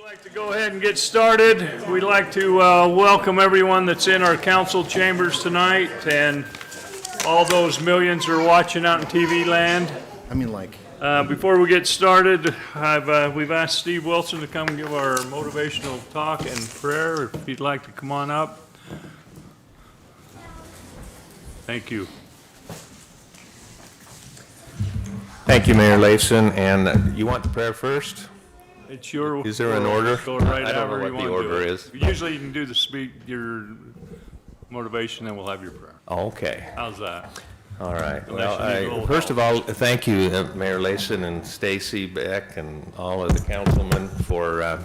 like to go ahead and get started. We'd like to welcome everyone that's in our council chambers tonight and all those millions who are watching out in TV land. Before we get started, we've asked Steve Wilson to come give our motivational talk and prayer. If you'd like to come on up. Thank you. Thank you, Mayor Layson. And you want the prayer first? It's your. Is there an order? Go right I don't know however what you the want to order do it. is. Usually you can do your motivation, and we'll have your prayer. Okay. How's that? All right. Unless you need a Well, little first of all, thank you, Mayor Layson and Stacy Beck and all of the councilmen for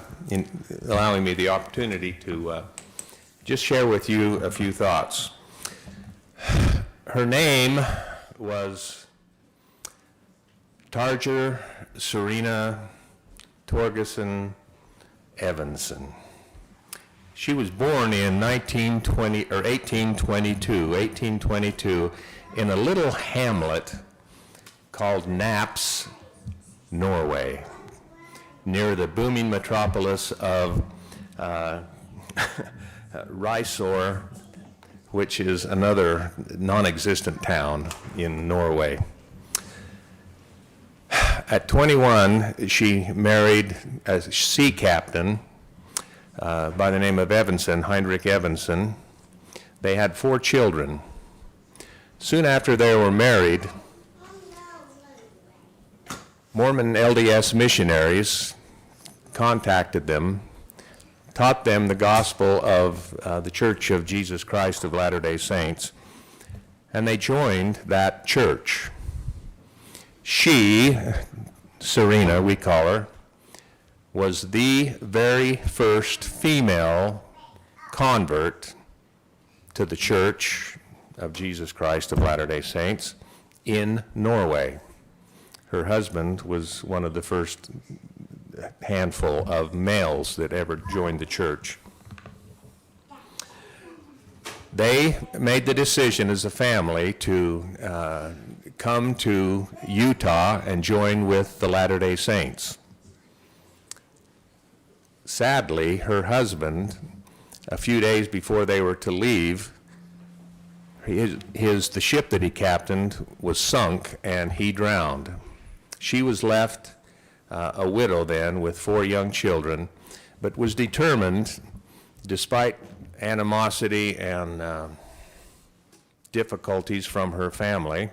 allowing me the opportunity to just share with you a few thoughts. Her name was Tarja Serena Torgerson Evanson. She was born in 1822 in a little hamlet called Naps, Norway, near the booming metropolis of Risør, which is another non-existent town in Norway. At 21, she married a sea captain by the name of Evanson, Heinrich Evanson. They had 4 children. Soon after they were married, Mormon LDS missionaries contacted them, taught them the gospel of the Church of Jesus Christ of Latter-day Saints, and they joined that church. She, Serena, we call her, was the very first female convert to the Church of Jesus Christ of Latter-day Saints in Norway. Her husband was one of the first handful of males that ever joined the church. They made the decision as a family to come to Utah and join with the Latter-day Saints. Sadly, her husband, a few days before they were to leave, the ship that he captained was sunk and he drowned. She was left a widow then with 4 young children, but was determined, despite animosity and difficulties from her family,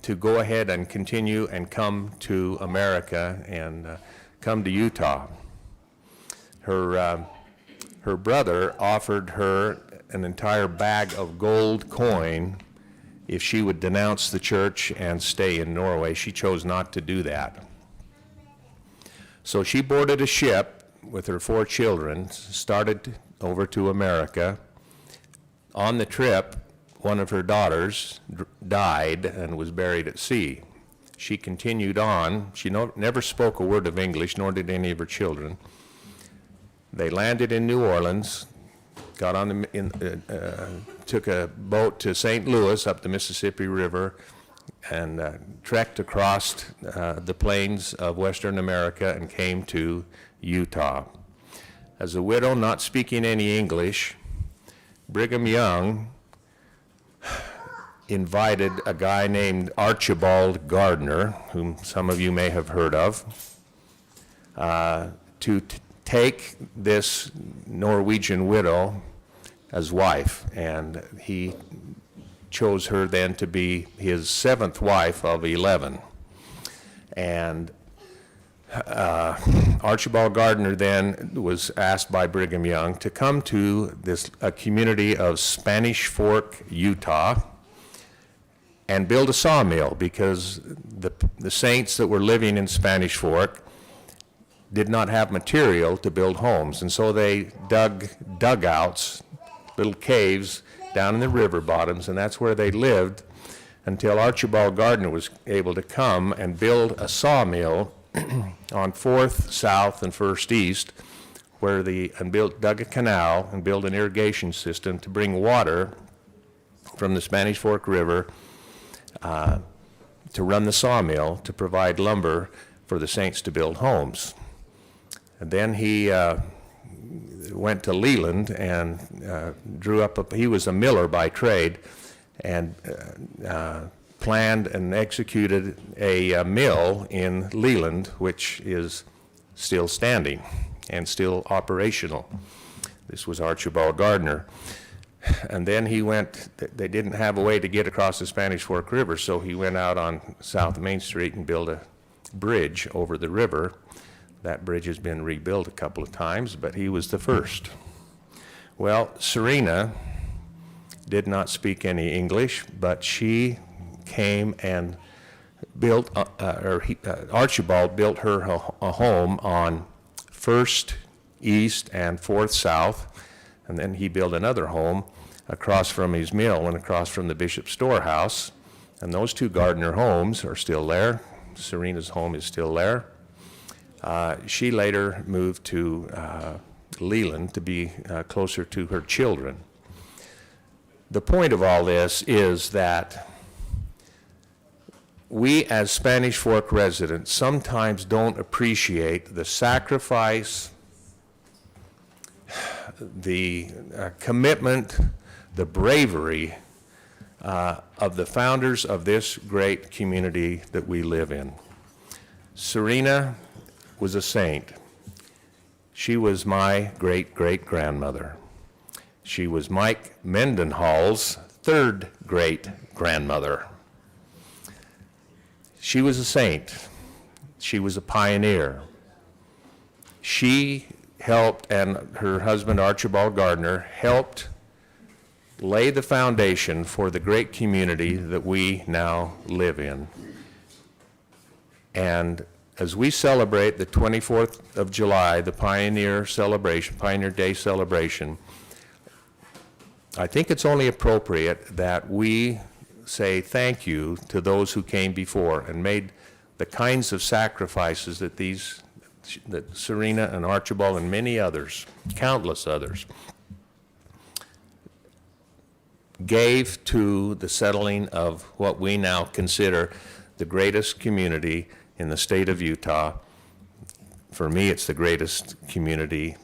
to go ahead and continue and come to America and come to Utah. Her brother offered her an entire bag of gold coin if she would denounce the church and stay in Norway. She chose not to do that. So she boarded a ship with her 4 children, started over to America. On the trip, one of her daughters died and was buried at sea. She continued on. She never spoke a word of English, nor did any of her children. They landed in New Orleans, got on took a boat to St. Louis up the Mississippi River, and trekked across the plains of Western America and came to Utah. As a widow, not speaking any English, Brigham Young invited a guy named Archibald Gardner, whom some of you may have heard of, to take this Norwegian widow as wife, and he chose her then to be his 7th wife of 11. And Archibald Gardner then was asked by Brigham Young to come to a community of Spanish Fork, Utah, and build a sawmill, because the saints that were living in Spanish Fork did not have material to build homes, and so they dug dugouts, little caves down in the river bottoms, and that's where they lived until Archibald Gardner was able to come and build a sawmill on 4th South and 1st East, dug a canal and built an irrigation system to bring water from the Spanish Fork River to run the sawmill to provide lumber for the saints to build homes. And then he went to Leland and he was a miller by trade, and planned and executed a mill in Leland, which is still standing and still operational. This was Archibald Gardner. And then he went, they didn't have a way to get across the Spanish Fork River, so he went out on South Main Street and built a bridge over the river. That bridge has been rebuilt a couple of times, but he was the first. Well, Serena did not speak any English, but she came and built, Archibald built her a home on 1st East and 4th South, and then he built another home across from his mill and across from the Bishop's storehouse, and those two Gardner homes are still there. Serena's home is still there. She later moved to Leland to be closer to her children. The point of all this is that we as Spanish Fork residents sometimes don't appreciate the sacrifice, the commitment, the bravery of the founders of this great community that we live in. Serena was a saint. She was my great-great-grandmother. She was Mike Mendenhall's third great-grandmother. She was a saint. She was a pioneer. She helped, and her husband Archibald Gardner helped lay the foundation for the great community that we now live in. And as we celebrate the 24th of July, the Pioneer celebration, Pioneer Day celebration, I think it's only appropriate that we say thank you to those who came before and made the kinds of sacrifices that Serena and Archibald and many others, countless others, gave to the settling of what we now consider the greatest community in the state of Utah. For me, it's the greatest community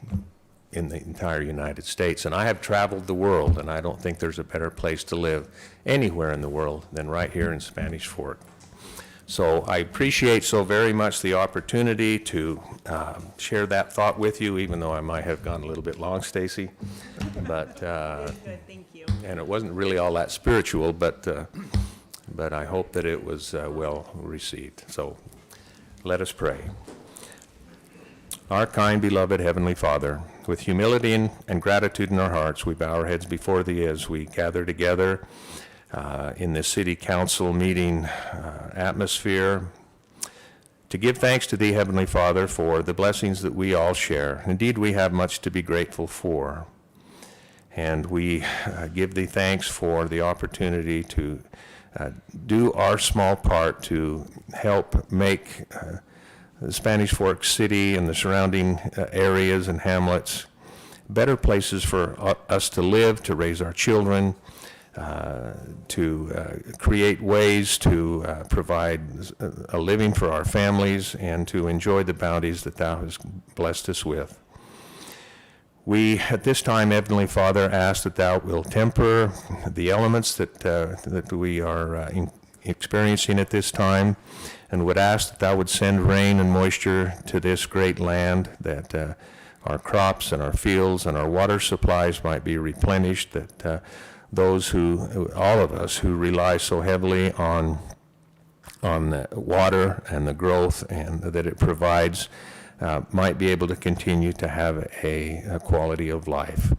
in the entire United States. And I have traveled the world, and I don't think there's a better place to live anywhere in the world than right here in Spanish Fork. So I appreciate so very much the opportunity to share that thought with you, even though I might have gone a little bit long, Stacy. But Good, thank you. and it wasn't really all that spiritual, but I hope that it was well received. So let us pray. Our kind, beloved Heavenly Father, with humility and gratitude in our hearts, we bow our heads before Thee as we gather together in this city council meeting atmosphere to give thanks to Thee, Heavenly Father, for the blessings that we all share. Indeed, we have much to be grateful for. And we give Thee thanks for the opportunity to do our small part to help make the Spanish Fork City and the surrounding areas and hamlets better places for us to live, to raise our children, to create ways to provide a living for our families and to enjoy the bounties that Thou hast blessed us with. We, at this time, Heavenly Father, ask that Thou will temper the elements that we are experiencing at this time, and would ask that Thou would send rain and moisture to this great land, that our crops and our fields and our water supplies might be replenished, that those all of us who rely so heavily on the water and the growth and that it provides might be able to continue to have a quality of life.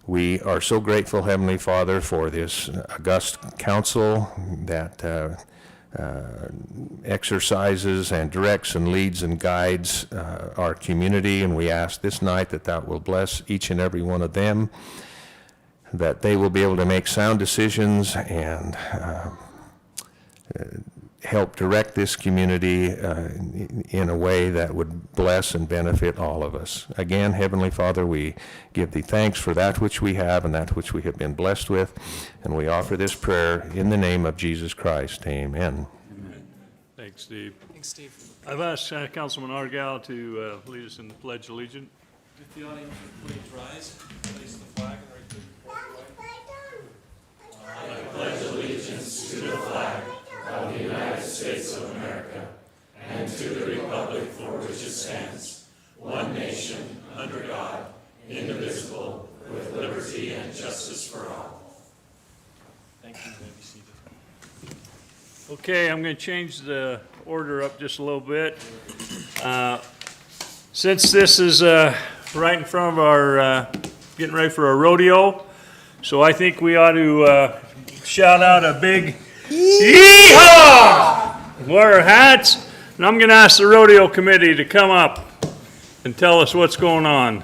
We are so grateful, Heavenly Father, for this august council that exercises and directs and leads and guides our community, and we ask this night that Thou will bless each and every one of them, that they will be able to make sound decisions and help direct this community in a way that would bless and benefit all of us. Again, Heavenly Father, we give Thee thanks for that which we have and that which we have been blessed with, and we offer this prayer in the name of Jesus Christ. Amen. Thanks, Steve. Thanks, Steve. I've asked Councilman Argal to lead us in the Pledge of Allegiance. If the audience would please rise, place the flag and repeat the Thank you. You may be seated. Okay, I'm going to change the order up just a little bit. Since this is right in front of our, getting ready for our rodeo, so I think we ought to shout out a big yee-haw! Wear our hats, and I'm going to ask the rodeo committee to come up and tell us what's going on.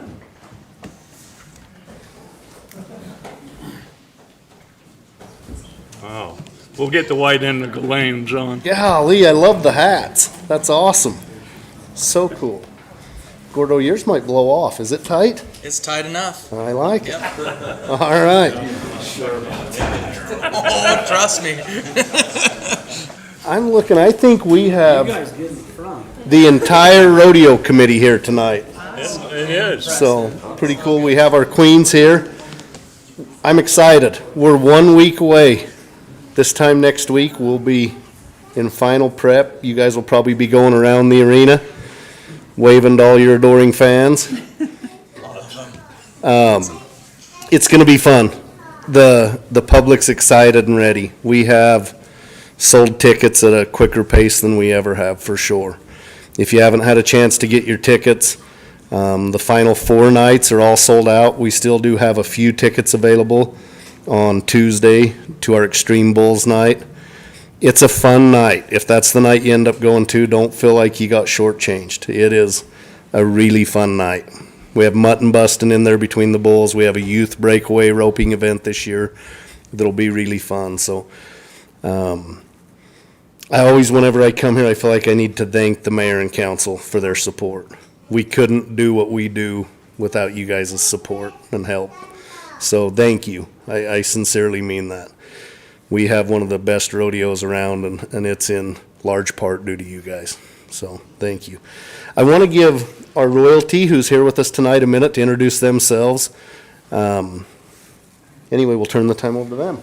Wow. We'll get the white end of the lanes on. Golly, I love the hats. That's awesome. So cool. Gordo, yours might blow off. Is it tight? It's tight enough. I like it. Yep. All right. Oh, trust me. I'm looking, I think we have the entire rodeo committee here tonight. It is. So, pretty cool. We have our queens here. I'm excited. We're 1 week away. This time next week, we'll be in final prep. You guys will probably be going around the arena, waving to all your adoring fans. It's going to be fun. The public's excited and ready. We have sold tickets at a quicker pace than we ever have, for sure. If you haven't had a chance to get your tickets, the final 4 nights are all sold out. We still do have a few tickets available on Tuesday to our Extreme Bulls night. It's a fun night. If that's the night you end up going to, don't feel like you got shortchanged. It is a really fun night. We have mutton busting in there between the bulls. We have a youth breakaway roping event this year that'll be really fun. So I always, whenever I come here, I feel like I need to thank the mayor and council for their support. We couldn't do what we do without you guys' support and help. So thank you. I sincerely mean that. We have one of the best rodeos around, and it's in large part due to you guys. So thank you. I want to give our royalty, who's here with us tonight, a minute to introduce themselves. Anyway, we'll turn the time over to them.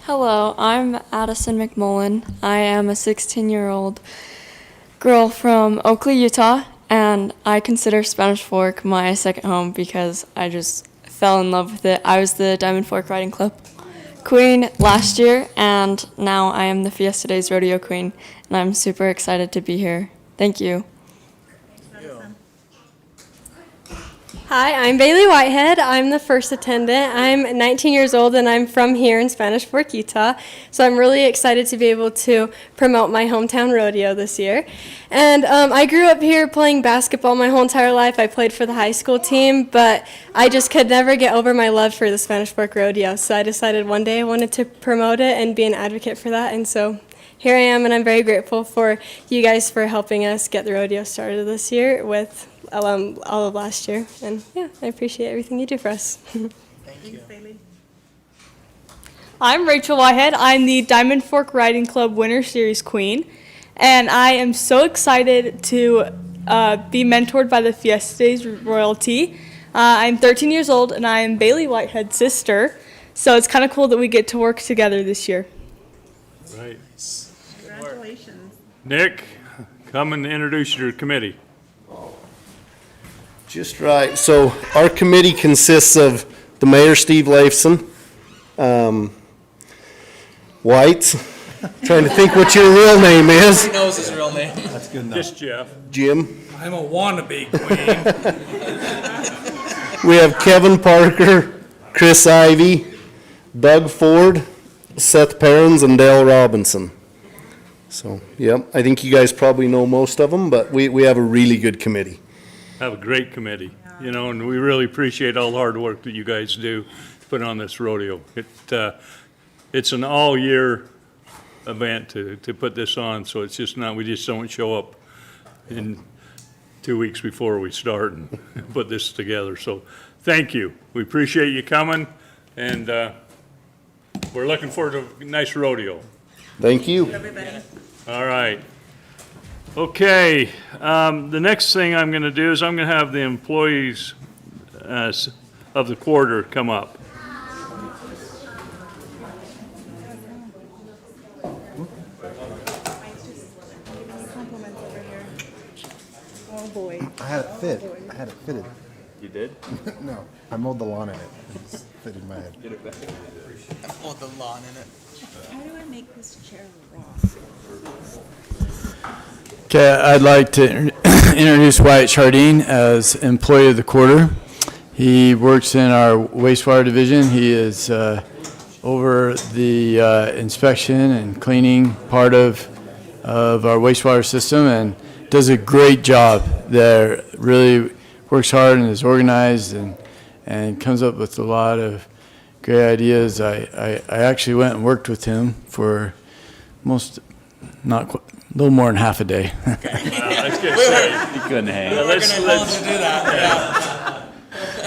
Hello, I'm Addison Mcmullen. I am a 16-year-old girl from Oakley, Utah, and I consider Spanish Fork my second home because I just fell in love with it. I was the Diamond Fork Riding Club queen last year, and now I am the Fiesta Days Rodeo queen, and I'm super excited to be here. Thank you. Hi, I'm Bailey Whitehead. I'm the first attendant. I'm 19 years old and I'm from here in Spanish Fork, Utah. So I'm really excited to be able to promote my hometown rodeo this year. And I grew up here playing basketball my whole entire life. I played for the high school team, but I just could never get over my love for the Spanish Fork rodeo. So I decided one day I wanted to promote it and be an advocate for that. And so here I am, and I'm very grateful for you guys for helping us get the rodeo started this year with all of last year. And yeah, I appreciate everything you do for us. Thanks, Bailey. I'm Rachel Whitehead. I'm the Diamond Fork Riding Club Winter Series Queen, and I am so excited to be mentored by the Fiesta Days royalty. I'm 13 years old, and I am Bailey Whitehead's sister, so it's kind of cool that we get to work together this year. Right. Congratulations. Nick, come and introduce your committee. Just right. So our committee consists of the mayor, Steve Leifson, Whites, trying to think what your real name is, He knows his real name. That's good enough. Just Jeff. Jim. I'm a wannabe queen. We have Kevin Parker, Chris Ivy, Doug Ford, Seth Perrins, and Dale Robinson. So, yep, I think you guys probably know most of them, but we have a really good committee. Have a great committee, you know, and we really appreciate all the hard work that you guys do to put on this rodeo. It's an all-year event to put this on, so it's just not, we just don't show up in 2 weeks before we start and put this together. So thank you. We appreciate you coming, and we're looking forward to a nice rodeo. Thank you. All right. Okay, the next thing I'm going to do is I'm going to have the employees of the quarter come up. Oh boy. I had it fit. I had it fitted. You did? No, I mowed the lawn in it. It just fitted in my head. Hold the lawn in it. How do I make this chair raw? Okay, I'd like to introduce Wyatt Chardine as employee of the quarter. He works in our wastewater division. He is over the inspection and cleaning part of our wastewater system and does a great job there. Really works hard and is organized and comes up with a lot of great ideas. I actually went and worked with him for a little more than half a day. Let's get started. He couldn't hang. Yeah, let's to do that.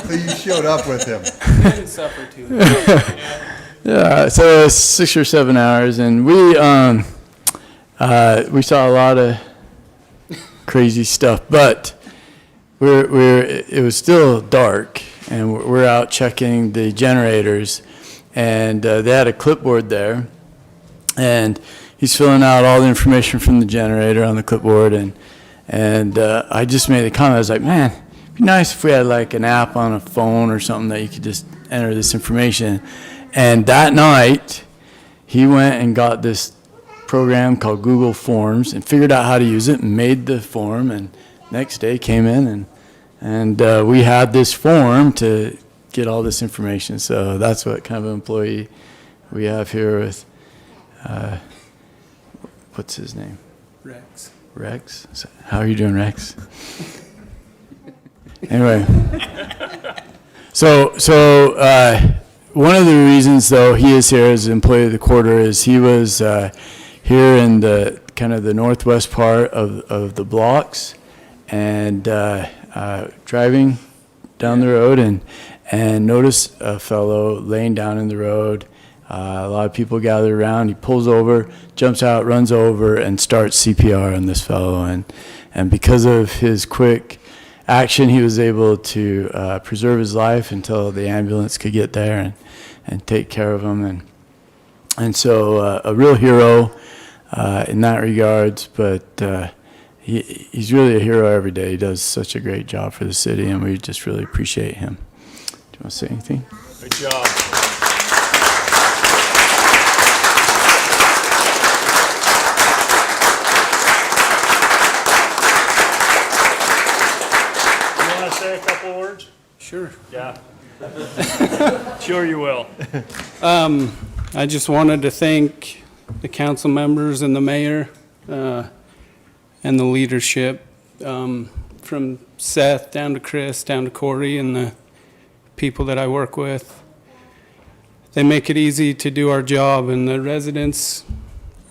So you showed up with him. Yeah. Didn't suffer too much. Yeah, so it's 6 or 7 hours, and we saw a lot of crazy stuff, but it was still dark, and we're out checking the generators, and they had a clipboard there, and he's filling out all the information from the generator on the clipboard, and I just made a comment. I was like, man, it'd be nice if we had like an app on a phone or something that you could just enter this information. And that night, he went and got this program called Google Forms and figured out how to use it and made the form, and next day came in and we had this form to get all this information. So that's what kind of employee we have here with, what's his name? Rex. Rex? How are you doing, Rex? Anyway. So one of the reasons, though, he is here as an employee of the quarter is he was here in the kind of the northwest part of the blocks and driving down the road and noticed a fellow laying down in the road. A lot of people gathered around. He pulls over, jumps out, runs over, and starts CPR on this fellow. And because of his quick action, he was able to preserve his life until the ambulance could get there and take care of him. And so a real hero in that regards, but he's really a hero every day. He does such a great job for the city, and we just really appreciate him. Do you want to say anything? Good job. Say a couple words? Sure. Yeah. Sure you will. I just wanted to thank the council members and the mayor and the leadership from Seth down to Chris, down to Corey, and the people that I work with. They make it easy to do our job, and the residents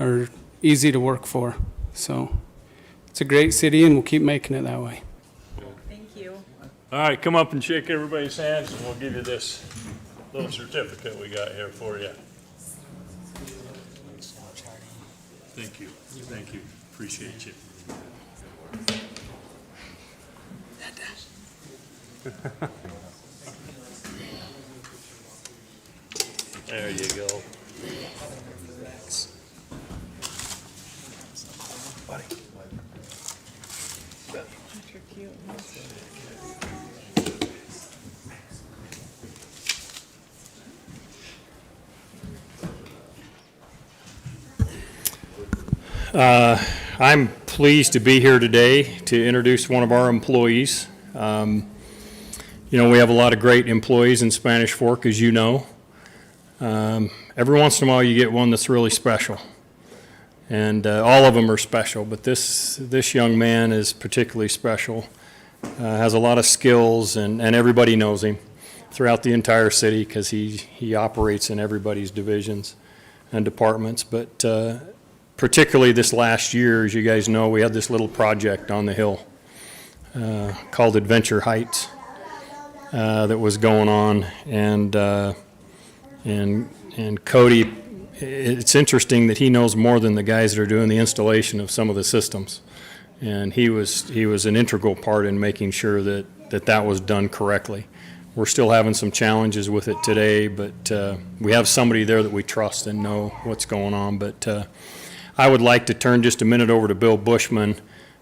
are easy to work for. So it's a great city, and we'll keep making it that way. All right, come up and shake everybody's hands, and we'll give you this little certificate we got here for you. Thank you. Thank you. Appreciate you. There you go. Buddy. I'm pleased to be here today to introduce one of our employees. We have a lot of great employees in Spanish Fork, as you know. Every once in a while you get one that's really special. And all of them are special, but this young man is particularly special. Has a lot of skills, and everybody knows him throughout the entire city because he operates in everybody's divisions and departments. But particularly this last year, as you guys know, we had this little project on the hill called Adventure Heights that was going on, and Cody it's interesting that he knows more than the guys that are doing the installation of some of the systems. And he was an integral part in making sure that was done correctly. We're still having some challenges with it today, but we have somebody there that we trust and know what's going on. But I would like to turn just a minute over to Bill Bushman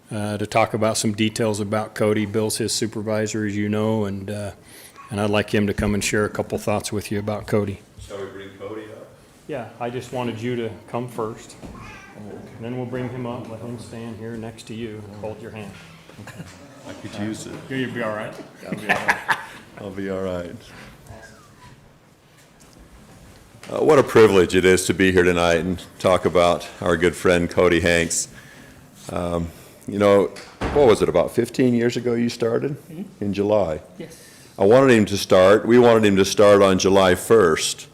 to talk about some details about Cody. Bill's his supervisor, as you know, and I'd like him to come and share a couple thoughts with you about Cody. Shall we bring Cody up? Yeah, I just wanted you to come first. And then we'll bring him up, let him stand here next to you, and hold your hand. I could use it. You'll be all right. I'll be all right. What a privilege it is to be here tonight and talk about our good friend Cody Hanks. You know, what was it, about 15 years ago you started? In July? Yes. We wanted him to start on July 1st.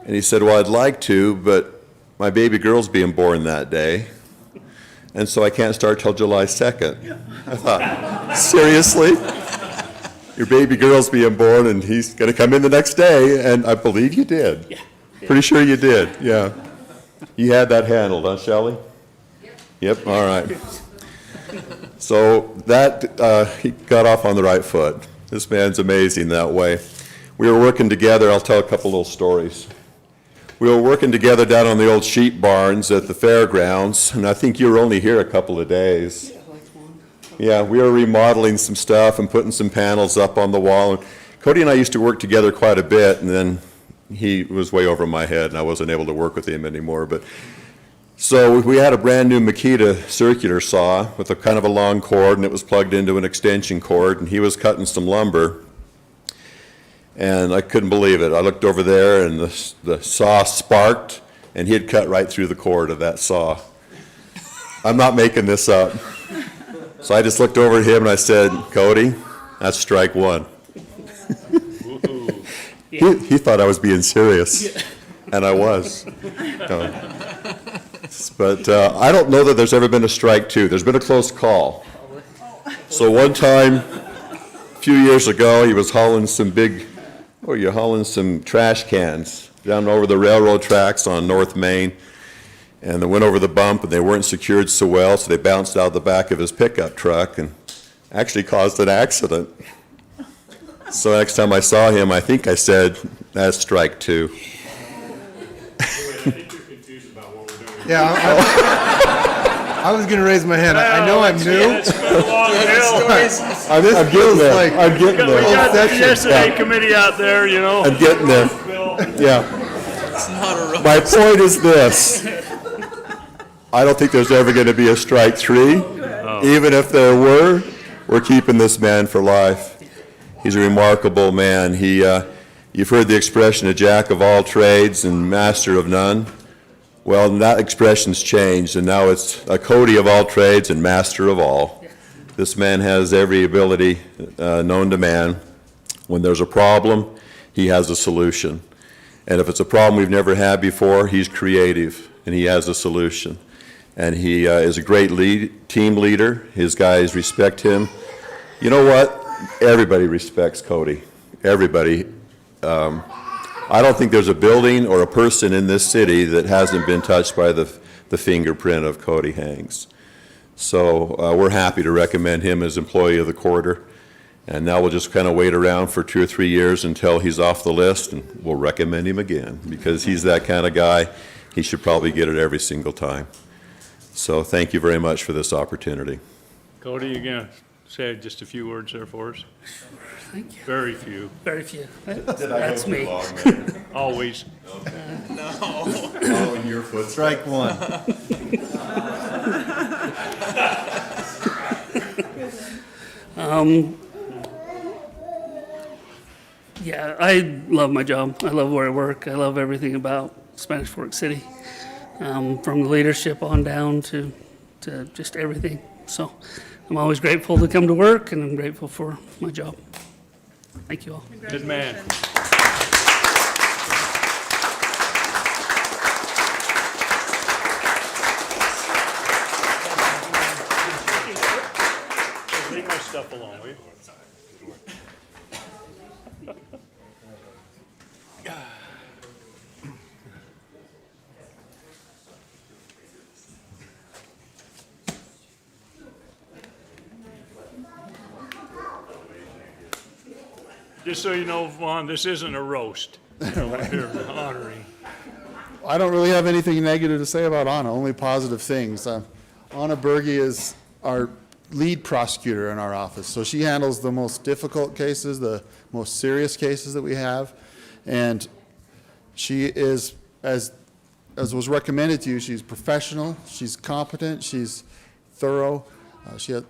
And he said, well, I'd like to, but my baby girl's being born that day, and so I can't start till July 2nd. I thought, seriously? Your baby girl's being born and he's going to come in the next day, and I believe you did. Yeah. Pretty sure you did, yeah. You had that handled, huh, Shelley? Yep, all right. So that, he got off on the right foot. This man's amazing that way. We were working together. I'll tell a couple little stories. We were working together down on the old sheep barns at the fairgrounds, and I think you were only here a couple of days. Yeah, we were remodeling some stuff and putting some panels up on the wall. And Cody and I used to work together quite a bit, and then he was way over my head, and I wasn't able to work with him anymore. But so we had a brand new Makita circular saw with a kind of a long cord, and it was plugged into an extension cord, and he was cutting some lumber. And I couldn't believe it. I looked over there, and the saw sparked, and he had cut right through the cord of that saw. I'm not making this up. So I just looked over at him, and I said, Cody, that's strike one. He thought I was being serious, and I was. But I don't know that there's ever been a strike two. There's been a close call. So one time, a few years ago, he was hauling some trash cans down over the railroad tracks on North Main, and they went over the bump, and they weren't secured so well, so they bounced out the back of his pickup truck and actually caused an accident. So next time I saw him, I think I said, that's strike two. Yeah, I was going to raise my hand. I know I'm new. I'm getting there. I'm getting there. We got the Fiesta committee out there, you know. I'm getting there. Yeah. My point is this. I don't think there's ever going to be a strike three. Even if there were, we're keeping this man for life. He's a remarkable man. You've heard the expression, a jack of all trades and master of none. Well, that expression's changed, and now it's a Cody of all trades and master of all. This man has every ability known to man. When there's a problem, he has a solution. And if it's a problem we've never had before, he's creative, and he has a solution. And he is a great team leader. His guys respect him. You know what? Everybody respects Cody. Everybody. I don't think there's a building or a person in this city that hasn't been touched by the fingerprint of Cody Hanks. So we're happy to recommend him as employee of the quarter. And now we'll just kind of wait around for 2 or 3 years until he's off the list, and we'll recommend him again, because he's that kind of guy. He should probably get it every single time. So thank you very much for this opportunity. Cody, you going to say just a few words there for us? Thank you. Very few. Very few. Did I That's go too me. long, man? Always. Following your footsteps. Strike one. Yeah, I love my job. I love where I work. I love everything about Spanish Fork City, from the leadership on down to just everything. So I'm always grateful to come to work, and I'm grateful for my job. Thank you all. Good man. Leave my stuff alone, will you? Just so you know, Vaughn, this isn't a roast. We're here honoring. I don't really have anything negative to say about Anna, only positive things. Anna Berge is our lead prosecutor in our office, so she handles the most difficult cases, the most serious cases that we have, and she is, as was recommended to you, she's professional, she's competent, she's thorough.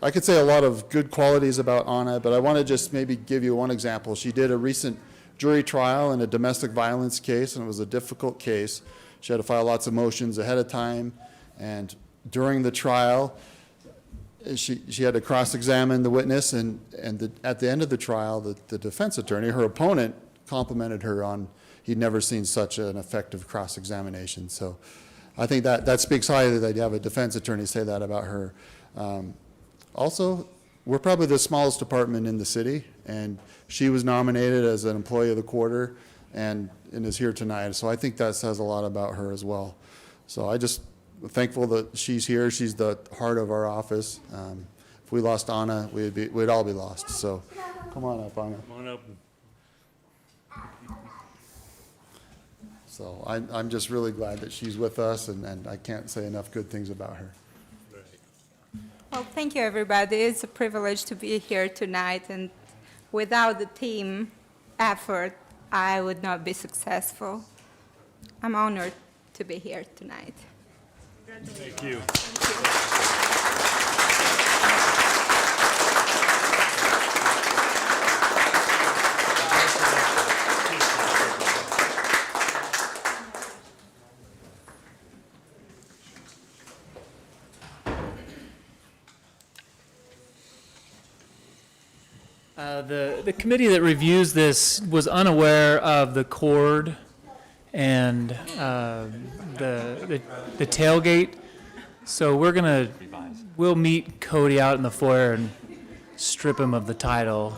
I could say a lot of good qualities about Anna, but I want to just maybe give you one example. She did a recent jury trial in a domestic violence case, and it was a difficult case. She had to file lots of motions ahead of time, and during the trial, she had to cross-examine the witness, and at the end of the trial, the defense attorney, her opponent, complimented her on he'd never seen such an effective cross-examination. So I think that speaks highly that you have a defense attorney say that about her. Also, we're probably the smallest department in the city, and she was nominated as an employee of the quarter and is here tonight. So I think that says a lot about her as well. So I just thankful that she's here. She's the heart of our office. If we lost Anna, we'd all be lost. So come on up, Anna. Come on up. So I'm just really glad that she's with us, and I can't say enough good things about her. Well, thank you, everybody. It's a privilege to be here tonight, and without the team effort, I would not be successful. I'm honored to be here tonight. Thank you. The committee that reviews this was unaware of the cord and the tailgate, so we'll meet Cody out in the foyer and strip him of the title.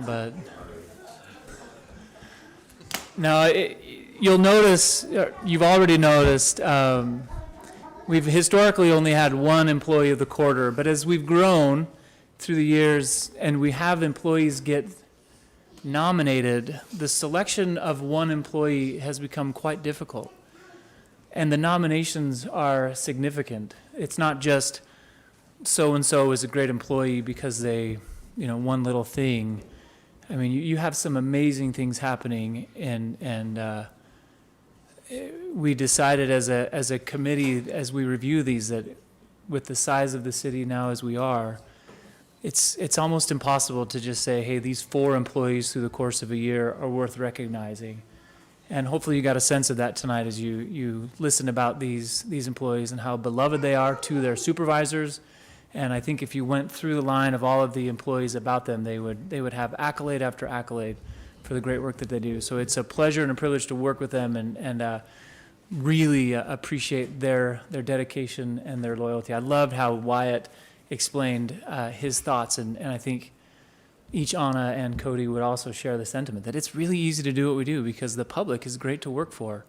But now you'll notice, you've already noticed, we've historically only had one employee of the quarter, but as we've grown through the years and we have employees get nominated, the selection of one employee has become quite difficult. And the nominations are significant. It's not just so-and-so is a great employee because they, one little thing. I mean, you have some amazing things happening, and we decided as a committee, as we review these, that with the size of the city now as we are, it's almost impossible to just say, hey, these 4 employees through the course of a year are worth recognizing. And hopefully you got a sense of that tonight as you listen about these employees and how beloved they are to their supervisors. And I think if you went through the line of all of the employees about them, they would have accolade after accolade for the great work that they do. So it's a pleasure and a privilege to work with them and really appreciate their dedication and their loyalty. I loved how Wyatt explained his thoughts, and I think each Anna and Cody would also share the sentiment that it's really easy to do what we do because the public is great to work for.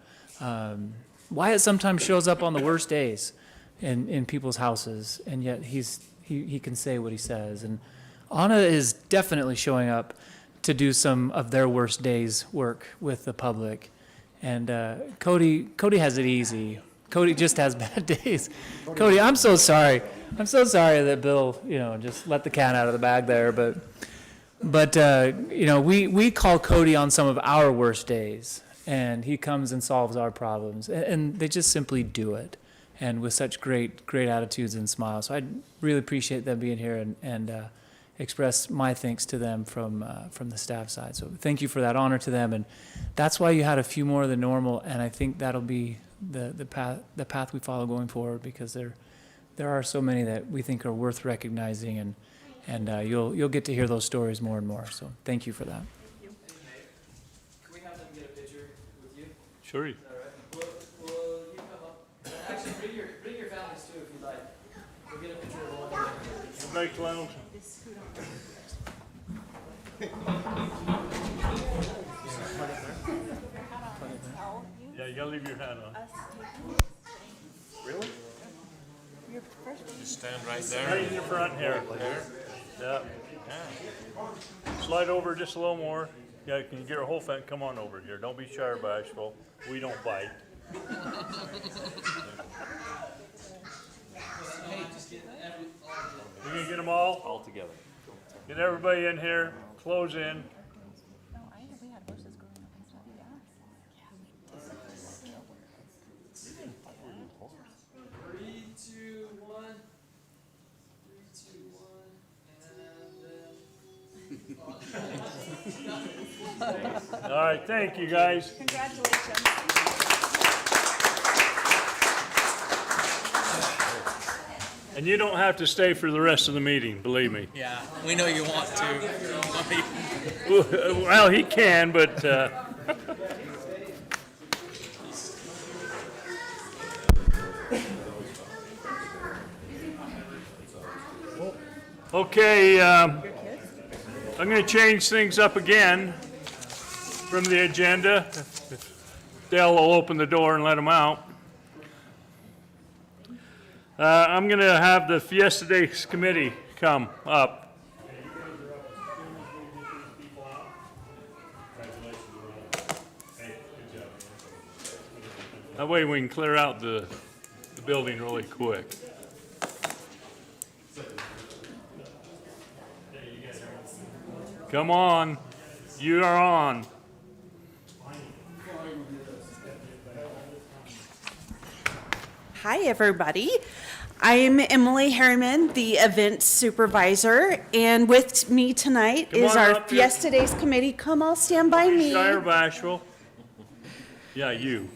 Wyatt sometimes shows up on the worst days in people's houses, and yet he can say what he says. And Anna is definitely showing up to do some of their worst days' work with the public. And Cody has it easy. Cody just has bad days. Cody, I'm so sorry. I'm so sorry that Bill, just let the cat out of the bag there. But we call Cody on some of our worst days, and he comes and solves our problems. And they just simply do it, and with such great attitudes and smiles. So I really appreciate them being here and express my thanks to them from the staff side. So thank you for that honor to them. And that's why you had a few more than normal, and I think that'll be the path we follow going forward, because there are so many that we think are worth recognizing, and you'll get to hear those stories more and more. So thank you for that. Thank you. Can we have them get a picture with you? Sure. All right. Will you come up? Actually, bring your families too if you'd like. We'll get a picture of one. Make clowns. Yeah, you gotta leave your hat on. Really? You're first. Just stand right there. Right in your front here. There. Yeah. Slide over just a little more. Yeah, can you get a whole fan? Come on over here. Don't be shy or bashful. We don't bite. You gonna get them all together? Get everybody in here. Close in. 3, 2, 1. 3, 2, 1, and then. All right, thank you guys. Congratulations. And you don't have to stay for the rest of the meeting, believe me. Yeah, we know you want to. Well, he can, but okay, I'm going to change things up again from the agenda. Dale will open the door and let them out. I'm going to have the Fiesta Days Committee come up. That way we can clear out the building really quick. Come on, you are on. Hi, everybody. I'm Emily Harriman, the events supervisor, and with me tonight Come is on our up here. Fiesta Days committee. Come all stand by me. Shy or bashful? Yeah, you.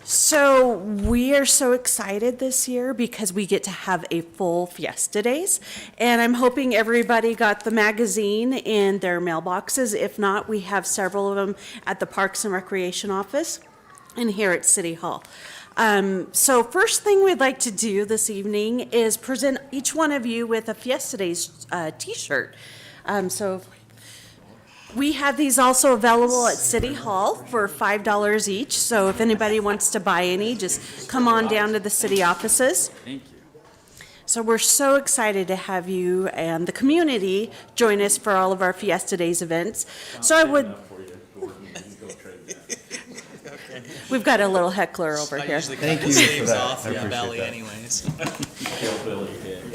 So we are so excited this year because we get to have a full Fiesta Days, and I'm hoping everybody got the magazine in their mailboxes. If not, we have several of them at the Parks and Recreation office and here at City Hall. So first thing we'd like to do this evening is present each one of you with a Fiesta Days t-shirt. So we have these also available at City Hall for $5 each. So if anybody wants to buy any, just come on down to the city offices. Thank you. So we're so excited to have you and the community join us for all of our Fiesta Days events. So I would, we've got a little heckler over here. Thank you saves off the belly anyways.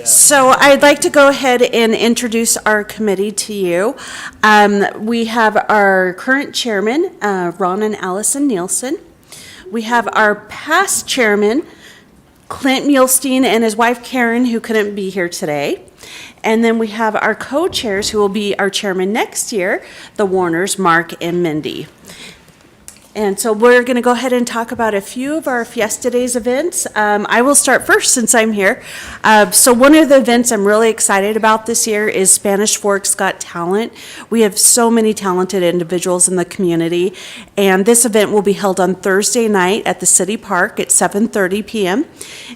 So I'd like to go ahead and introduce our committee to you. We have our current chairman, Ron and Allison Nielsen. We have our past chairman, Clint Muhlstein, and his wife Karen, who couldn't be here today. And then we have our co-chairs, who will be our chairman next year, the Warners, Mark and Mindy. And so we're going to go ahead and talk about a few of our Fiesta Days events. I will start first since I'm here. So one of the events I'm really excited about this year is Spanish Fork's Got Talent. We have so many talented individuals in the community, and this event will be held on Thursday night at the City Park at 7:30 p.m.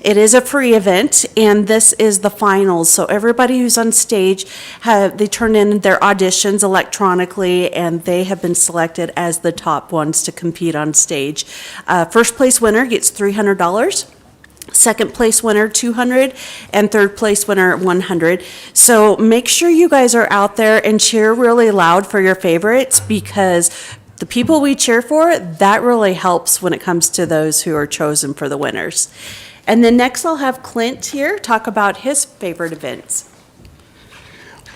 It is a free event, and this is the finals. So everybody who's on stage, they turn in their auditions electronically, and they have been selected as the top ones to compete on stage. First place winner gets $300. Second place winner, $200, and third place winner, $100. So make sure you guys are out there and cheer really loud for your favorites, because the people we cheer for, that really helps when it comes to those who are chosen for the winners. And then next I'll have Clint here talk about his favorite events.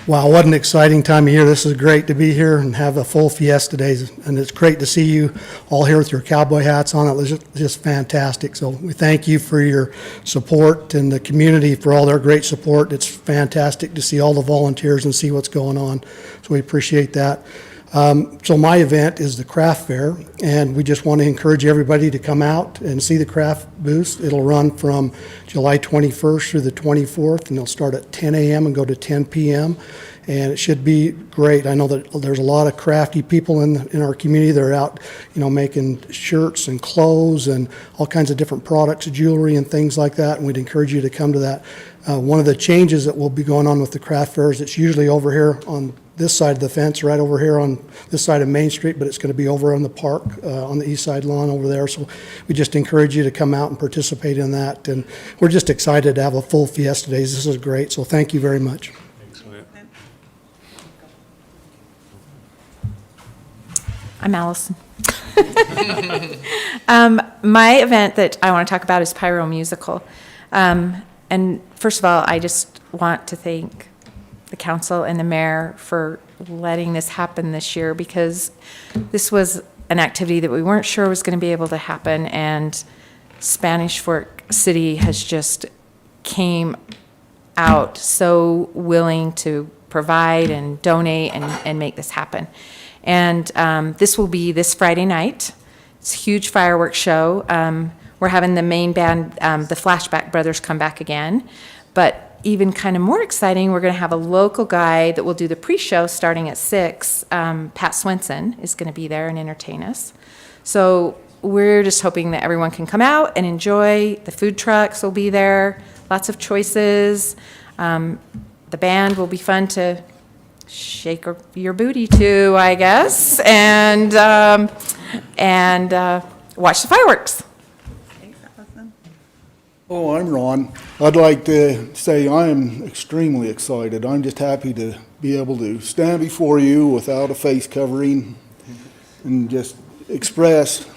Wow, what an exciting time of year. This is great to be here and have a full Fiesta Days, and it's great to see you all here with your cowboy hats on. It was just fantastic. So we thank you for your support and the community for all their great support. It's fantastic to see all the volunteers and see what's going on. So we appreciate that. So my event is the craft fair, and we just want to encourage everybody to come out and see the craft booth. It'll run from July 21st through the 24th, and it'll start at 10 a.m. and go to 10 p.m. And it should be great. I know that there's a lot of crafty people in our community that are out, making shirts and clothes and all kinds of different products, jewelry and things like that, and we'd encourage you to come to that. One of the changes that will be going on with the craft fair is it's usually over here on this side of the fence, right over here on this side of Main Street, but it's going to be over on the park, on the east side lawn over there. So we just encourage you to come out and participate in that. And we're just excited to have a full Fiesta Days. This is great. So thank you very much. I'm Allison. My event that I want to talk about is Pyro Musical. And first of all, I just want to thank the council and the mayor for letting this happen this year, because this was an activity that we weren't sure was going to be able to happen, and Spanish Fork City has just came out so willing to provide and donate and make this happen. And this will be this Friday night. It's a huge fireworks show. We're having the main band, the Flashback Brothers, come back again. But even kind of more exciting, we're going to have a local guy that will do the pre-show starting at 6. Pat Swenson is going to be there and entertain us. So we're just hoping that everyone can come out and enjoy. The food trucks will be there, lots of choices. The band will be fun to shake your booty to, I guess, and watch the fireworks. Oh, I'm Ron. I'd like to say I am extremely excited. I'm just happy to be able to stand before you without a face covering and just express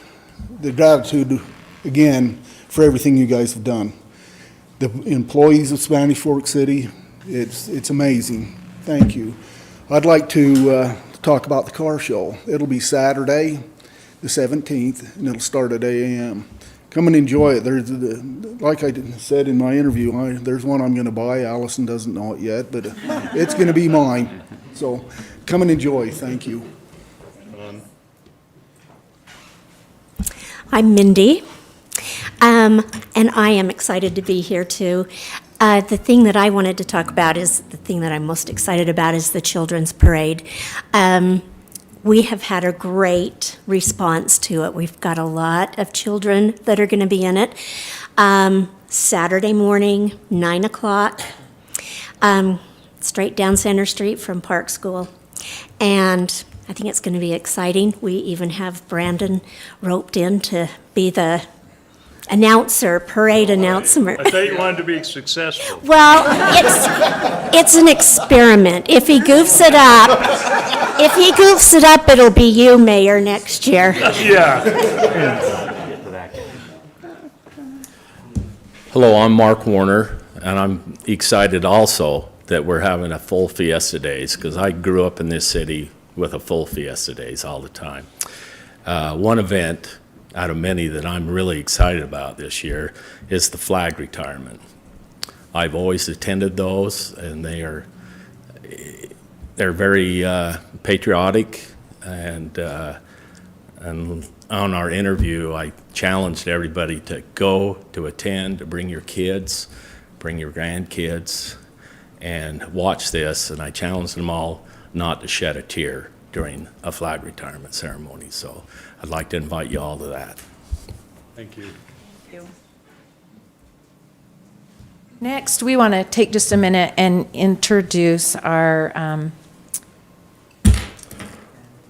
the gratitude again for everything you guys have done. The employees of Spanish Fork City, it's amazing. Thank you. I'd like to talk about the car show. It'll be Saturday, the 17th, and it'll start at 8 a.m. Come and enjoy it. There's, like I said in my interview, there's one I'm going to buy. Allison doesn't know it yet, but it's going to be mine. So come and enjoy. Thank you. I'm Mindy, and I am excited to be here too. The thing that I wanted to talk about is the thing that I'm most excited about is the Children's Parade. We have had a great response to it. We've got a lot of children that are going to be in it. Saturday morning, 9 o'clock, straight down Center Street from Park School. And I think it's going to be exciting. We even have Brandon roped in to be the announcer, parade announcer. I thought you wanted to be successful. Well, it's an experiment. If he goofs it up, it'll be you, Mayor, next year. Yeah. Hello, I'm Mark Warner, and I'm excited also that we're having a full Fiesta Days, because I grew up in this city with a full Fiesta Days all the time. One event out of many that I'm really excited about this year is the flag retirement. I've always attended those, and they're very patriotic, and on our interview, I challenged everybody to go, to attend, to bring your kids, bring your grandkids, and watch this, and I challenged them all not to shed a tear during a flag retirement ceremony. So I'd like to invite you all to that. Thank you. Next, we want to take just a minute and introduce our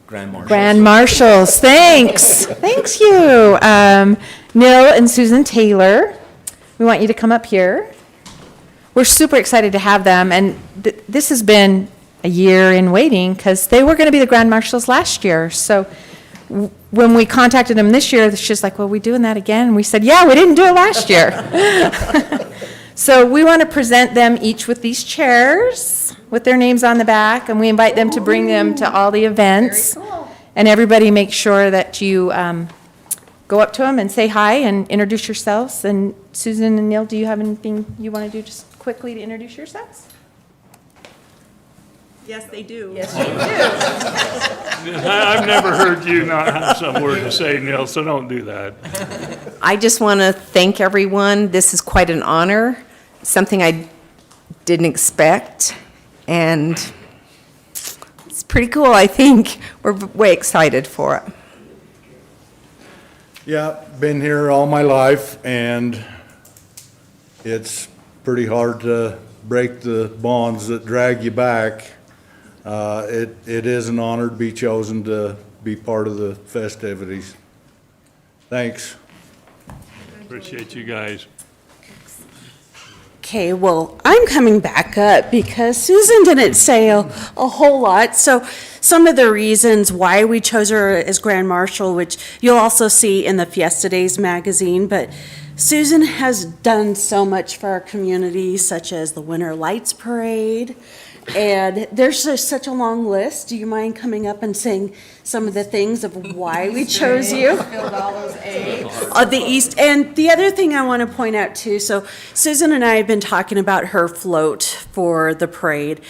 Grand Marshals. Thanks. Thanks you. Neil and Susan Taylor. We want you to come up here. We're super excited to have them, and this has been a year in waiting, because they were going to be the Grand Marshals last year. So when we contacted them this year, she's like, well, we doing that again? And we said, yeah, we didn't do it last year. So we want to present them each with these chairs with their names on the back, and we invite them to bring them to all the events. Very cool. And everybody make sure that you go up to them and say hi and introduce yourselves. And Susan and Neil, do you have anything you want to do just quickly to introduce yourselves? Yes, they do. Yes, you do. I've never heard you not have some word to say, Neil, so don't do that. I just want to thank everyone. This is quite an honor, something I didn't expect, and it's pretty cool, I think. We're way excited for it. Yeah, been here all my life, and it's pretty hard to break the bonds that drag you back. It is an honor to be chosen to be part of the festivities. Thanks. Appreciate you guys. Okay, well, I'm coming back up because Susan didn't say a whole lot. So some of the reasons why we chose her as Grand Marshal, which you'll also see in the Fiesta Days magazine, but Susan has done so much for our community, such as the Winter Lights Parade, and there's just such a long list. Do you mind coming up and saying some of the things of why we chose you? Filled all those eggs. The East, and the other thing I want to point out too, so Susan and I have been talking about her float for the parade,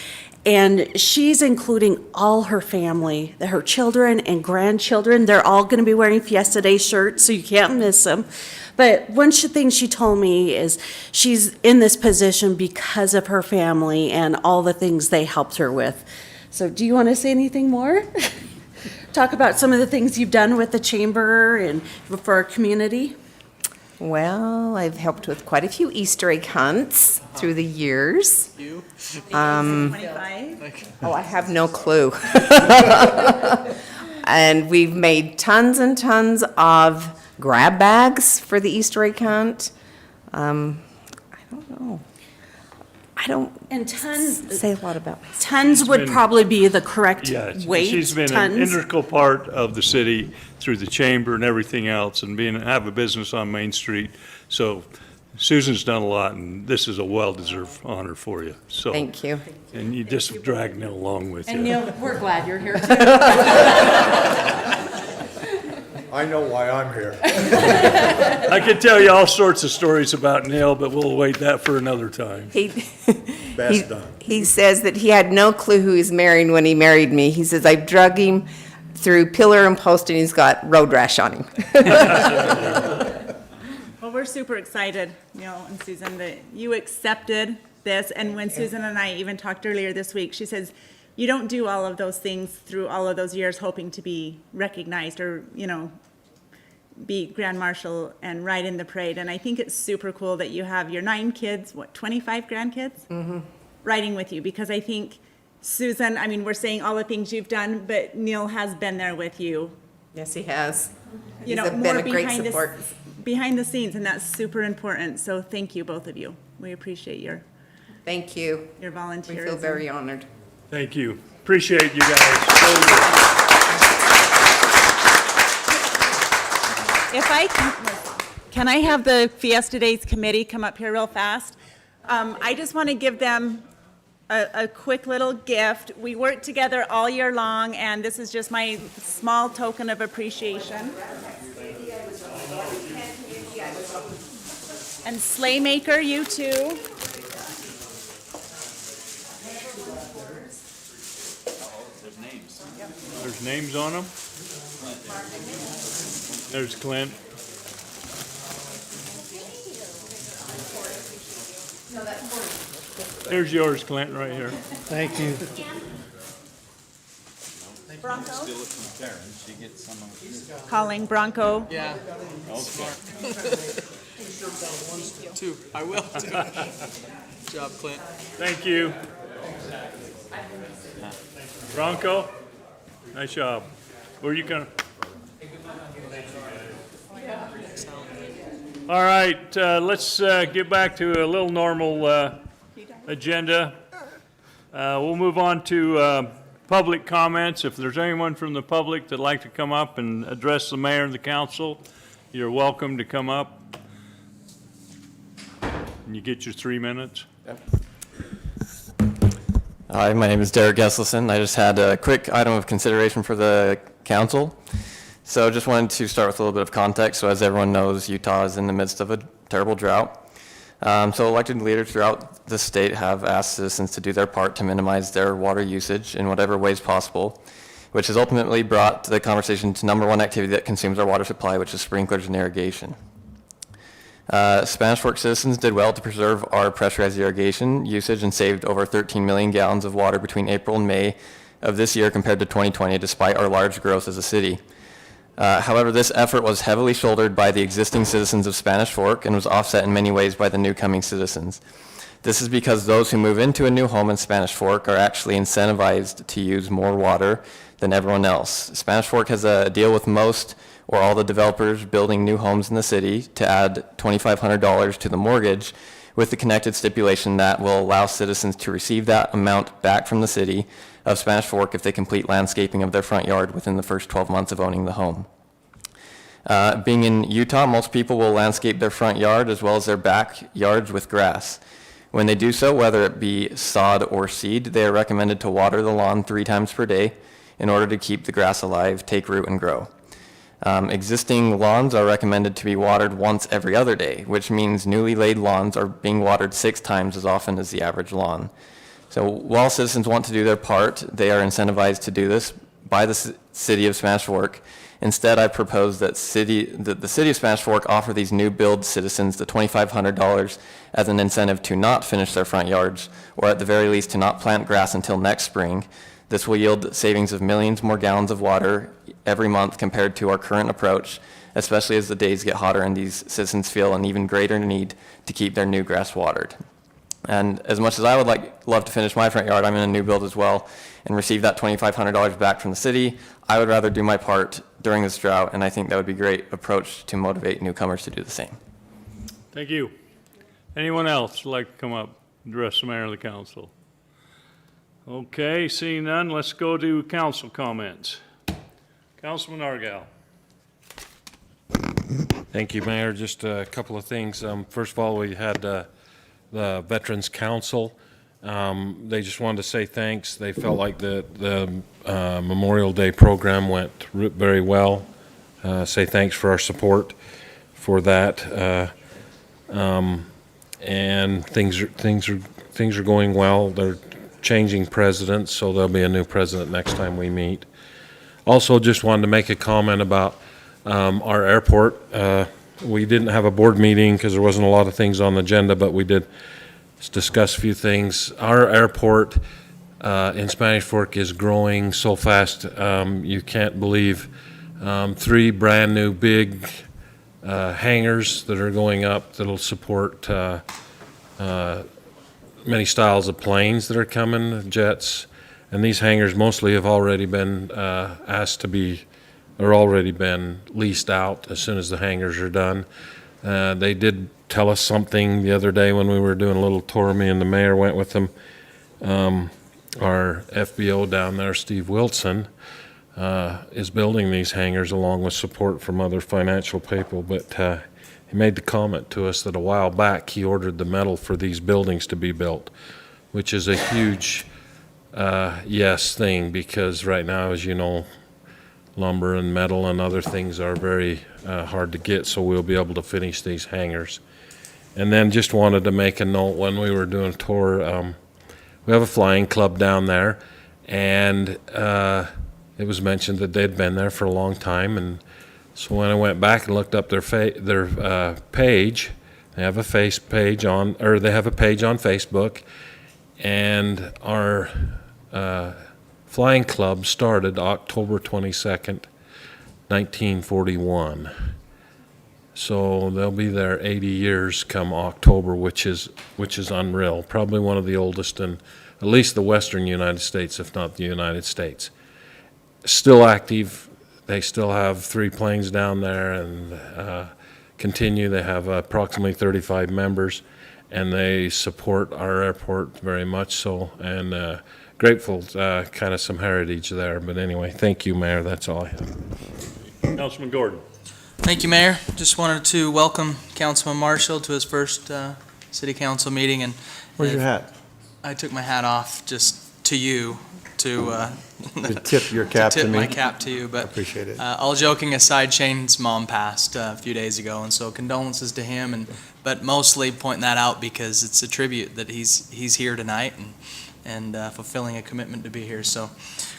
and she's including all her family, her children and grandchildren. They're all going to be wearing Fiesta Day shirts, so you can't miss them. But one thing she told me is she's in this position because of her family and all the things they helped her with. So do you want to say anything more? Talk about some of the things you've done with the chamber and for our community? Well, I've helped with quite a few Easter egg hunts through the years. I have no clue. And we've made tons and tons of grab bags for the Easter egg hunt. I don't know. I don't and tons say a lot about myself. Tons would probably be the correct weight. She's been an integral part of the city through the chamber and everything else, and have a business on Main Street. So Susan's done a lot, and this is a well-deserved honor for you. So thank you. And you just drag Neil along with you. And Neil, we're glad you're here too. I know why I'm here. I could tell you all sorts of stories about Neil, but we'll wait that for another time. Best done. He says that he had no clue who he's marrying when he married me. He says, I've drug him through pillar and post, and he's got road rash on him. Well, we're super excited, Neil and Susan, that you accepted this. And when Susan and I even talked earlier this week, she says, you don't do all of those things through all of those years hoping to be recognized or, be Grand Marshal and ride in the parade. And I think it's super cool that you have your 9 kids, 25 grandkids, riding with you. Because I think, Susan, we're saying all the things you've done, but Neil has been there with you. Yes, he has. He's been a great support. Behind the scenes, and that's super important. So thank you, both of you. We appreciate your volunteerism. We feel very honored. Thank you. Appreciate you guys. If I can I have the Fiesta Days committee come up here real fast? I just want to give them a quick little gift. We work together all year long, and this is just my small token of appreciation. And Slaymaker, you too. There's names on them. There's Clint. Here's yours, Clint, right here. Thank you. Bronco? Calling Bronco. Yeah. Two. I will. Good job, Clint. Thank you. Bronco, nice job. Where are you going? All right, let's get back to a little normal agenda. We'll move on to public comments. If there's anyone from the public that'd like to come up and address the mayor and the council, you're welcome to come up. And you get your 3 minutes. Yep. Hi, my name is Derek Gesselson. I just had a quick item of consideration for the council. So just wanted to start with a little bit of context. So as everyone knows, Utah is in the midst of a terrible drought. So elected leaders throughout the state have asked citizens to do their part to minimize their water usage in whatever ways possible, which has ultimately brought the conversation to number one activity that consumes our water supply, which is sprinklers and irrigation. Spanish Fork citizens did well to preserve our pressurized irrigation usage and saved over 13 million gallons of water between April and May of this year compared to 2020, despite our large growth as a city. However, this effort was heavily shouldered by the existing citizens of Spanish Fork and was offset in many ways by the new coming citizens. This is because those who move into a new home in Spanish Fork are actually incentivized to use more water than everyone else. Spanish Fork has a deal with most or all the developers building new homes in the city to add $2,500 to the mortgage, with the connected stipulation that will allow citizens to receive that amount back from the city of Spanish Fork if they complete landscaping of their front yard within the first 12 months of owning the home. Being in Utah, most people will landscape their front yard as well as their backyards with grass. When they do so, whether it be sod or seed, they are recommended to water the lawn 3 times per day in order to keep the grass alive, take root, and grow. Existing lawns are recommended to be watered once every other day, which means newly laid lawns are being watered 6 times as often as the average lawn. So while citizens want to do their part, they are incentivized to do this by the city of Spanish Fork. Instead, I propose that the city of Spanish Fork offer these new build citizens the $2,500 as an incentive to not finish their front yards, or at the very least to not plant grass until next spring. This will yield savings of millions more gallons of water every month compared to our current approach, especially as the days get hotter and these citizens feel an even greater need to keep their new grass watered. And as much as I would love to finish my front yard, I'm in a new build as well, and receive that $2,500 back from the city. I would rather do my part during this drought, and I think that would be a great approach to motivate newcomers to do the same. Thank you. Anyone else would like to come up and address the mayor of the council? Okay, seeing none, let's go to council comments. Councilman Argal. Thank you, Mayor. Just a couple of things. First of all, we had the Veterans Council. They just wanted to say thanks. They felt like the Memorial Day program went very well. Say thanks for our support for that. And things are going well. They're changing presidents, so there'll be a new president next time we meet. Also, just wanted to make a comment about our airport. We didn't have a board meeting because there wasn't a lot of things on the agenda, but we did discuss a few things. Our airport in Spanish Fork is growing so fast, you can't believe. 3 brand new big hangars that are going up that'll support many styles of planes that are coming, jets. And these hangars mostly have already been already been leased out as soon as the hangars are done. They did tell us something the other day when we were doing a little tour. Me and the mayor went with them. Our FBO down there, Steve Wilson, is building these hangars along with support from other financial people. But he made the comment to us that a while back he ordered the metal for these buildings to be built, which is a huge yes thing, because right now, as you know, lumber and metal and other things are very hard to get, so we'll be able to finish these hangars. And then just wanted to make a note, when we were doing a tour, we have a flying club down there, and it was mentioned that they'd been there for a long time. And so when I went back and looked up their page, they have a page on Facebook, and our flying club started October 22nd, 1941. So they'll be there 80 years come October, which is unreal. Probably one of the oldest in at least the western United States, if not the United States. Still active. They still have 3 planes down there, and continue. They have approximately 35 members, and they support our airport very much so, and grateful, kind of some heritage there. But anyway, thank you, Mayor. That's all I have. Councilman Gordon. Thank you, Mayor. Just wanted to welcome Councilman Marshall to his first city council meeting. And where's your hat? I took my hat off just to you to tip your cap to tip to me. my cap to you. But appreciate it. All joking aside, Shane's mom passed a few days ago, and so condolences to him. But mostly pointing that out because it's a tribute that he's here tonight and fulfilling a commitment to be here. So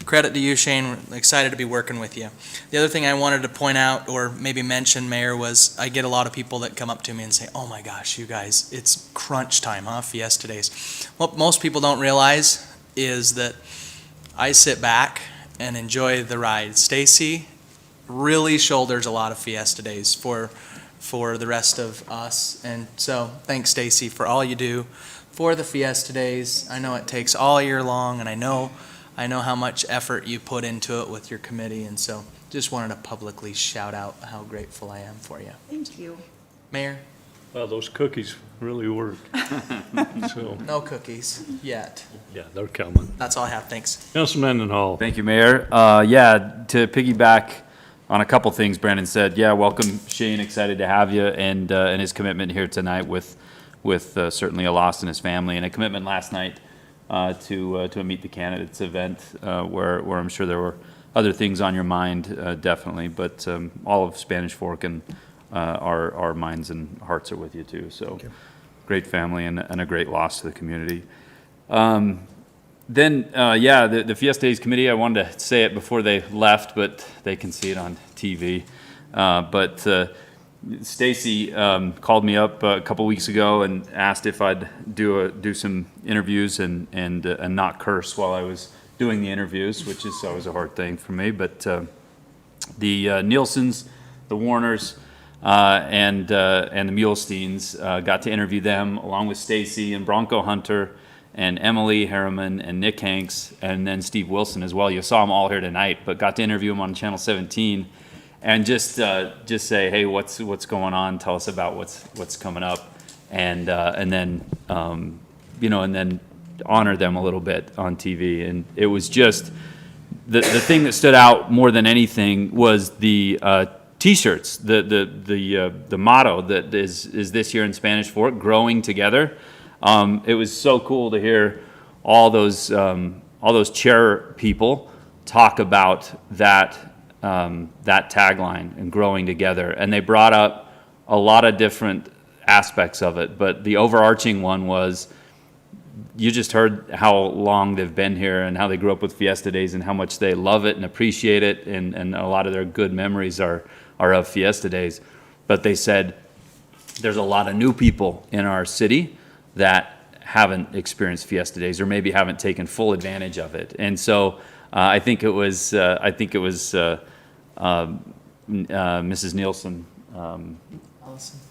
credit to you, Shane. We're excited to be working with you. The other thing I wanted to point out, or maybe mention, Mayor, was I get a lot of people that come up to me and say, oh my gosh, you guys, it's crunch time, huh? Fiesta days. What most people don't realize is that I sit back and enjoy the ride. Stacy really shoulders a lot of Fiesta days for for the rest of us. And so thanks, Stacy, for all you do for the Fiesta Days. I know it takes all year long, and I know how much effort you put into it with your committee, and so just wanted to publicly shout out how grateful I am for you. Thank you. Mayor? Well, those cookies really work. So, No cookies yet. yeah, they're coming. That's all I have. Thanks. Councilman Mendenhall. Thank you, Mayor. Yeah, to piggyback on a couple things Brandon said, yeah, welcome Shane, excited to have you, and his commitment here tonight with certainly a loss in his family, and a commitment last night to a Meet the Candidates event where I'm sure there were other things on your mind, definitely, but all of Spanish Fork and our minds and hearts are with you too. So great family and a great loss to the community. Then, the Fiesta Days Committee, I wanted to say it before they left, but they can see it on TV. Stacy called me up a couple weeks ago and asked if I'd do some interviews and not curse while I was doing the interviews, which is always a hard thing for me. But the Nielsen's, the Warners, and the Mulesteins got to interview them along with Stacy and Bronco Hunter and Emily Harriman and Nick Hanks and then Steve Wilson as well. You saw them all here tonight, but got to interview them on Channel 17 and just say, hey, what's going on? Tell us about what's coming up, and then and then honor them a little bit on TV. And it was just the thing that stood out more than anything was the T-shirts, the motto that is this year in Spanish Fork, growing together. It was so cool to hear all those chair people talk about that tagline and growing together, and they brought up a lot of different aspects of it. But the overarching one was, you just heard how long they've been here and how they grew up with Fiesta Days and how much they love it and appreciate it, and a lot of their good memories are of Fiesta Days. But they said there's a lot of new people in our city that haven't experienced Fiesta Days or maybe haven't taken full advantage of it. And so I think it was Mrs. Nielsen,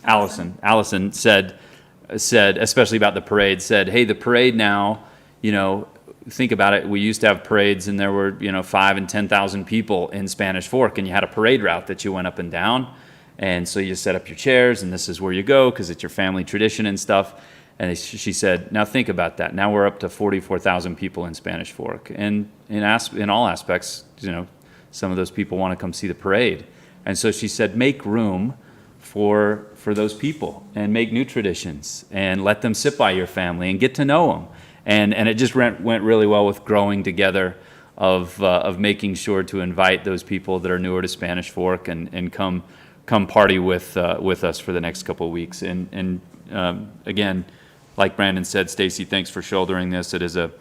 Allison said, especially about the parade, said, hey, the parade now, think about it. We used to have parades and there were, 5,000 and 10,000 people in Spanish Fork, and you had a parade route that you went up and down. And so you set up your chairs and this is where you go because it's your family tradition and stuff. And she said, now think about that. Now we're up to 44,000 people in Spanish Fork. And in all aspects, some of those people want to come see the parade. And so she said, make room for those people and make new traditions and let them sit by your family and get to know them. And it just went really well with growing together of making sure to invite those people that are newer to Spanish Fork and come party with us for the next couple of weeks. And again, like Brandon said, Stacy, thanks for shouldering this. It is a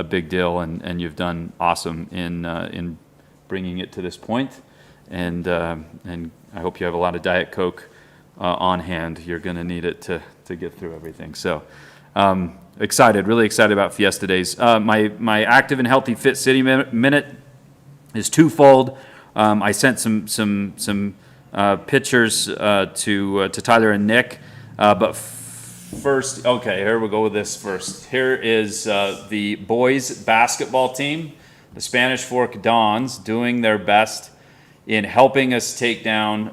big deal, and you've done awesome in bringing it to this point. And I hope you have a lot of Diet Coke on hand. You're going to need it to get through everything. So excited, really excited about Fiesta Days. My Active and Healthy Fit City Minute is twofold. I sent some pictures to Tyler and Nick, but first, okay, here we'll go with this first. Here is the boys basketball team, the Spanish Fork Dons, doing their best in helping us take down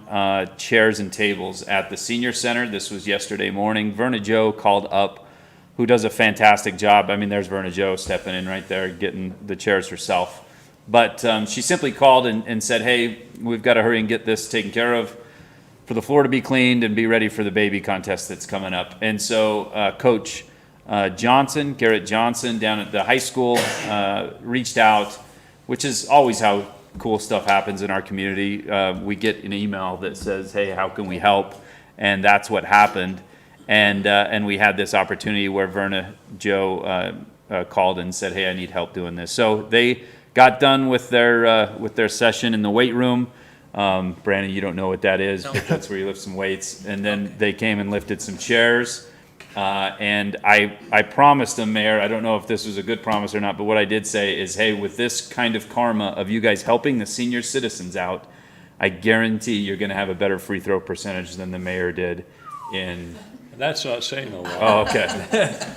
chairs and tables at the senior center. This was yesterday morning. Verna Jo called up, who does a fantastic job. I mean, there's Verna Jo stepping in right there, getting the chairs herself. But she simply called and said, hey, we've got to hurry and get this taken care of for the floor to be cleaned and be ready for the baby contest that's coming up. And so Coach Johnson, Garrett Johnson, down at the high school, reached out, which is always how cool stuff happens in our community. We get an email that says, hey, how can we help? And that's what happened. And we had this opportunity where Verna Jo called and said, hey, I need help doing this. So they got done with their session in the weight room. Brandon, you don't know what that is, but that's where you lift some weights. And then they came and lifted some chairs. And I promised them, Mayor, I don't know if this was a good promise or not, but what I did say is, hey, with this kind of karma of you guys helping the senior citizens out, I guarantee you're going to have a better free throw percentage than the mayor did in. That's not saying a lot. Oh, okay.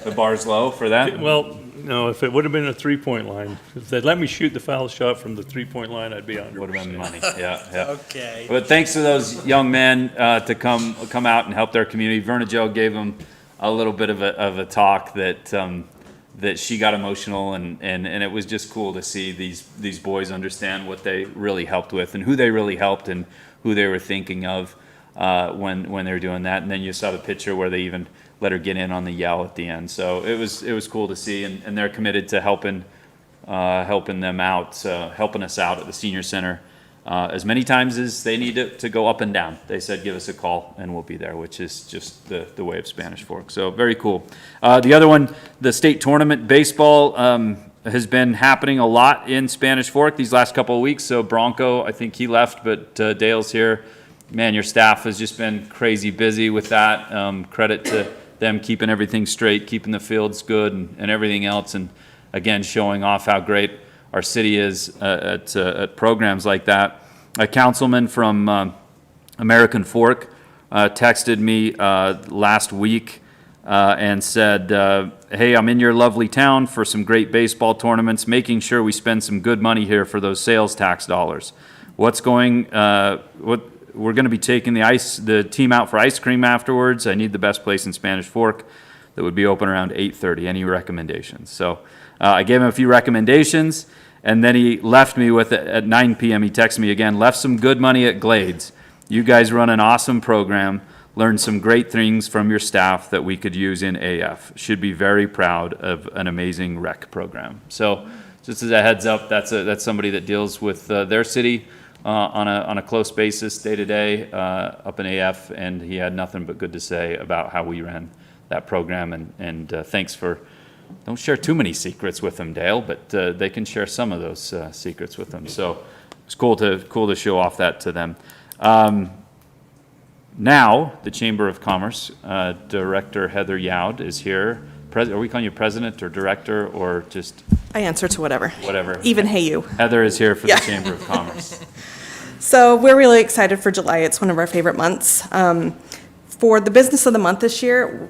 The bar's low for that? Well, no, if it would have been a three-point line, if they'd let me shoot the foul shot from the three-point line, I'd be 100%. Would have been money, yeah. Okay. But thanks to those young men to come out and help their community. Verna Jo gave them a little bit of a talk that she got emotional, and it was just cool to see these boys understand what they really helped with and who they really helped and who they were thinking of when they were doing that. And then you saw the picture where they even let her get in on the yell at the end. So it was cool to see, and they're committed to helping them out, helping us out at the senior center as many times as they need to go up and down. They said, give us a call and we'll be there, which is just the way of Spanish Fork. So very cool. The other one, the state tournament baseball has been happening a lot in Spanish Fork these last couple of weeks. So Bronco, I think he left, but Dale's here. Man, your staff has just been crazy busy with that. Credit to them keeping everything straight, keeping the fields good and everything else. And again, showing off how great our city is at programs like that. A councilman from American Fork texted me last week and said, hey, I'm in your lovely town for some great baseball tournaments, making sure we spend some good money here for those sales tax dollars. We're going to be taking the team out for ice cream afterwards. I need the best place in Spanish Fork that would be open around 8:30. Any recommendations? So I gave him a few recommendations, and then he left me with, at 9 p.m., he texted me again, left some good money at Glades. You guys run an awesome program, learned some great things from your staff that we could use in AF. Should be very proud of an amazing rec program. So just as a heads up, that's somebody that deals with their city on a close basis day to day up in AF, and he had nothing but good to say about how we ran that program. And thanks for, don't share too many secrets with them, Dale, but they can share some of those secrets with them. So it's cool to show off that to them. Now the Chamber of Commerce Director Heather Youd is here. Are we calling you president or director or just? I answer to whatever. Whatever. Even hey you. Heather is here for the Chamber of Commerce. So we're really excited for July. It's one of our favorite months. For the Business of the Month this year,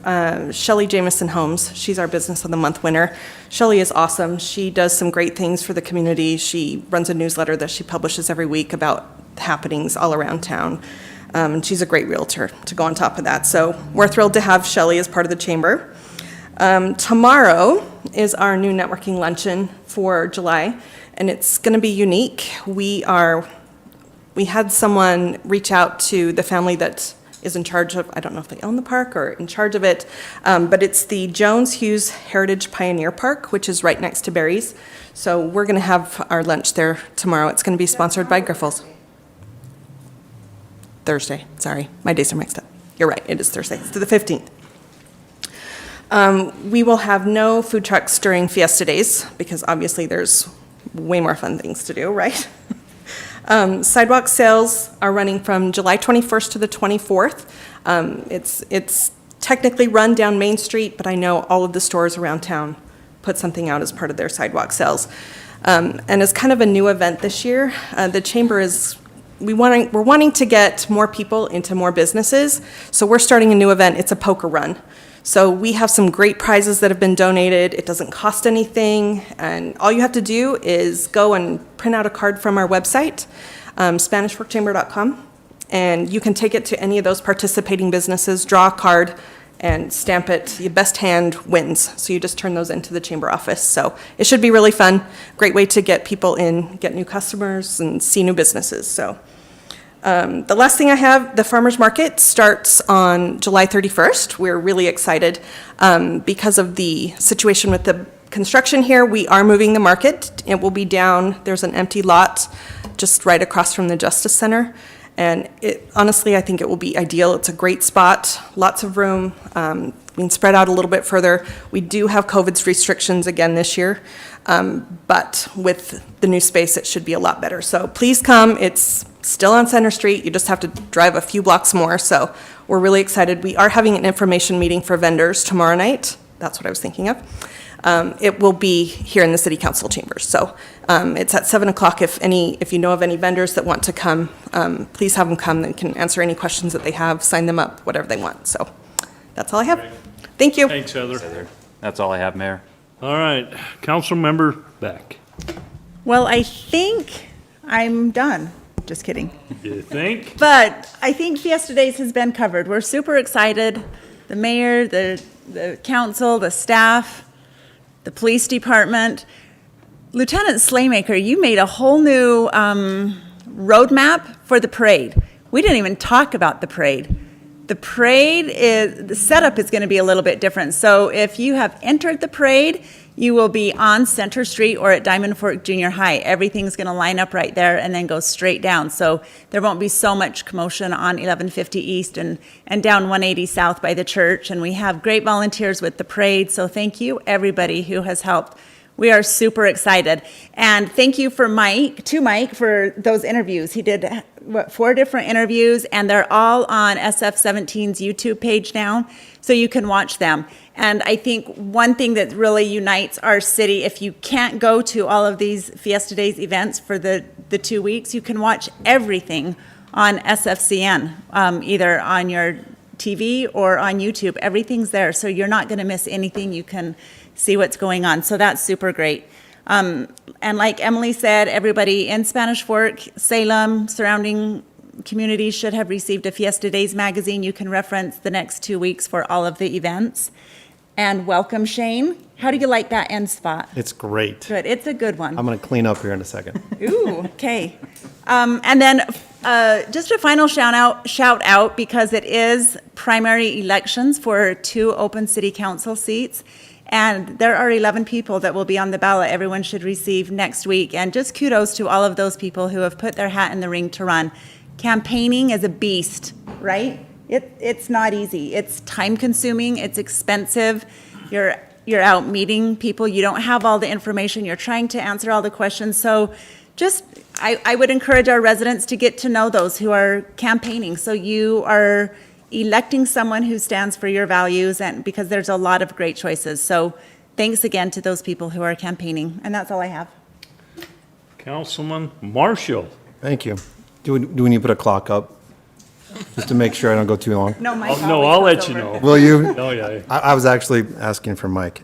Shelley Jamison Holmes, she's our Business of the Month winner. Shelley is awesome. She does some great things for the community. She runs a newsletter that she publishes every week about happenings all around town. She's a great realtor to go on top of that. So we're thrilled to have Shelley as part of the chamber. Tomorrow is our new networking luncheon for July, and it's going to be unique. We had someone reach out to the family that is in charge of, I don't know if they own the park or in charge of it, but it's the Jones Hughes Heritage Pioneer Park, which is right next to Barry's. So we're going to have our lunch there tomorrow. It's going to be sponsored by Griffles. Thursday, sorry, my days are mixed up. You're right, it is Thursday, it's the 15th. We will have no food trucks during Fiesta days because obviously there's way more fun things to do, right? Sidewalk sales are running from July 21st to the 24th. It's technically run down Main Street, but I know all of the stores around town put something out as part of their sidewalk sales. And as kind of a new event this year, the chamber is, we're wanting to get more people into more businesses. So we're starting a new event. It's a poker run. So we have some great prizes that have been donated. It doesn't cost anything, and all you have to do is go and print out a card from our website, SpanishForkChamber.com, and you can take it to any of those participating businesses, draw a card, and stamp it. Your best hand wins. So you just turn those into the chamber office. So it should be really fun. Great way to get people in, get new customers, and see new businesses. So. The last thing I have, the farmers market starts on July 31st. We're really excited because of the situation with the construction here. We are moving the market. It will be down. There's an empty lot just right across from the Justice Center. And honestly, I think it will be ideal. It's a great spot, lots of room. We can spread out a little bit further. We do have COVID restrictions again this year, but with the new space, it should be a lot better. So please come. It's still on Center Street. You just have to drive a few blocks more. So we're really excited. We are having an information meeting for vendors tomorrow night. That's what I was thinking of. it will be here in the city council chambers. So it's at 7 o'clock. If you know of any vendors that want to come, please have them come. They can answer any questions that they have, sign them up, whatever they want. So that's all I have. Thank you. Thanks, Heather. That's all I have, Mayor. All right, Councilmember Beck. Well, I think I'm done. Just kidding. You think? But I think Fiesta Days has been covered. We're super excited. The mayor, the council, the staff, the police department. Lieutenant Slaymaker, you made a whole new roadmap for the parade. We didn't even talk about the parade. The setup is going to be a little bit different. So if you have entered the parade, you will be on Center Street or at Diamond Fork Junior High. Everything's going to line up right there and then go straight down. So there won't be so much commotion on 1150 East and down 180 South by the church. And we have great volunteers with the parade. So thank you, everybody who has helped. We are super excited. And thank you to Mike for those interviews. He did 4 different interviews, and they're all on SF17's YouTube page now, so you can watch them. And I think one thing that really unites our city, if you can't go to all of these Fiesta Days events for the 2 weeks, you can watch everything on SFCN, either on your TV or on YouTube. Everything's there, so you're not going to miss anything. You can see what's going on, so that's super great. And like Emily said, everybody in Spanish Fork, Salem, surrounding communities should have received a Fiesta Days magazine. You can reference the next 2 weeks for all of the events. And welcome, Shane. How do you like that end spot? It's great. Good, it's a good one. I'm going to clean up here in a second. Ooh, okay. And then just a final shout out, because it is primary elections for 2 open city council seats. And there are 11 people that will be on the ballot. Everyone should receive next week. And just kudos to all of those people who have put their hat in the ring to run. Campaigning is a beast, right? It's not easy. It's time consuming. It's expensive. You're out meeting people. You don't have all the information. You're trying to answer all the questions. So I would encourage our residents to get to know those who are campaigning. So you are electing someone who stands for your values, and because there's a lot of great choices. So thanks again to those people who are campaigning. And that's all I have. Councilman Marshall. Thank you. Do we need to put a clock up? Just to make sure I don't go too long? No, Mike. No, I'll let you know. Will you? Oh, yeah. I was actually asking for Mike.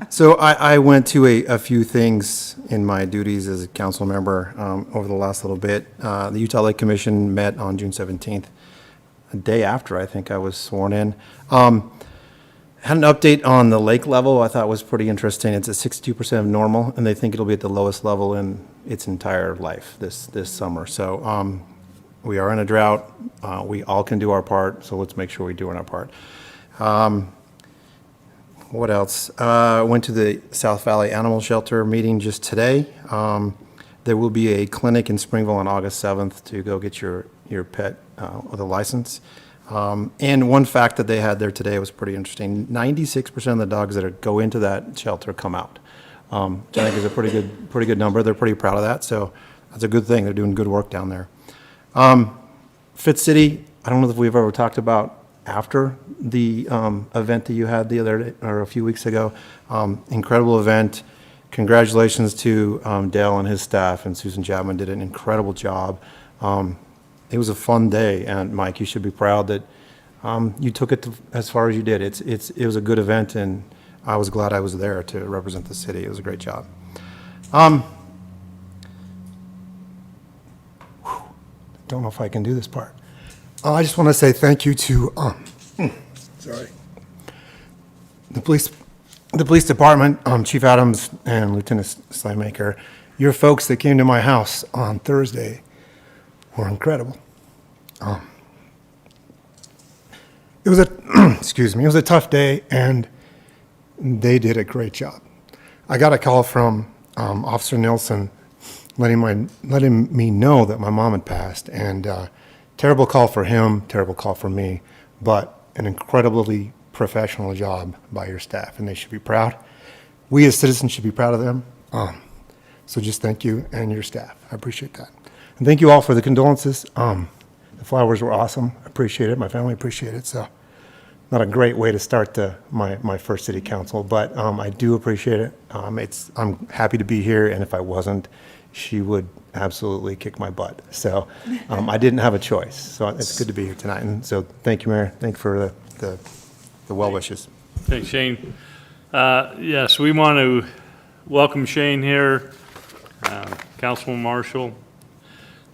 So I went to a few things in my duties as a council member over the last little bit. The Utah Lake Commission met on June 17th, a day after I think I was sworn in. Had an update on the lake level I thought was pretty interesting. It's at 62% of normal, and they think it'll be at the lowest level in its entire life this summer. So we are in a drought. We all can do our part, so let's make sure we do our part. What else? Went to the South Valley Animal Shelter meeting just today. There will be a clinic in Springville on August 7th to go get your pet with a license. And one fact that they had there today was pretty interesting. 96% of the dogs that go into that shelter come out, which I think is a pretty good number. They're pretty proud of that, so that's a good thing. They're doing good work down there. Fit City, I don't know if we've ever talked about after the event that you had the other day, or a few weeks ago. Incredible event. Congratulations to Dale and his staff, and Susan Chapman did an incredible job. It was a fun day, and Mike, you should be proud that you took it as far as you did. It was a good event, and I was glad I was there to represent the city. It was a great job. Don't know if I can do this part. I just want to say thank you to the police department, Chief Adams and Lieutenant Slaymaker. Your folks that came to my house on Thursday were incredible. It was it was a tough day, and they did a great job. I got a call from Officer Nilsson letting me know that my mom had passed, and terrible call for him, terrible call for me, but an incredibly professional job by your staff, and they should be proud. We as citizens should be proud of them. So just thank you and your staff. I appreciate that. And thank you all for the condolences. The flowers were awesome. I appreciate it. My family appreciated it. So not a great way to start my first city council, but I do appreciate it. I'm happy to be here, and if I wasn't, she would absolutely kick my butt. So I didn't have a choice. So it's good to be here tonight. And so thank you, Mayor. Thank you for the well wishes. Thanks, Shane. Yes, we want to welcome Shane here, Councilman Marshall,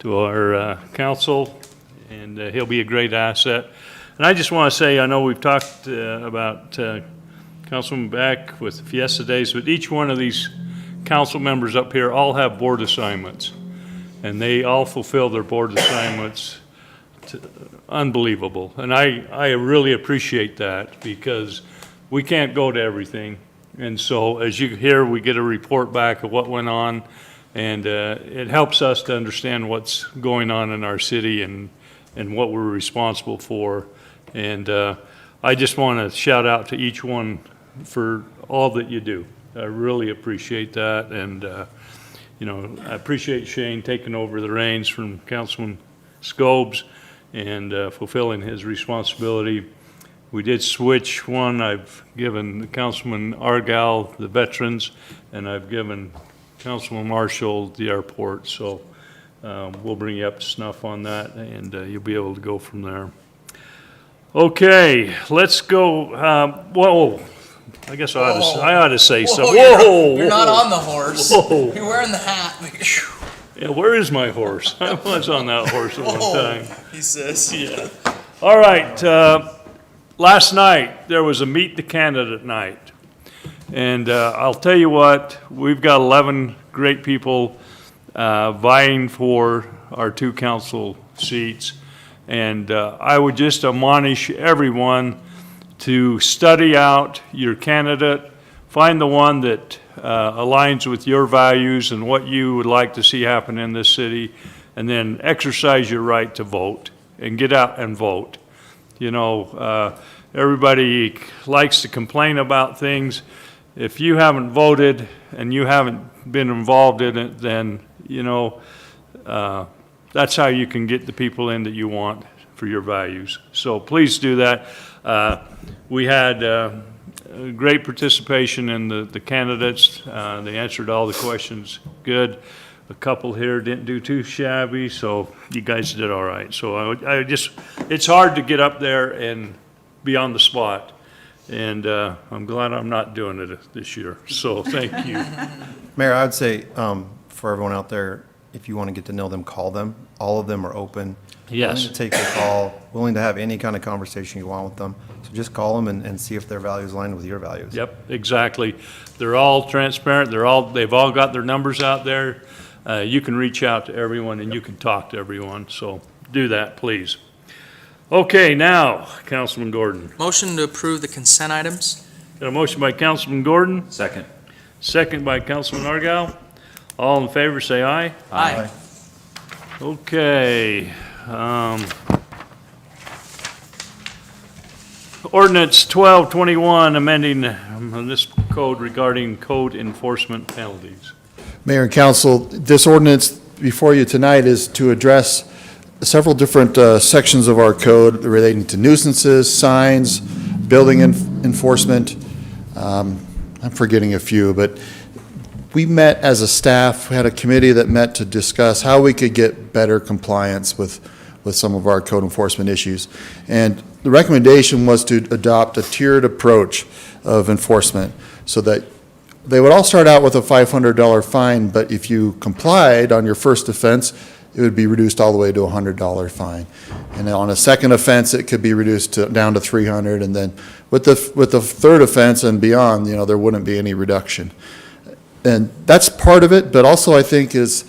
to our council, and he'll be a great asset. And I just want to say, I know we've talked about Councilman Beck with the Fiesta Days, but each one of these council members up here all have board assignments, and they all fulfill their board assignments. Unbelievable. And I really appreciate that, because we can't go to everything. And so as you hear, we get a report back of what went on, and it helps us to understand what's going on in our city and what we're responsible for. And I just want to shout out to each one for all that you do. I really appreciate that. And, you know, I appreciate Shane taking over the reins from Councilman Scobes and fulfilling his responsibility. We did switch one. I've given Councilman Argyle the veterans, and I've given Councilman Marshall the airport. So we'll bring you up to snuff on that, and you'll be able to go from there. Okay, let's go. Whoa, I guess I ought to say something. Whoa, you're not on the horse. Whoa. You're wearing the hat. Yeah, where is my horse? I was on that horse at one time. He says. Yeah. All right. Last night there was a Meet the Candidate night, and I'll tell you what, we've got 11 great people vying for our 2 council seats. And I would just admonish everyone to study out your candidate, find the one that aligns with your values and what you would like to see happen in this city, and then exercise your right to vote and get out and vote. You know, everybody likes to complain about things. If you haven't voted and you haven't been involved in it, then, you know, that's how you can get the people in that you want for your values. So please do that. We had great participation in the candidates. They answered all the questions good. A couple here didn't do too shabby, so you guys did all right. So I just, it's hard to get up there and be on the spot. And I'm glad I'm not doing it this year. So thank you. Mayor, I would say for everyone out there, if you want to get to know them, call them. All of them are open. Yes. Willing to take the call, willing to have any kind of conversation you want with them. So just call them and see if their values align with your values. Yep, exactly. They're all transparent. They've all got their numbers out there. You can reach out to everyone and you can talk to everyone. So do that, please. Okay, now, Councilman Gordon. Motion to approve the consent items. Got a motion by Councilman Gordon. Second. Second by Councilman Argyle. All in favor, say aye. Aye. Okay. Ordinance 1221, amending this code regarding code enforcement penalties. Mayor and council, this ordinance before you tonight is to address several different sections of our code relating to nuisances, signs, building enforcement. I'm forgetting a few, but we met as a staff, we had a committee that met to discuss how we could get better compliance with some of our code enforcement issues. And the recommendation was to adopt a tiered approach of enforcement so that they would all start out with a $500 fine, but if you complied on your first offense, it would be reduced all the way to a $100 fine. And on a second offense, it could be reduced down to $300, and then with the third offense and beyond, you know, there wouldn't be any reduction. And that's part of it, but also I think it's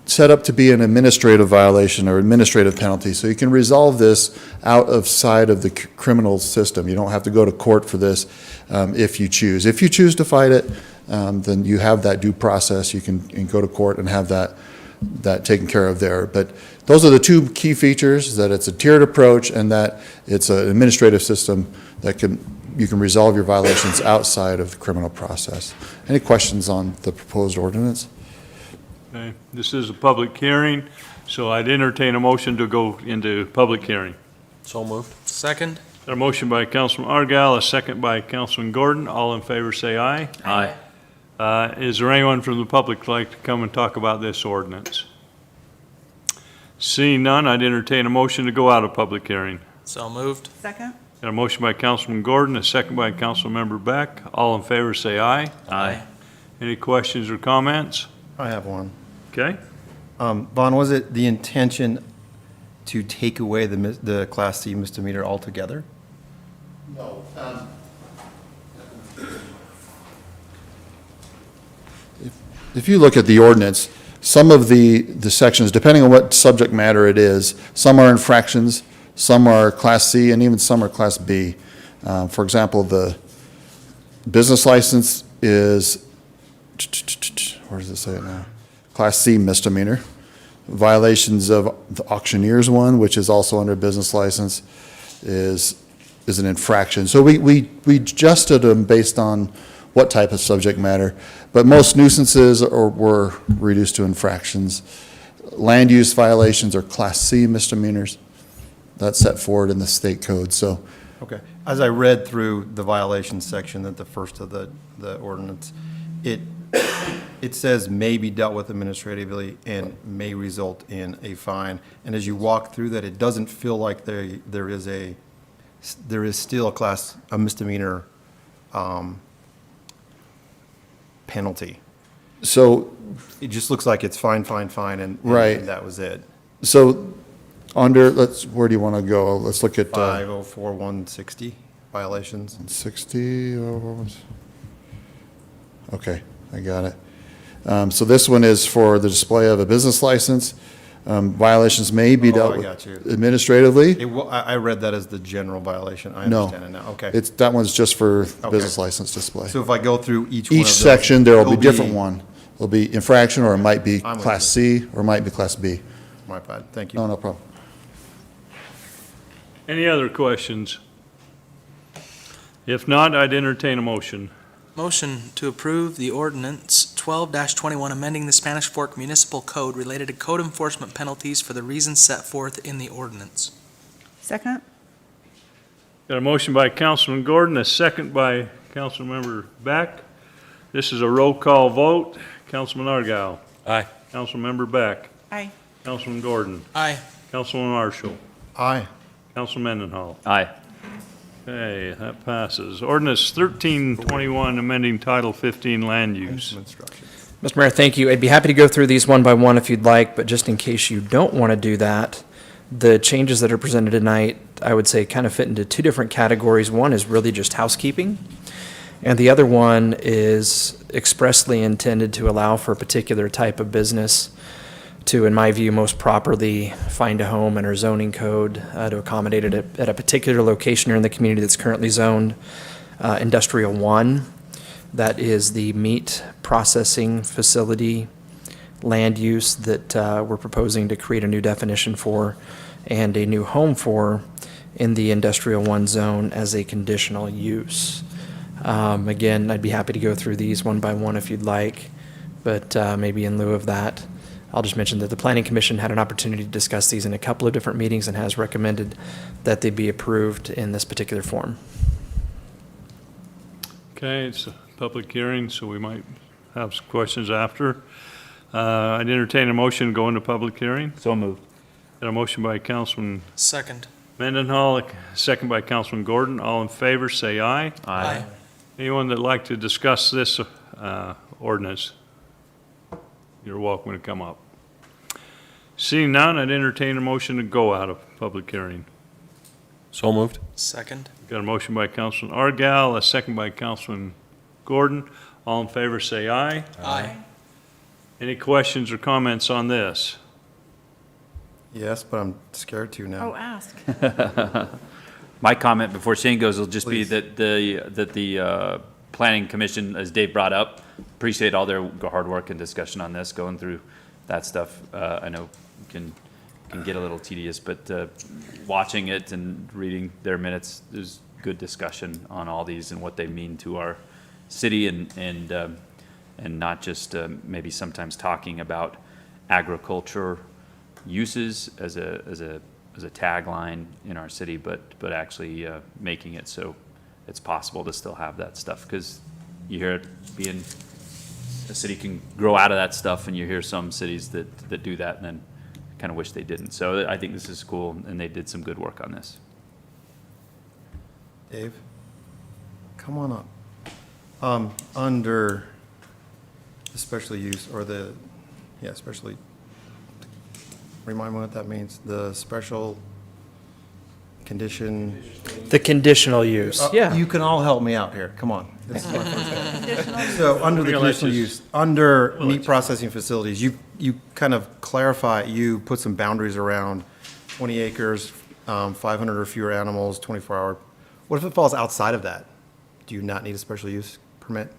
set up to be an administrative violation or administrative penalty. So you can resolve this outside of the criminal system. You don't have to go to court for this if you choose. If you choose to fight it, then you have that due process. You can go to court and have that taken care of there. But those are the two key features, that it's a tiered approach and that it's an administrative system that you can resolve your violations outside of the criminal process. Any questions on the proposed ordinance? Okay, this is a public hearing, so I'd entertain a motion to go into public hearing. So moved. Second. Got a motion by Councilman Argyle, a second by Councilman Gordon. All in favor say aye. Aye. Is there anyone from the public who'd like to come and talk about this ordinance? Seeing none, I'd entertain a motion to go out of public hearing. So moved. Second? Got a motion by Councilman Gordon, a second by Councilmember Beck. All in favor say aye. Aye. Any questions or comments? I have one. Okay. Vaughn, was it the intention to take away the Class C misdemeanor altogether? No. If you look at the ordinance, some of the sections, depending on what subject matter it is, some are infractions, some are Class C, and even some are Class B. For example, the business license is, where does it say it now? Class C misdemeanor. Violations of the auctioneer's one, which is also under business license, is an infraction. So we adjusted them based on what type of subject matter, but most nuisances were reduced to infractions. Land use violations are Class C misdemeanors. That's set forward in the state code, so. Okay. As I read through the violations section at the first of the ordinance, it says may be dealt with administratively and may result in a fine. And as you walk through that, it doesn't feel like there is still a misdemeanor penalty. So. It just looks like it's fine, and Right. and that was it. So under, where do you want to go? Let's look at. 504-160 violations. 60, okay, I got it. So this one is for the display of a business license. Violations may be dealt I with got you. administratively. I read that as the general violation. I No. understand it now. Okay. That one's just for Okay. business license display. So if I go through each one of Each those, section, there will be it'll different one. It'll be infraction, or it might be I'm with Class C, or it might be Class B. My bad. Thank you. No problem. Any other questions? If not, I'd entertain a motion. Motion to approve the ordinance 12-21, amending the Spanish Fork Municipal Code related to code enforcement penalties for the reasons set forth in the ordinance. Second? Got a motion by Councilman Gordon, a second by Councilmember Beck. This is a roll call vote. Councilman Argyle. Aye. Councilmember Beck. Aye. Councilman Gordon. Aye. Councilman Marshall. Aye. Councilman Mendenhall. Aye. Okay, that passes. Ordinance 1321, amending Title 15 land use. Mr. Mayor, thank you. I'd be happy to go through these one by one if you'd like, but just in case you don't want to do that, the changes that are presented tonight, I would say kind of fit into two different categories. One is really just housekeeping, and the other one is expressly intended to allow for a particular type of business to, in my view, most properly find a home in our zoning code to accommodate it at a particular location here in the community that's currently zoned Industrial 1. That is the meat processing facility land use that we're proposing to create a new definition for and a new home for in the Industrial 1 zone as a conditional use. Again, I'd be happy to go through these one by one if you'd like, but maybe in lieu of that, I'll just mention that the Planning Commission had an opportunity to discuss these in a couple of different meetings and has recommended that they be approved in this particular form. Okay, it's a public hearing, so we might have some questions after. I'd entertain a motion to go into public hearing. So moved. Got a motion by Councilman Second. Mendenhall, a second by Councilman Gordon. All in favor, say aye. Aye. Anyone that'd like to discuss this ordinance, you're welcome to come up. Seeing none, I'd entertain a motion to go out of public hearing. So moved. Second. Got a motion by Councilman Argyle, a second by Councilman Gordon. All in favor, say aye. Aye. Any questions or comments on this? Yes, but I'm scared to now. Oh, ask. My comment before Shane goes will just Please. be that the Planning Commission, as Dave brought up, appreciate all their hard work and discussion on this, going through that stuff. I know can get a little tedious, but watching it and reading their minutes, there's good discussion on all these and what they mean to our city and not just maybe sometimes talking about agriculture uses as a as a tagline in our city, but actually making it so it's possible to still have that stuff. Because you hear it being, a city can grow out of that stuff, and you hear some cities that do that and then kind of wish they didn't. So I think this is cool, and they did some good work on this. Dave, come on up. Under the special use, or the, especially, remind me what that means, the special condition. The conditional use, yeah. You can all help me out here, come on. This is my first time. So, under the We're gonna let conditional you- use, under we'll let meat you- processing facilities, you kind of clarify, you put some boundaries around 20 acres, 500 or fewer animals, 24-hour. What if it falls outside of that? Do you not need a special use permit?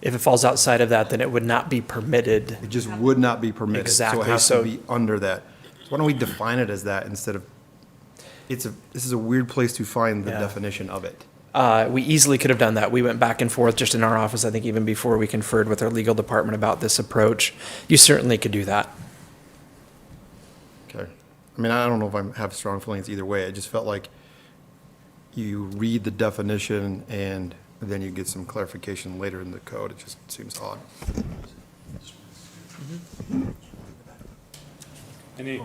If it falls outside of that, then it would not be permitted. It just would not be permitted. Exactly, So it has so- to be under that. So why don't we define it as that instead of, this is a weird place to find the Yeah. definition of it. We easily could have done that. We went back and forth just in our office, I think even before we conferred with our legal department about this approach. You certainly could do that. Okay. I mean, I don't know if I have strong feelings either way. It just felt like you read the definition and then you get some clarification later in the code. It just seems odd. Any,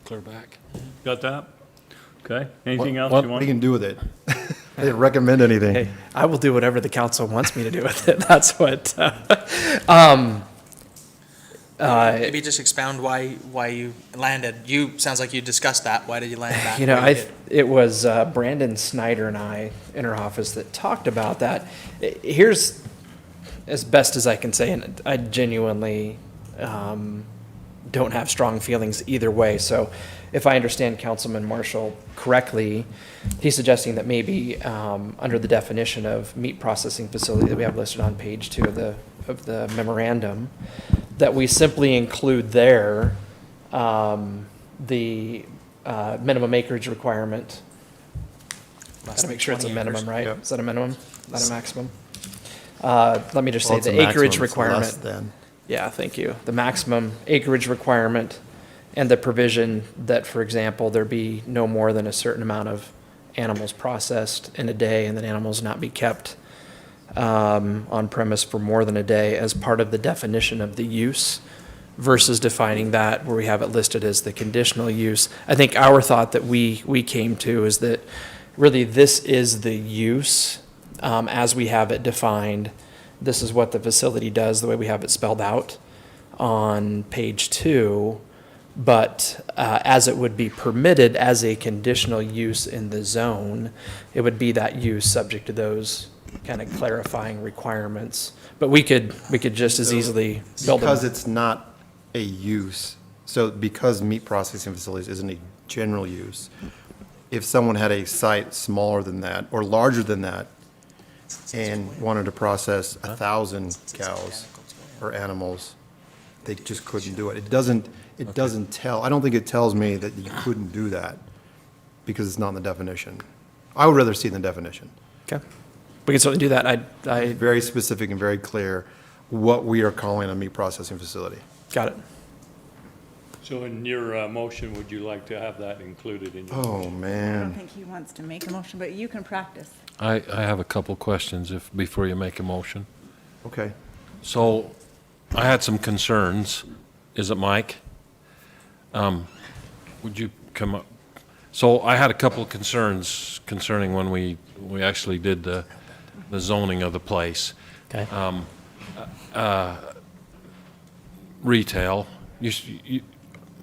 Clear back. got that? Okay, anything else What you are want? you going to do with it? I didn't recommend anything. Hey, I will do whatever the council wants me to do with it. That's what, Maybe just expound why you landed. Sounds like you discussed that. Why did you land back? you know, where you did? it was Brandon Snyder and I in our office that talked about that. Here's, as best as I can say, and I genuinely don't have strong feelings either way. So if I understand Councilman Marshall correctly, he's suggesting that maybe under the definition of meat processing facility that we have listed on page 2 of the memorandum, that we simply include there the minimum acreage requirement. Gotta make sure it's a 20 minimum, acres. right? Yep. Is that a minimum, not a maximum? Let me just say Well, it's a the acreage maximum, it's less requirement. than. Yeah, thank you. The maximum acreage requirement and the provision that, for example, there be no more than a certain amount of animals processed in a day and that animals not be kept on premise for more than a day as part of the definition of the use versus defining that where we have it listed as the conditional use. I think our thought that we came to is that really this is the use as we have it defined. This is what the facility does, the way we have it spelled out on page 2. But as it would be permitted as a conditional use in the zone, it would be that use subject to those kind of clarifying requirements. But we could just as easily build Because them. it's not a use, so because meat processing facilities isn't a general use, if someone had a site smaller than that or larger than that and wanted to process 1,000 cows or animals, they just couldn't do it. It doesn't tell, I don't think it tells me that you couldn't do that because it's not in the definition. I would rather see it in the definition. Okay. We can certainly do that. I Very specific and very clear what we are calling a meat processing facility. got it. So in your motion, would you like to have that included in your? Oh, I don't man. think he wants to make a motion, but you can practice. I have a couple questions before you make a motion. Okay. So I had some concerns. Is it Mike? Would you come up? So I had a couple of concerns concerning when we actually did the zoning of the place. Okay. Retail,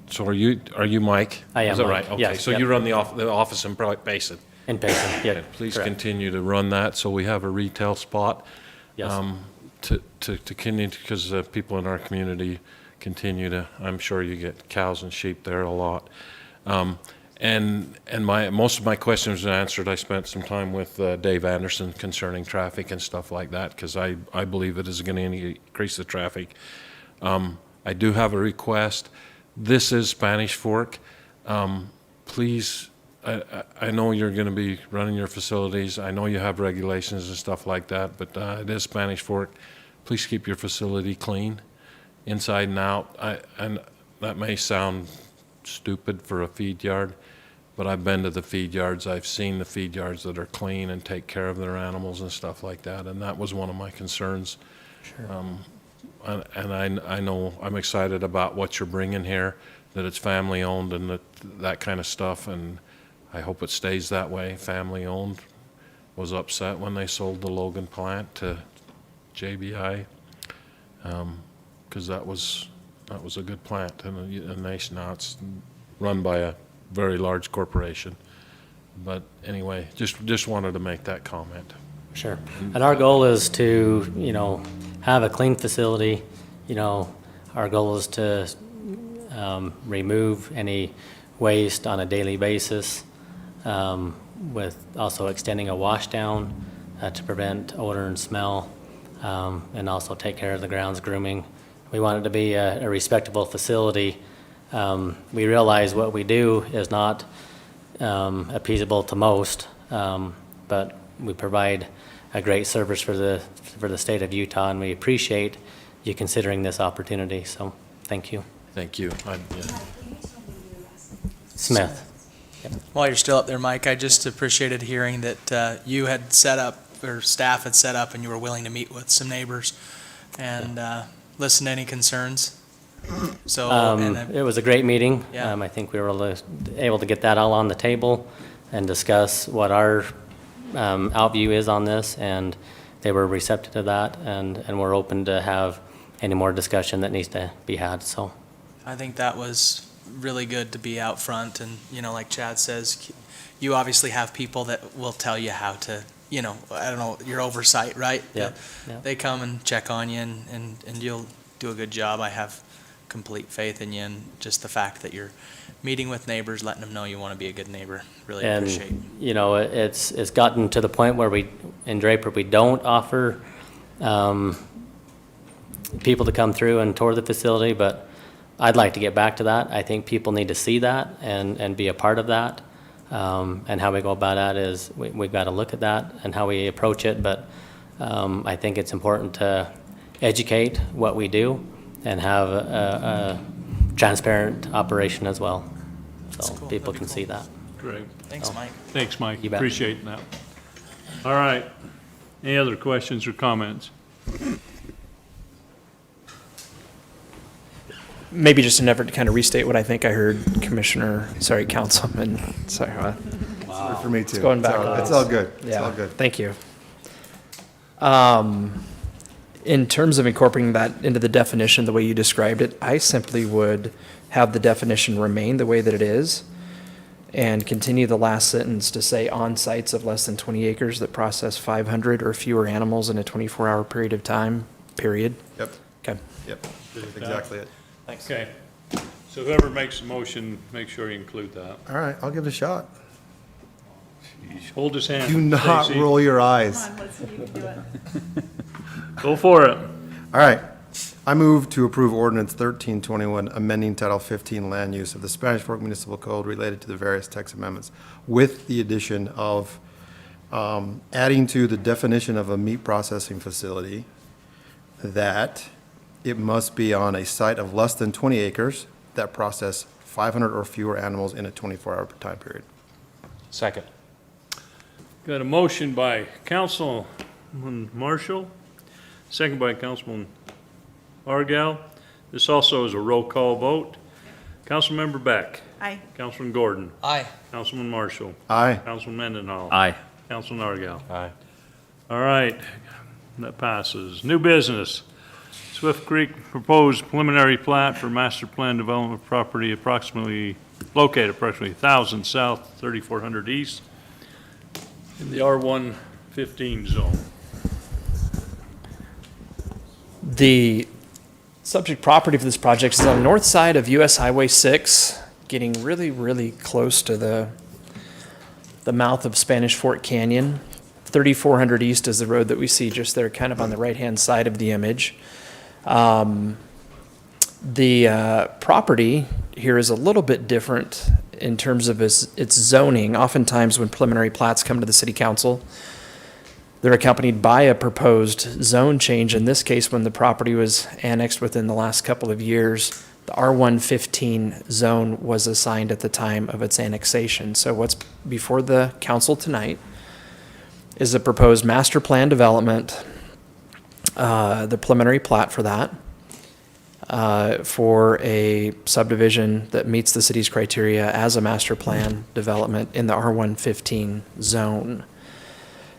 so are you Mike? I am Is that Mike, right? Okay, yes, so yep. you run the office in Basin? In Payson, yeah. Okay, please correct. continue to run that, so we have a retail spot. Yes. To continue, because people in our community continue to, I'm sure you get cows and sheep there a lot. And most of my questions are answered. I spent some time with Dave Anderson concerning traffic and stuff like that, because I believe it is going to increase the traffic. I do have a request. This is Spanish Fork. Please, I know you're going to be running your facilities. I know you have regulations and stuff like that, but it is Spanish Fork. Please keep your facility clean, inside and out. And that may sound stupid for a feed yard, but I've been to the feed yards. I've seen the feed yards that are clean and take care of their animals and stuff like that, and that was one of my concerns. Sure. And I know I'm excited about what you're bringing here, that it's family-owned and that kind of stuff, and I hope it stays that way, family-owned. Was upset when they sold the Logan plant to JBI, because that was a good plant, and now it's run by a very large corporation. But anyway, just wanted to make that comment. Sure. And our goal is to, have a clean facility. Our goal is to remove any waste on a daily basis, with also extending a wash down to prevent odor and smell, and also take care of the grounds grooming. We want it to be a respectable facility. We realize what we do is not appeasable to most, but we provide a great service for the state of Utah, and we appreciate you considering this opportunity. So, thank you. Thank you. Smith. While you're still up there, Mike, I just appreciated hearing that you had set up, or staff had set up, and you were willing to meet with some neighbors and listen to any concerns. So it was a great meeting. Yeah. I think we were able to get that all on the table and discuss what our outview is on this, and they were receptive to that, and we're open to have any more discussion that needs to be had. So I think that was really good to be out front, and like Chad says, you obviously have people that will tell you how to, I don't know, your oversight, right? Yeah. They come and check on you, and you'll do a good job. I have complete faith in you, and just the fact that you're meeting with neighbors, letting them know you want to be a good neighbor. Really appreciate. It's gotten to the point where in Draper we don't offer people to come through and tour the facility, but I'd like to get back to that. I think people need to see that and be a part of that. And how we go about that is we've got to look at that and how we approach it. But I think it's important to educate what we do and have a transparent operation as well, so cool. people can see that. Great. Thanks, Mike. Thanks, Mike. You bet. Appreciate that. All right. Any other questions or comments? Maybe just an effort to kind of restate what I think I heard Councilman, For me too. It's going back. It's all good. It's Yeah, all good. thank you. In terms of incorporating that into the definition, the way you described it, I simply would have the definition remain the way that it is and continue the last sentence to say on sites of less than 20 acres that process 500 or fewer animals in a 24-hour period of time, period. Yep. Okay. Yep. That's exactly it. Thanks. Okay. So whoever makes the motion, make sure you include that. All right, I'll give it a shot. Jeez, hold his hand. Do not Stacy. roll your eyes. Come on, let's see if you can do it. Go for it. All right. I move to approve ordinance 1321, amending Title 15 land use of the Spanish Fork Municipal Code related to the various text amendments, with the addition of adding to the definition of a meat processing facility that it must be on a site of less than 20 acres that process 500 or fewer animals in a 24-hour time period. Second. Got a motion by Councilman Marshall, second by Councilman Argal. This also is a roll call vote. Councilmember Beck. Aye. Councilman Gordon. Aye. Councilman Marshall. Aye. Councilman Mendenhall. Aye. Councilman Argal. Aye. All right, that passes. New business. Swift Creek proposed preliminary plat for master plan development property located approximately 1,000 south, 3,400 east in the R115 zone. The subject property for this project is on the north side of US Highway 6, getting really, really close to the mouth of Spanish Fork Canyon. 3,400 east is the road that we see just there, kind of on the right-hand side of the image. The property here is a little bit different in terms of its zoning. Oftentimes when preliminary plats come to the city council, they're accompanied by a proposed zone change. In this case, when the property was annexed within the last couple of years, The R115 zone was assigned at the time of its annexation. So what's before the council tonight is a proposed master plan development, the preliminary plat for that, for a subdivision that meets the city's criteria as a master plan development in the R115 zone.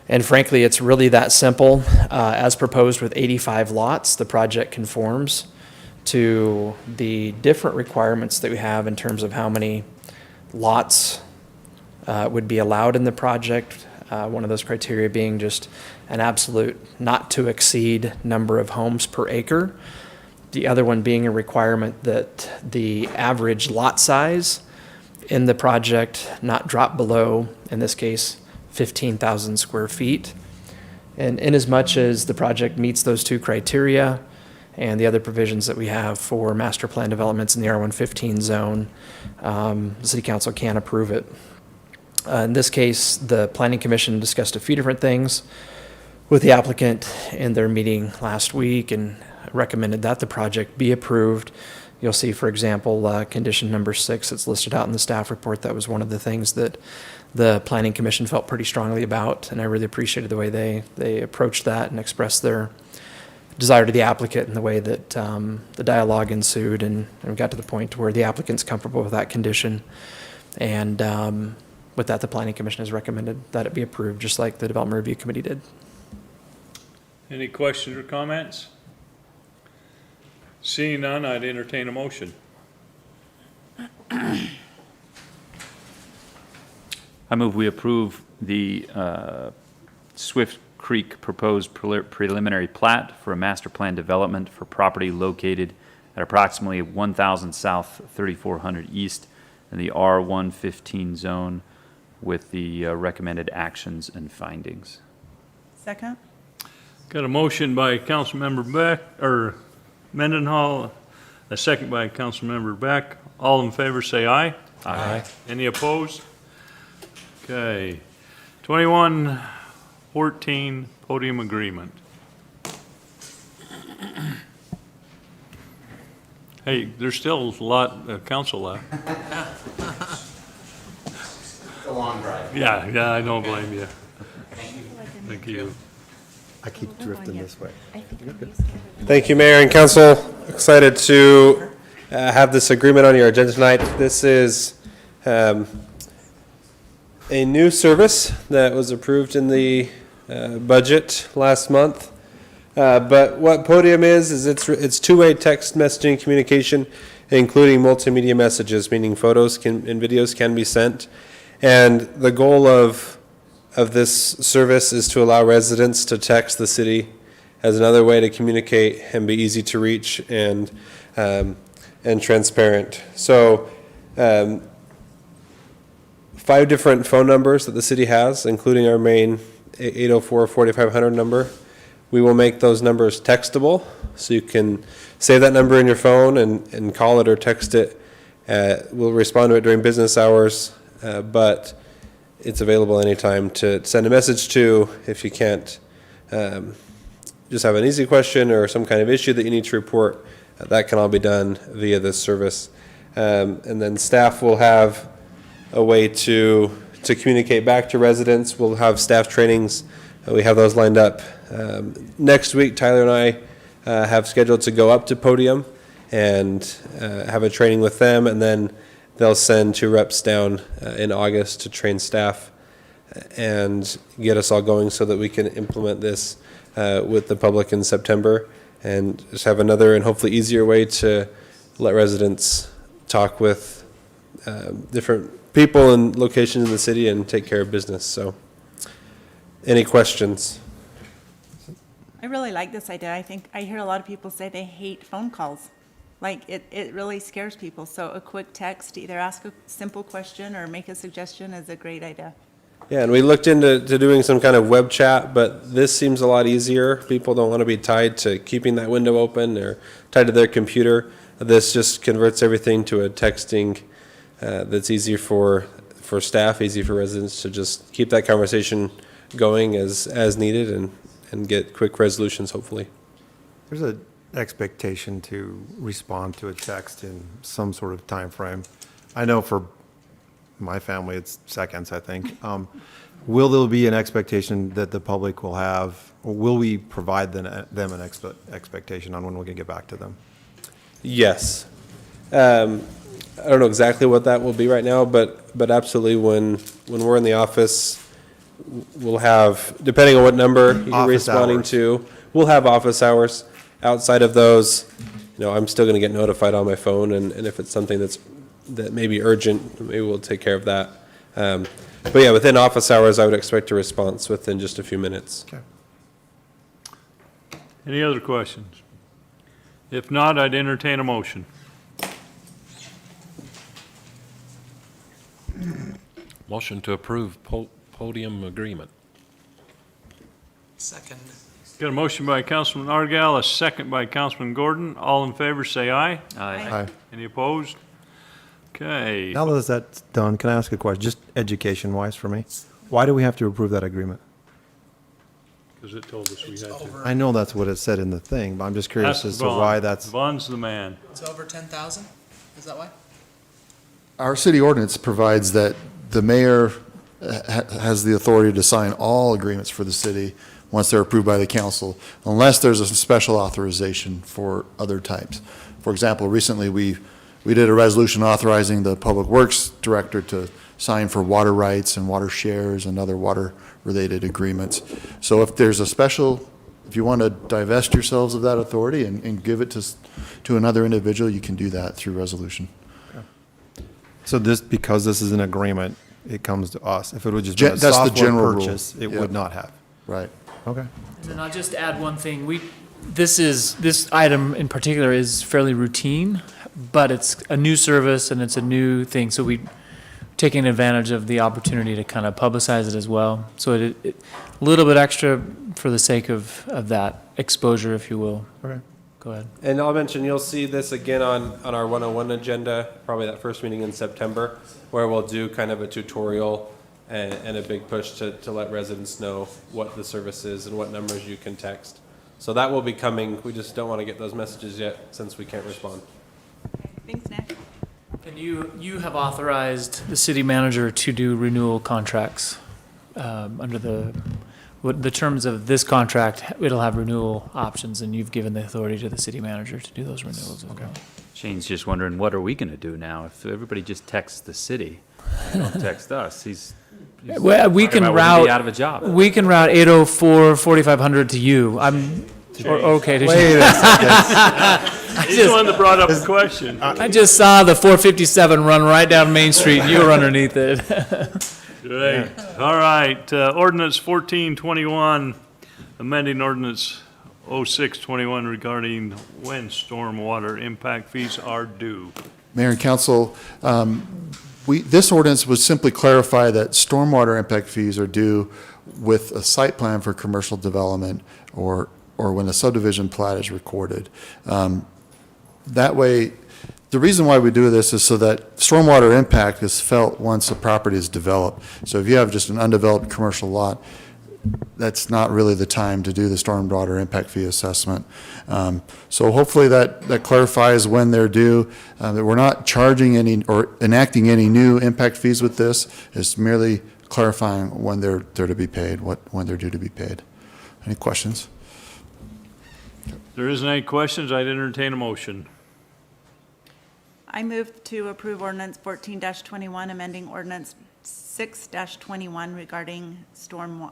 And frankly, it's really that simple. As proposed with 85 lots, the project conforms to the different requirements that we have in terms of how many lots would be allowed in the project. One of those criteria being just an absolute not to exceed number of homes per acre. The other one being a requirement that the average lot size in the project not drop below, in this case, 15,000 square feet. And in as much as the project meets those two criteria and the other provisions that we have for master plan developments in the R115 zone, the city council can approve it. In this case, the planning commission discussed a few different things with the applicant in their meeting last week and recommended that the project be approved. You'll see, for example, condition number 6, it's listed out in the staff report. That was one of the things that the planning commission felt pretty strongly about, and I really appreciated the way they approached that and expressed their desire to the applicant and the way that the dialogue ensued, and we got to the point where the applicant's comfortable with that condition. And with that, the planning commission has recommended that it be approved, just like the development review committee did. Any questions or comments? Seeing none, I'd entertain a motion. I move we approve the Swift Creek proposed preliminary plat for a master plan development for property located at approximately 1,000 South, 3,400 East in the R115 zone with the recommended actions and findings. Second? Got a motion by Councilmember Beck, or Mendenhall, a second by Councilmember Beck. All in favor say aye. Aye. Any opposed? Okay. 2114 Podium Agreement. Hey, there's still a lot of council left. It's a long drive. Yeah, I don't blame you. Thank you. I keep drifting this way. Thank you, Mayor and Council. Excited to have this agreement on your agenda tonight. This is a new service that was approved in the budget last month. But what Podium is it's two-way text messaging communication, including multimedia messages, meaning photos and videos can be sent. And the goal of this service is to allow residents to text the city as another way to communicate and be easy to reach and transparent. So 5 different phone numbers that the city has, including our main 804-4500 number. We will make those numbers textable, so you can save that number in your phone and call it or text it. We'll respond to it during business hours, but it's available anytime to send a message to if you can't just have an easy question or some kind of issue that you need to report. That can all be done via this service. And then staff will have a way to communicate back to residents. We'll have staff trainings. We have those lined up. Next week, Tyler and I have scheduled to go up to Podium and have a training with them, and then they'll send 2 reps down in August to train staff and get us all going so that we can implement this with the public in September and just have another and hopefully easier way to let residents talk with different people and locations in the city and take care of business. So, any questions? I really like this idea. I think I hear a lot of people say they hate phone calls. Like, it really scares people. So a quick text, either ask a simple question or make a suggestion is a great idea. Yeah, and we looked into doing some kind of web chat, but this seems a lot easier. People don't want to be tied to keeping that window open or tied to their computer. This just converts everything to a texting that's easy for staff, easy for residents to just keep that conversation going as needed and get quick resolutions, hopefully. There's a expectation to respond to a text in some sort of time frame. I know for my family, it's seconds, I think. Will there be an expectation that the public will have, or will we provide them an expectation on when we can get back to them? Yes. I don't know exactly what that will be right now, but absolutely when we're in the office, we'll have, depending on what number you're Office responding hours. to, we'll have office hours. Outside of those, I'm still going to get notified on my phone, and if it's something that may be urgent, maybe we'll take care of that. But yeah, within office hours, I would expect a response within just a few minutes. Okay. Any other questions? If not, I'd entertain a motion. Motion to approve Podium Agreement. Second. Got a motion by Councilman Argal, a second by Councilman Gordon. All in favor, say aye. Aye. Any opposed? Okay. Now that that's done, can I ask a question, just education-wise for me? Why do we have to approve that agreement? Because it told us we had to. I know that's what it said in the thing, but I'm just curious Ask as to Vaughn. why that's. Vaughn's the man. It's over 10,000? Is that why? Our city ordinance provides that the mayor has the authority to sign all agreements for the city once they're approved by the council, unless there's a special authorization for other types. For example, recently we did a resolution authorizing the Public Works Director to sign for water rights and water shares and other water-related agreements. So if there's a special, if you want to divest yourselves of that authority and give it to another individual, you can do that through resolution. So because this is an agreement, it comes to us. If it would just be a That's the software general purchase, rule. it Yeah. would not have. Right. Okay. And then I'll just add one thing. This item in particular is fairly routine, but it's a new service and it's a new thing. So we taking advantage of the opportunity to kind of publicize it as well. So it a little bit extra for the sake of that exposure, if you will. Okay. Go ahead. And I'll mention, you'll see this again on our 101 agenda, probably that first meeting in September, where we'll do kind of a tutorial and a big push to let residents know what the service is and what numbers you can text. So that will be coming. We just don't want to get those messages yet since we can't respond. Thanks, Nick. And you have authorized the city manager to do renewal contracts under the terms of this contract. It'll have renewal options, and you've given the authority to the city manager to do those renewals as well. Shane's just wondering, what are we going to do now if everybody just texts the city? They don't text us. He's Well, we talking can about we're gonna route be out of a job. We can route 804 4500 to you. Okay. To Wait a second. He's the one that brought up the question. I just saw the 457 run right down Main Street, and you were underneath it. Great. All right, ordinance 1421, amending ordinance 0621 regarding when stormwater impact fees are due. Mayor and council, this ordinance would simply clarify that stormwater impact fees are due with a site plan for commercial development or when a subdivision plat is recorded. That way, the reason why we do this is so that stormwater impact is felt once a property is developed. So if you have just an undeveloped commercial lot, that's not really the time to do the stormwater impact fee assessment. So hopefully that clarifies when they're due. That we're not charging any or enacting any new impact fees with this. It's merely clarifying when they're to be paid, when they're due to be paid. Any questions? If there isn't any questions, I'd entertain a motion. I move to approve ordinance 14-21, amending ordinance 6-21 regarding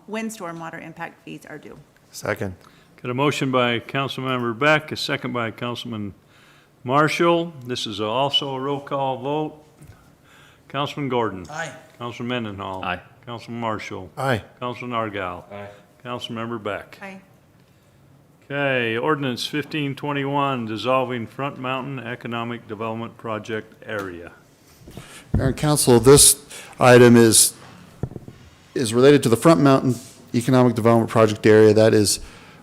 when stormwater impact fees are due. Second. Got a motion by Councilmember Beck, a second by Councilman Marshall. This is also a roll call vote. Councilman Gordon. Aye. Councilman Mendenhall. Aye. Councilman Marshall. Aye. Councilman Argal. Aye. Councilmember Beck. Aye. Okay, ordinance 1521, dissolving Front Mountain Economic Development Project area. Mayor and council, this item is related to the Front Mountain Economic Development Project area. That is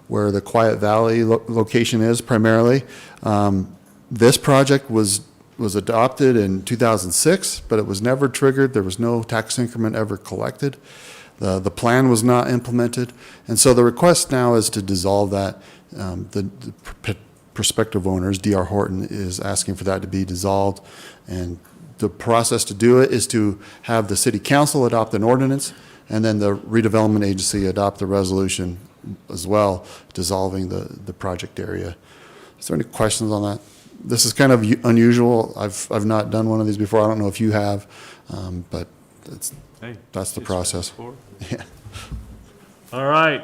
where the Quiet Valley location is primarily. This project was adopted in 2006, but it was never triggered. There was no tax increment ever collected. The plan was not implemented. And so the request now is to dissolve that. The prospective owners, D.R. Horton, is asking for that to be dissolved. And the process to do it is to have the city council adopt an ordinance, and then the redevelopment agency adopt the resolution as well, dissolving the project area. Is there any questions on that? This is kind of unusual. I've not done one of these before. I don't know if you have, but that's the process. Yeah. All right,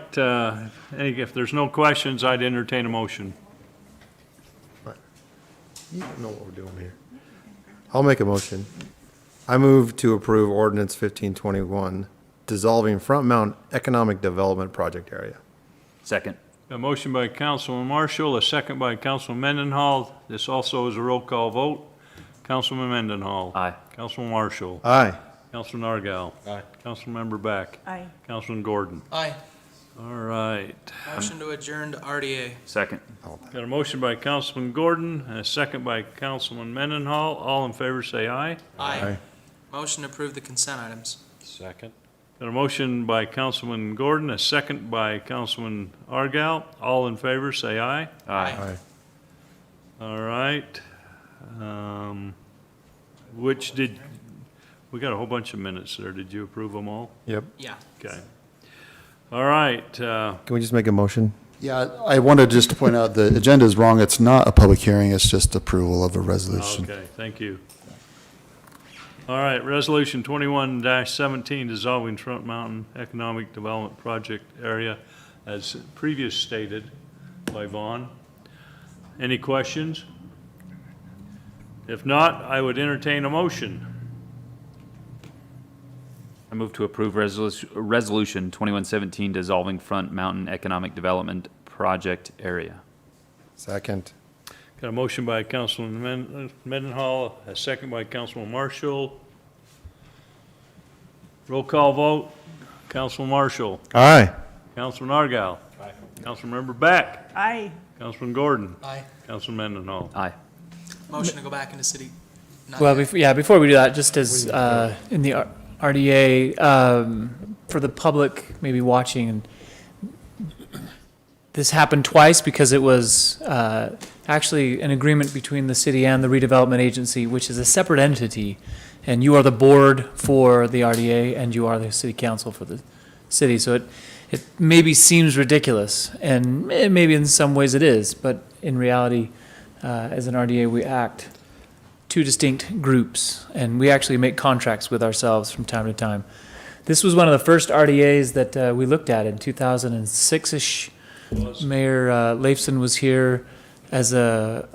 if there's no questions, I'd entertain a motion. You don't know what we're doing here. I'll make a motion. I move to approve ordinance 1521, dissolving Front Mountain Economic Development Project Area. Second. A motion by Councilman Marshall, a second by Councilman Mendenhall. This also is a roll call vote. Councilman Mendenhall. Aye. Councilman Marshall. Aye. Councilman Argal. Aye. Councilmember Beck. Aye. Councilman Gordon. Aye. All right. Motion to adjourn to RDA. Second. Got a motion by Councilman Gordon and a second by Councilman Mendenhall. All in favor say aye. Aye. Motion to approve the consent items. Second. Got a motion by Councilman Gordon, a second by Councilman Argal. All in favor say aye. Aye. All right. We got a whole bunch of minutes there. Did you approve them all? Yep. Yeah. Okay. All right. Can we just make a motion? Yeah, I wanted just to point out, the agenda is wrong. It's not a public hearing, it's just approval of a resolution. Okay, thank you. All right, Resolution 21-17, dissolving Front Mountain Economic Development Project Area, as previous stated by Vaughn. Any questions? If not, I would entertain a motion. I move to approve resolution 2117, dissolving Front Mountain Economic Development Project Area. Second. Got a motion by Councilman Mendenhall, a second by Councilman Marshall. Roll call vote. Councilman Marshall. Aye. Councilman Argal. Aye. Councilmember Beck. Aye. Councilman Gordon. Aye. Councilman Mendenhall. Aye. Motion to go back into city. Well, before we do that, just as in the RDA, for the public maybe watching, and this happened twice because it was actually an agreement between the city and the redevelopment agency, which is a separate entity, and you are the board for the RDA and you are the city council for the city. So it maybe seems ridiculous, and maybe in some ways it is, but in reality, as an RDA, we act two distinct groups, and we actually make contracts with ourselves from time to time. This was one of the first RDAs that we looked at in 2006-ish. Mayor Leifson was here as a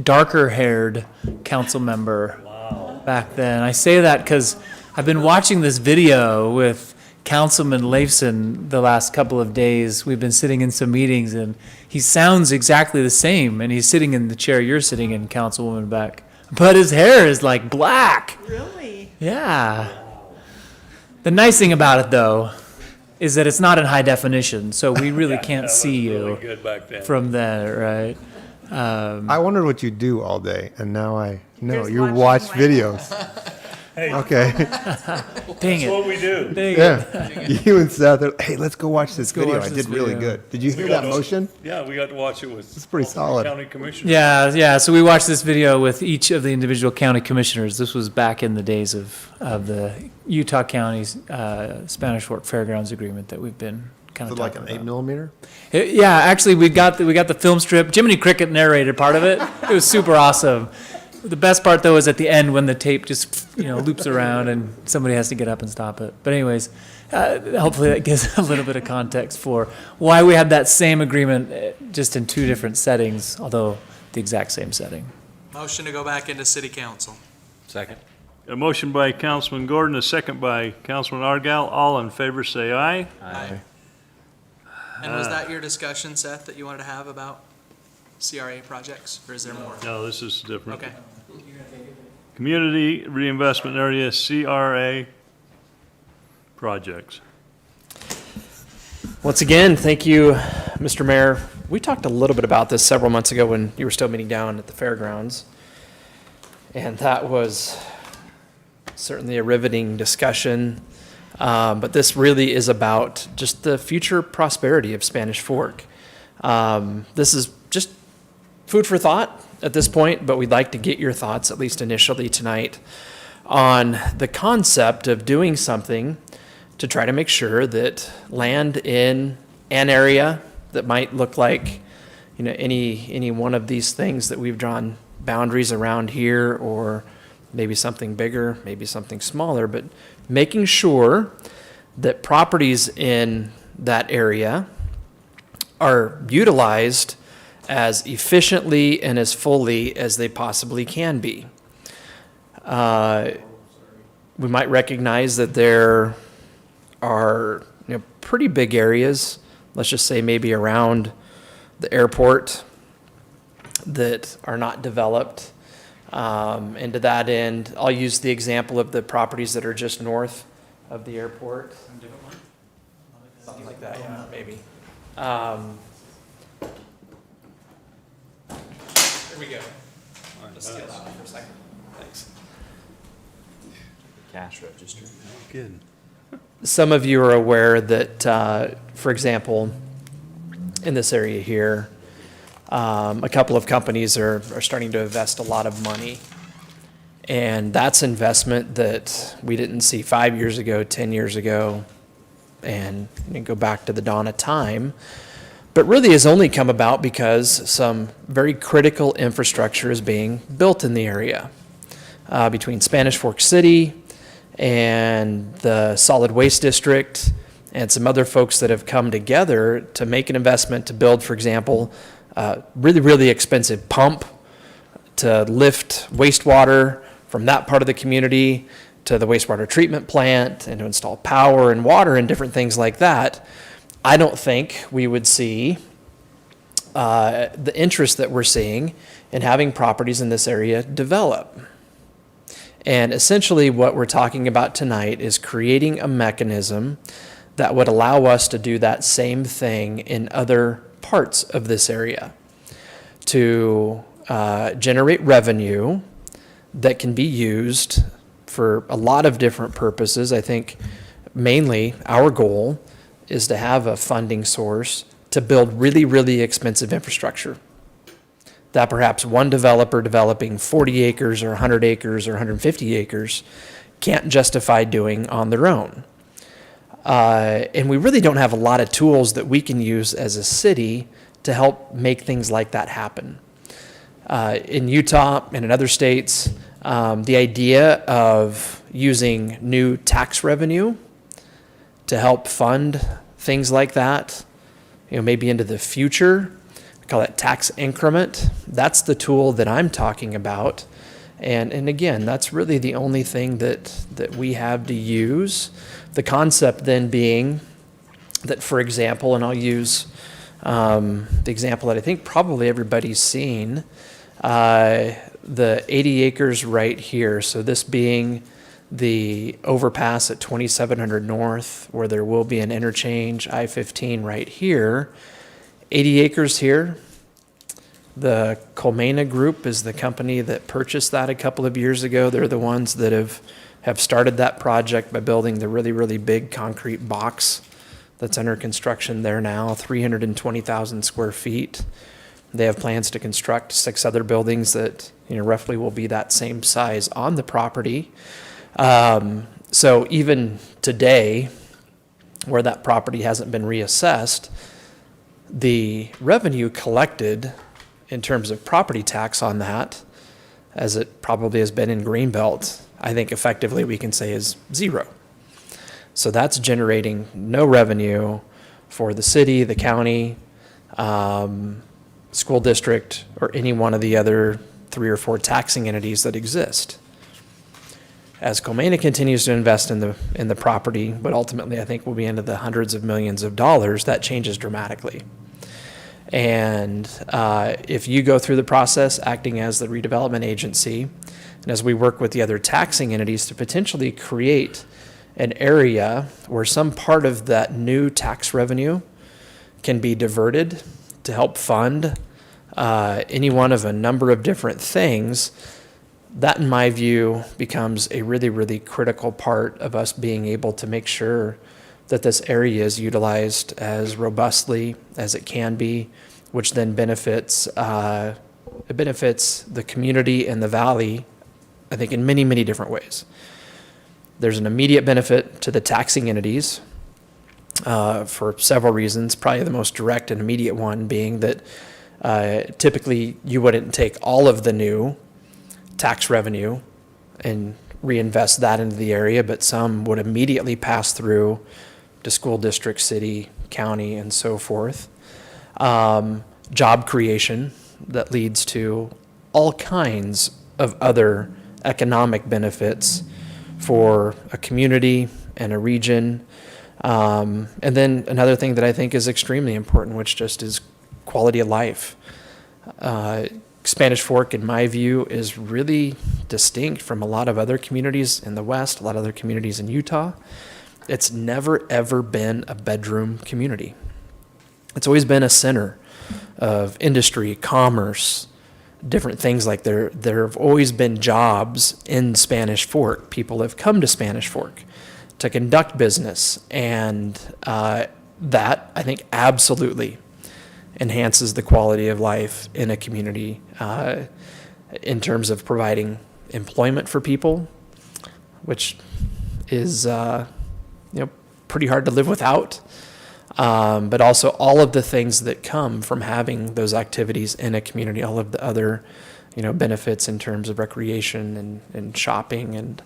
darker-haired council member back then. I say that because I've been watching this video with Councilman Leifson the last couple of days. We've been sitting in some meetings, and he sounds exactly the same, and he's sitting in the chair you're sitting in, Councilwoman Beck. But his hair is like black. Really? Yeah. The nice thing about it, though, is that it's not in high definition, so we really can't see you really good back then. from there, right? I wondered what you do all day, and now I know. Just You watching watch Whitehead. videos. Hey, Okay. Dang that's it. what we do. Dang it. Yeah. You and Seth are, hey, let's go watch this go video. watch I this did really video. good. Did you hear We got that to- motion? Yeah, we got to watch it with. It's pretty solid. County commissioners. Yeah. So we watched this video with each of the individual county commissioners. This was back in the days of the Utah County's Spanish Fork Fairgrounds Agreement that we've been kind Is of it like talking an about. 8mm? Yeah, actually, we got the film strip. Jiminy Cricket narrated part of it. It was super awesome. The best part, though, is at the end when the tape just loops around and somebody has to get up and stop it. But anyways, hopefully that gives a little bit of context for why we had that same agreement, just in two different settings, although the exact same setting. Motion to go back into city council. Second. A motion by Councilman Gordon, a second by Councilman Argal. All in favor say aye. Aye. And was that your discussion, Seth, that you wanted to have about CRA projects, or is there more? No, this is different. Okay. Community Reinvestment Area, CRA projects. Once again, thank you, Mr. Mayor. We talked a little bit about this several months ago when you were still meeting down at the fairgrounds. And that was certainly a riveting discussion. But this really is about just the future prosperity of Spanish Fork. This is just food for thought at this point, but we'd like to get your thoughts, at least initially tonight, on the concept of doing something to try to make sure that land in an area that might look like, any one of these things that we've drawn boundaries around here, or maybe something bigger, maybe something smaller, but making sure that properties in that area are utilized as efficiently and as fully as they possibly can be. We might recognize that there are pretty big areas, let's just say maybe around the airport, that are not developed. And to that end, I'll use the example of the properties that are just north of the airport. Something like that, yeah, maybe. Here we go. Let's steal that one for a second. Thanks. Cash register. Good. Some of you are aware that, for example, in this area here, a couple of companies are starting to invest a lot of money. And that's investment that we didn't see 5 years ago, 10 years ago, and go back to the dawn of time, but really has only come about because some very critical infrastructure is being built in the area. Between Spanish Fork City and the Solid Waste District and some other folks that have come together to make an investment to build, for example, a really, really expensive pump to lift wastewater from that part of the community to the wastewater treatment plant, and to install power and water and different things like that. I don't think we would see the interest that we're seeing in having properties in this area develop. And essentially what we're talking about tonight is creating a mechanism that would allow us to do that same thing in other parts of this area, to generate revenue that can be used for a lot of different purposes. I think mainly our goal is to have a funding source to build really, really expensive infrastructure that perhaps one developer developing 40 acres or 100 acres or 150 acres can't justify doing on their own. And we really don't have a lot of tools that we can use as a city to help make things like that happen. In Utah and in other states, the idea of using new tax revenue to help fund things like that, maybe into the future, we call that tax increment. That's the tool that I'm talking about. And again, that's really the only thing that we have to use. The concept then being that, for example, and I'll use the example that I think probably everybody's seen, the 80 acres right here. So this being the overpass at 2700 North, where there will be an interchange, I-15 right here. 80 acres here. The Colmena Group is the company that purchased that a couple of years ago. They're the ones that have started that project by building the really, really big concrete box that's under construction there now, 320,000 square feet. They have plans to construct 6 other buildings that roughly will be that same size on the property. So even today, where that property hasn't been reassessed, the revenue collected in terms of property tax on that, as it probably has been in Greenbelt, I think effectively we can say is zero. So that's generating no revenue for the city, the county, school district, or any one of the other 3 or 4 taxing entities that exist. As Colmena continues to invest in the property, but ultimately I think we'll be into the hundreds of millions of dollars, that changes dramatically. And if you go through the process acting as the redevelopment agency, and as we work with the other taxing entities to potentially create an area where some part of that new tax revenue can be diverted to help fund any one of a number of different things, that in my view becomes a really, really critical part of us being able to make sure that this area is utilized as robustly as it can be, which then benefits the community and the valley, I think, in many, many different ways. There's an immediate benefit to the taxing entities for several reasons, probably the most direct and immediate one being that typically you wouldn't take all of the new tax revenue and reinvest that into the area, but some would immediately pass through to school district, city, county, and so forth. Job creation that leads to all kinds of other economic benefits for a community and a region. And then another thing that I think is extremely important, which just is quality of life. Spanish Fork, in my view, is really distinct from a lot of other communities in the West, a lot of other communities in Utah. It's never, ever been a bedroom community. It's always been a center of industry, commerce, different things like there have always been jobs in Spanish Fork. People have come to Spanish Fork to conduct business, and that, I think, absolutely enhances the quality of life in a community in terms of providing employment for people, which is pretty hard to live without. But also all of the things that come from having those activities in a community, all of the other, benefits in terms of recreation and shopping and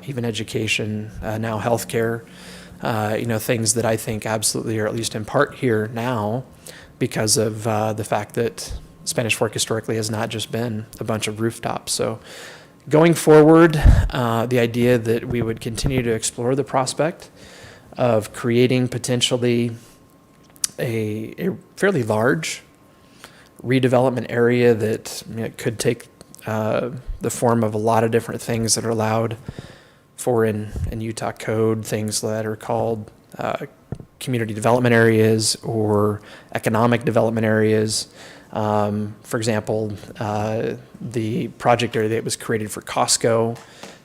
even education, now healthcare, things that I think absolutely are at least in part here now because of the fact that Spanish Fork historically has not just been a bunch of rooftops. So going forward, the idea that we would continue to explore the prospect of creating potentially a fairly large redevelopment area that could take the form of a lot of different things that are allowed for in Utah code, things that are called community development areas or economic development areas. For example, the project area that was created for Costco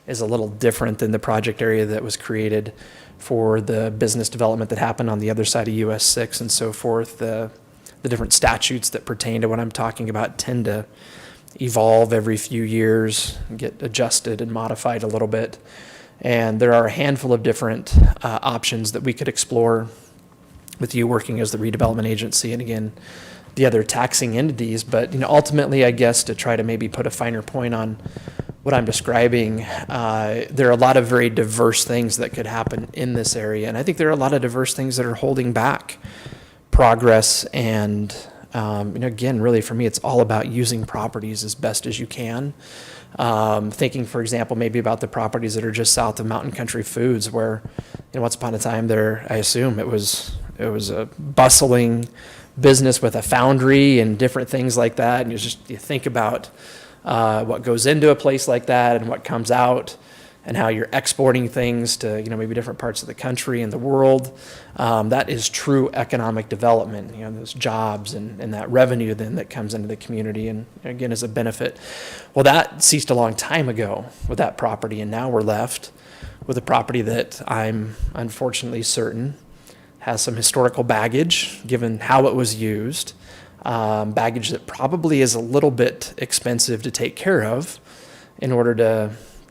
is a little different than the project area that was created for the business development that happened on the other side of US 6 and so forth. The different statutes that pertain to what I'm talking about tend to evolve every few years, get adjusted and modified a little bit. And there are a handful of different options that we could explore with you working as the redevelopment agency and again, the other taxing entities. But ultimately, I guess to try to maybe put a finer point on what I'm describing, there are a lot of very diverse things that could happen in this area. And I think there are a lot of diverse things that are holding back progress. And, again, really for me, it's all about using properties as best as you can. Thinking, for example, maybe about the properties that are just south of Mountain Country Foods where, once upon a time there, I assume it was a bustling business with a foundry and different things like that. And you think about what goes into a place like that and what comes out and how you're exporting things to, maybe different parts of the country and the world. That is true economic development, those jobs and that revenue then that comes into the community and again is a benefit. Well, that ceased a long time ago with that property, and now we're left with a property that I'm unfortunately certain has some historical baggage given how it was used. Baggage that probably is a little bit expensive to take care of in order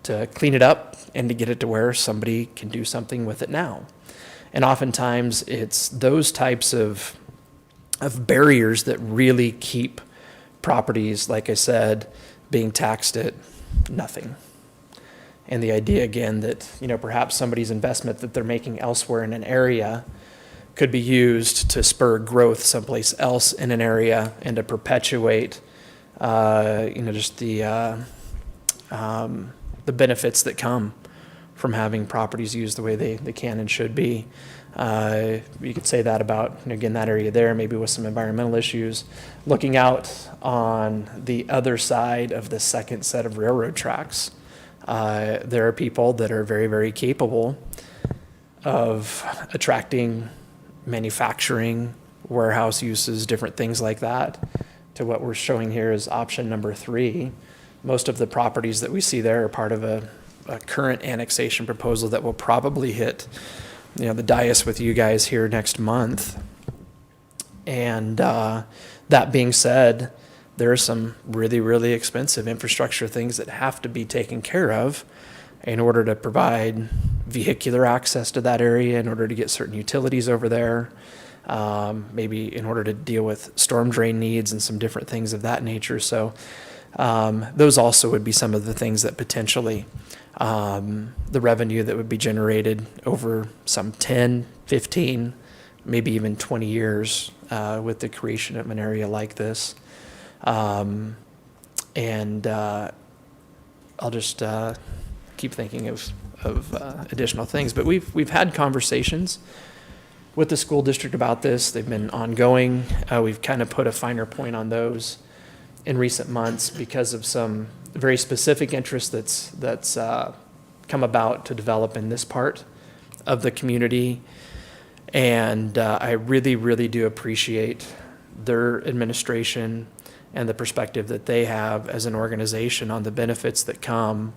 to clean it up and to get it to where somebody can do something with it now. And oftentimes it's those types of barriers that really keep properties, like I said, being taxed at nothing. And the idea again that, perhaps somebody's investment that they're making elsewhere in an area could be used to spur growth someplace else in an area and to perpetuate, just the benefits that come from having properties used the way they can and should be. You could say that about, again, that area there, maybe with some environmental issues. Looking out on the other side of the second set of railroad tracks, there are people that are very, very capable of attracting manufacturing, warehouse uses, different things like that, to what we're showing here is option number 3. Most of the properties that we see there are part of a current annexation proposal that will probably hit the dais with you guys here next month. And that being said, there are some really, really expensive infrastructure things that have to be taken care of in order to provide vehicular access to that area, in order to get certain utilities over there, maybe in order to deal with storm drain needs and some different things of that nature. So those also would be some of the things that potentially the revenue that would be generated over some 10, 15, maybe even 20 years with the creation of an area like this. And I'll just keep thinking of additional things. But we've had conversations with the school district about this. They've been ongoing. We've kind of put a finer point on those in recent months because of some very specific interest that's come about to develop in this part of the community. And I really, really do appreciate their administration and the perspective that they have as an organization on the benefits that come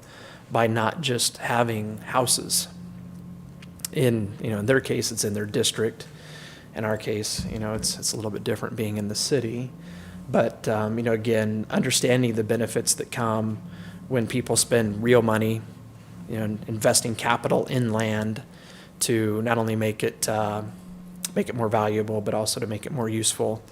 by not just having houses. In their case, it's in their district. In our case, it's a little bit different being in the city. But, again, understanding the benefits that come when people spend real money, investing capital in land to not only make it more valuable, but also to make it more useful.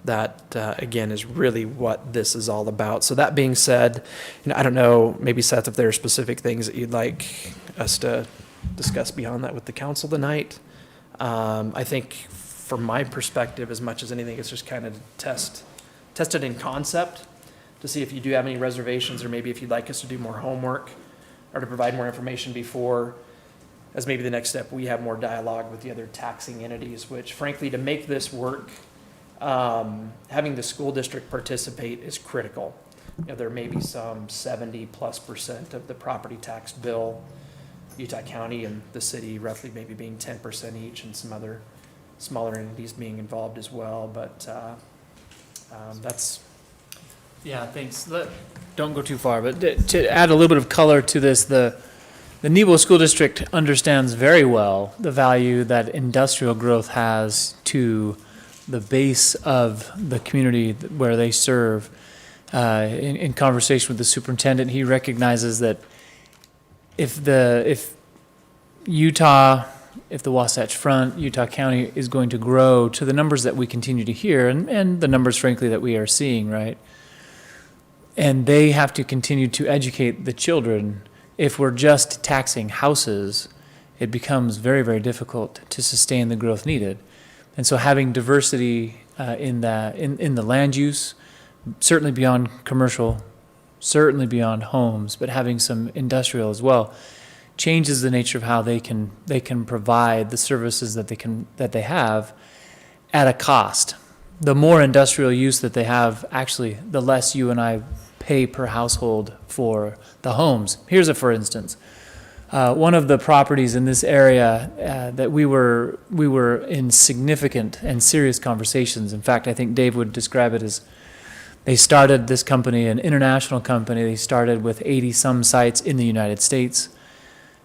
That, again, is really what this is all about. So that being said, I don't know, maybe Seth, if there are specific things that you'd like us to discuss beyond that with the council tonight. I think from my perspective, as much as anything, it's just kind of test it in concept to see if you do have any reservations, or maybe if you'd like us to do more homework or to provide more information before, as maybe the next step, we have more dialogue with the other taxing entities, which frankly, to make this work, having the school district participate is critical. There may be some 70+% of the property tax bill, Utah County and the city roughly maybe being 10% each, and some other smaller entities being involved as well. But that's... Yeah, thanks. Don't go too far, but to add a little bit of color to this, the Nebo School District understands very well the value that industrial growth has to the base of the community where they serve. In conversation with the superintendent, he recognizes that if the Wasatch Front, Utah County is going to grow to the numbers that we continue to hear, and the numbers, frankly, that we are seeing, right? And they have to continue to educate the children. If we're just taxing houses, it becomes very, very difficult to sustain the growth needed. And so having diversity in the land use, certainly beyond commercial, certainly beyond homes, but having some industrial as well, changes the nature of how they can provide the services that they have at a cost. The more industrial use that they have, actually, the less you and I pay per household for the homes. Here's a for instance. One of the properties in this area that we were in significant and serious conversations. In fact, I think Dave would describe it as they started this company, an international company. They started with 80-some sites in the United States.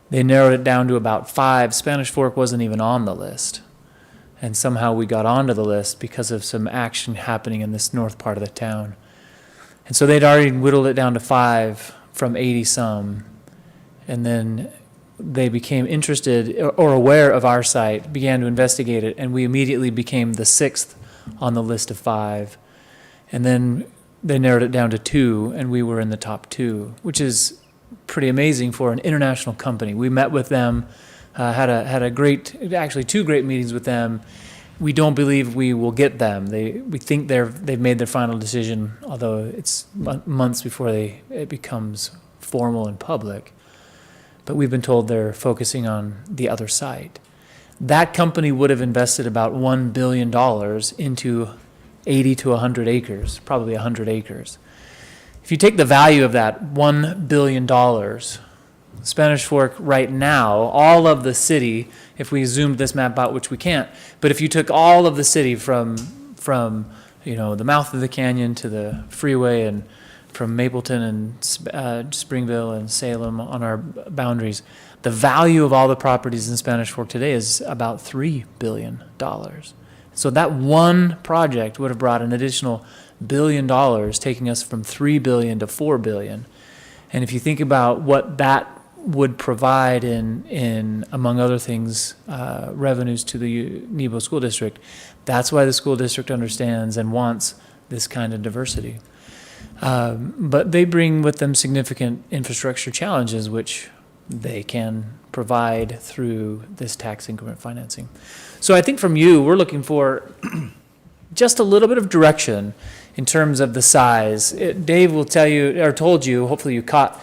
They narrowed it down to about 5. Spanish Fork wasn't even on the list. And somehow we got onto the list because of some action happening in this north part of the town. And so they'd already whittled it down to 5 from 80-some. And then they became interested or aware of our site, began to investigate it, and we immediately became the 6th on the list of 5. And then they narrowed it down to 2, and we were in the top 2, which is pretty amazing for an international company. We met with them, had a great, actually 2 great meetings with them. We don't believe we will get them. We think they've made their final decision, although it's months before it becomes formal and public. But we've been told they're focusing on the other side. That company would have invested about $1 billion into 80 to 100 acres, probably 100 acres. If you take the value of that $1 billion, Spanish Fork right now, all of the city, if we zoomed this map out, which we can't, but if you took all of the city from the mouth of the canyon to the freeway, and from Mapleton and Springville and Salem on our boundaries, The value of all the properties in Spanish Fork today is about $3 billion. So that one project would have brought an additional $1 billion, taking us from $3 billion to $4 billion. And if you think about what that would provide in among other things, revenues to the Nebo School District, that's why the school district understands and wants this kind of diversity. But they bring with them significant infrastructure challenges, which they can provide through this tax increment financing. So I think from you, we're looking for just a little bit of direction in terms of the size. Dave will tell you, or told you, hopefully you caught,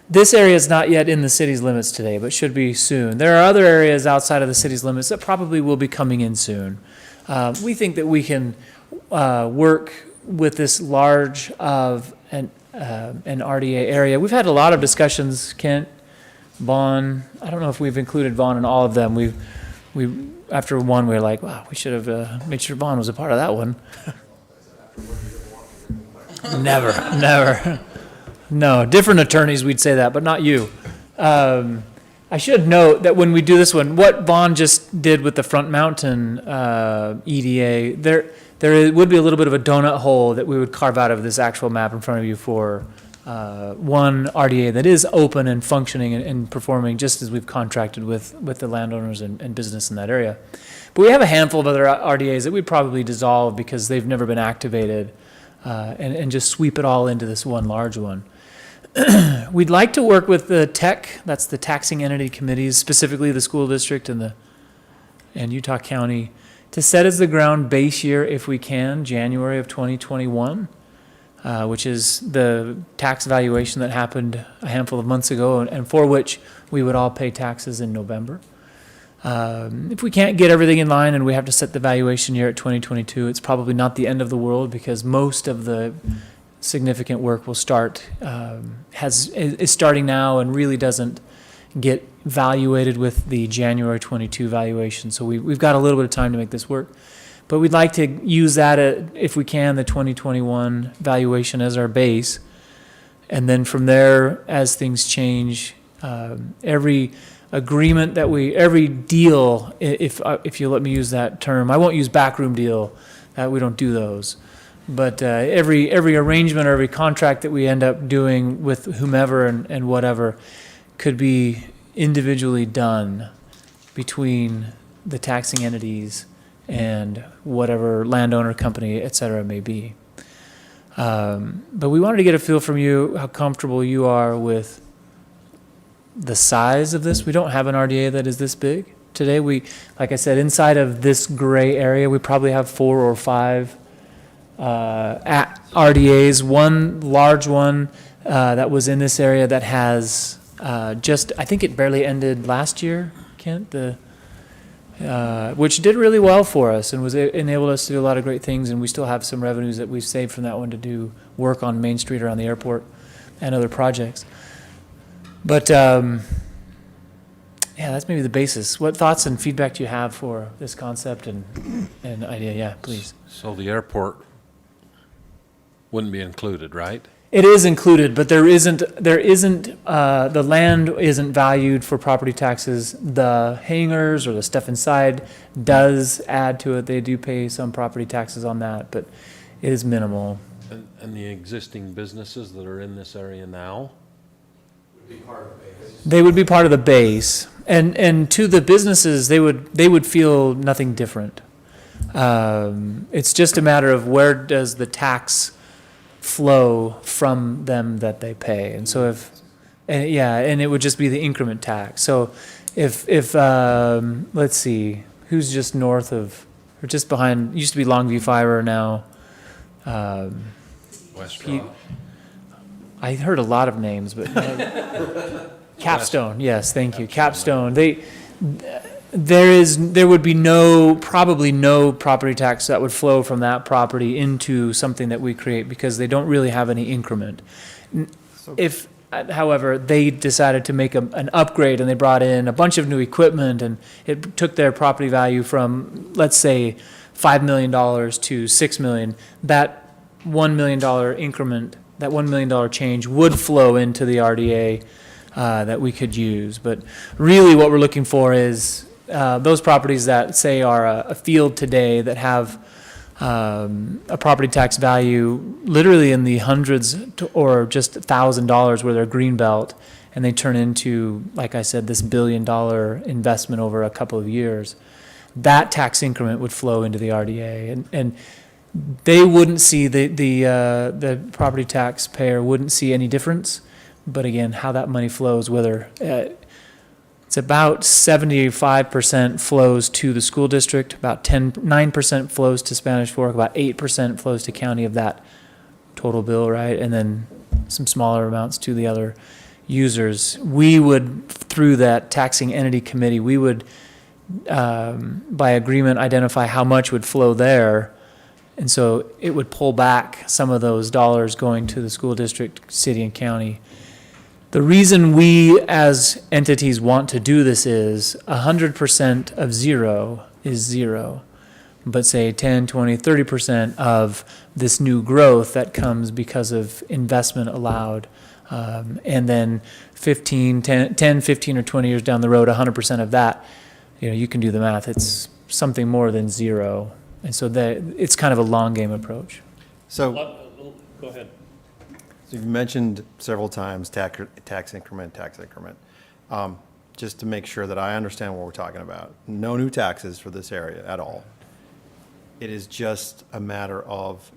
this area is not yet in the city's limits today, but should be soon. There are other areas outside of the city's limits that probably will be coming in soon. We think that we can work with this large of an RDA area. We've had a lot of discussions, Kent, Vaughn. I don't know if we've included Vaughn in all of them. We after one, we were like, wow, we should have made sure Vaughn was a part of that one. Never. No, different attorneys we'd say that, but not you. I should note that when we do this one, what Vaughn just did with the Front Mountain EDA, there would be a little bit of a donut hole that we would carve out of this actual map in front of you for one RDA that is open and functioning and performing just as we've contracted with the landowners and business in that area. But we have a handful of other RDAs that we'd probably dissolve because they've never been activated and just sweep it all into this one large one. We'd like to work with the TEC, that's the taxing entity committees, specifically the school district and Utah County, to set as the ground base year, if we can, January of 2021, which is the tax valuation that happened a handful of months ago and for which we would all pay taxes in November. If we can't get everything in line and we have to set the valuation year at 2022, it's probably not the end of the world because most of the significant work will start, is starting now and really doesn't get valuated with the January 22 valuation. So we've got a little bit of time to make this work. But we'd like to use that, if we can, the 2021 valuation as our base. And then from there, as things change, every agreement that every deal, if you let me use that term, I won't use backroom deal, we don't do those. But every arrangement or every contract that we end up doing with whomever and whatever could be individually done between the taxing entities and whatever landowner, company, et cetera, may be. But we wanted to get a feel from you how comfortable you are with the size of this. We don't have an RDA that is this big. Today, like I said, inside of this gray area, we probably have 4 or 5 RDAs, one large one that was in this area that has I think it barely ended last year, Kent, which did really well for us and enabled us to do a lot of great things, and we still have some revenues that we've saved from that one to do work on Main Street around the airport and other projects. But yeah, that's maybe the basis. What thoughts and feedback do you have for this concept and idea? Yeah, please. So the airport wouldn't be included, right? It is included, but there isn't, the land isn't valued for property taxes. The hangars or the stuff inside does add to it. They do pay some property taxes on that, but it is minimal. And the existing businesses that are in this area now? Would be part of the base. They would be part of the base. And to the businesses, they would feel nothing different. It's just a matter of where does the tax flow from them that they pay. And so and it would just be the increment tax. So if let's see, who's just north of, or just behind, used to be Longview Fiber now. West I heard a lot of names, but Capstone, yes, thank you, Capstone. There would be probably no property tax that would flow from that property into something that we create because they don't really have any increment. If, however, they decided to make an upgrade and they brought in a bunch of new equipment and it took their property value from, let's say, $5 million to $6 million, that $1 million increment, that $1 million change would flow into the RDA that we could use. But really what we're looking for is those properties that say are a field today that have a property tax value literally in the hundreds or just $1,000 where they're greenbelt, and they turn into, like I said, this $1 billion investment over a couple of years. That tax increment would flow into the RDA, and they wouldn't see the property taxpayer wouldn't see any difference. But again, how that money flows, whether it's about 75% flows to the school district, about 9% flows to Spanish Fork, about 8% flows to county of that total bill, right? And then some smaller amounts to the other users. We would, through that taxing entity committee, we would, by agreement, identify how much would flow there. And so it would pull back some of those dollars going to the school district, city, and county. The reason we as entities want to do this is 100% of zero is zero. But say 10, 20, 30% of this new growth that comes because of investment allowed. And then 10, 15, or 20 years down the road, 100% of that, you can do the math. It's something more than zero. And so it's kind of a long game approach. So, go ahead. So you've mentioned several times tax increment. Just to make sure that I understand what we're talking about. No new taxes for this area at all. It is just a matter of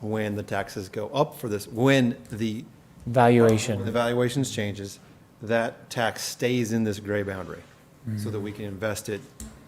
when the taxes go up for this, when the valuations changes, that tax stays in this gray boundary so that we can invest it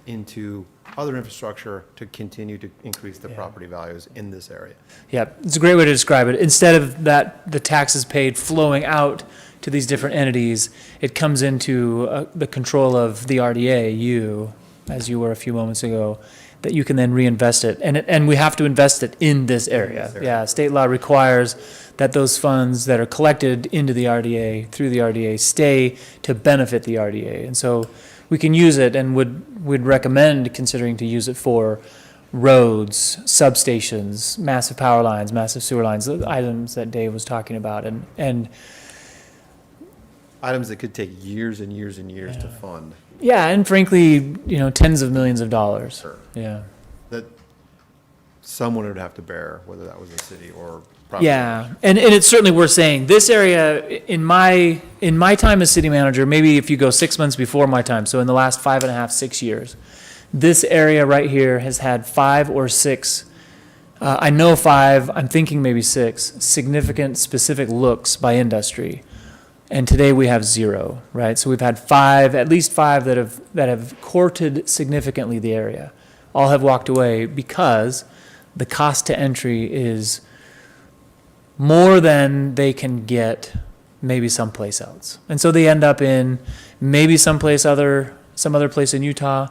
into other infrastructure to continue to increase the property values in this area. Yeah, it's a great way to describe it. Instead of that, the taxes paid flowing out to these different entities, it comes into the control of the RDA, you, as you were a few moments ago, that you can then reinvest it. And we have to invest it in this area. Yeah, state law requires that those funds that are collected into the RDA, through the RDA, stay to benefit the RDA. And so we can use it, and would recommend considering to use it for roads, substations, massive power lines, massive sewer lines, the items that Dave was talking about, and items that could take years and years and years to fund. Yeah, and frankly, tens of millions of dollars. Sure. Yeah. That someone would have to bear, whether that was the city or property. Yeah, and it's certainly worth saying, this area, in my time as city manager, maybe if you go 6 months before my time, so in the last 5.5, 6 years, this area right here has had 5 or 6, I know 5, I'm thinking maybe 6, significant specific looks by industry. And today we have 0, right? So we've had 5, at least 5 that have courted significantly the area. All have walked away because the cost to entry is more than they can get maybe someplace else. And so they end up in maybe some other place in Utah,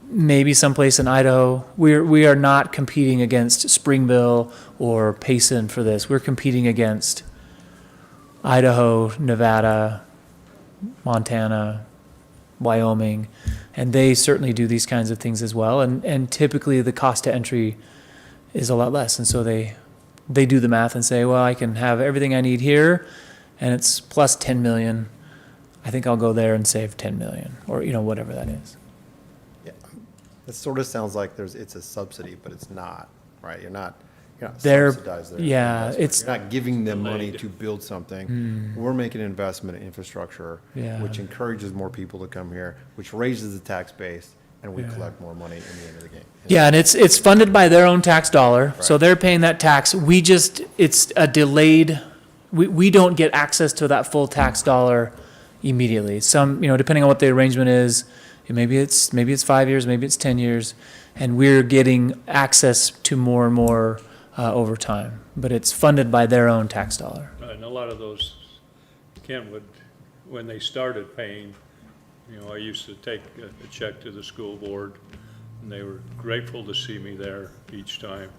maybe someplace in Idaho. We are not competing against Springville or Payson for this. We're competing against Idaho, Nevada, Montana, Wyoming, and they certainly do these kinds of things as well. And typically the cost to entry is a lot less. And so they do the math and say, well, I can have everything I need here, and it's plus 10 million. I think I'll go there and save 10 million, or whatever that is. Yeah, it sort of sounds like it's a subsidy, but it's not, right? You're not They're- subsidized there. yeah, it's- You're not giving them money to build something. We're making an investment in infrastructure, Yeah. which encourages more people to come here, which raises the tax base, and we collect more money in the end of the game. Yeah, and it's funded by their own tax dollar, so Right. they're paying that tax. it's a delayed, we don't get access to that full tax dollar immediately. Some, depending on what the arrangement is, maybe it's 5 years, maybe it's 10 years, and we're getting access to more and more over time. But it's funded by their own tax dollar. And a lot of those, Kentwood, when they started paying, I used to take a check to the school board, and they were grateful to see me there each time,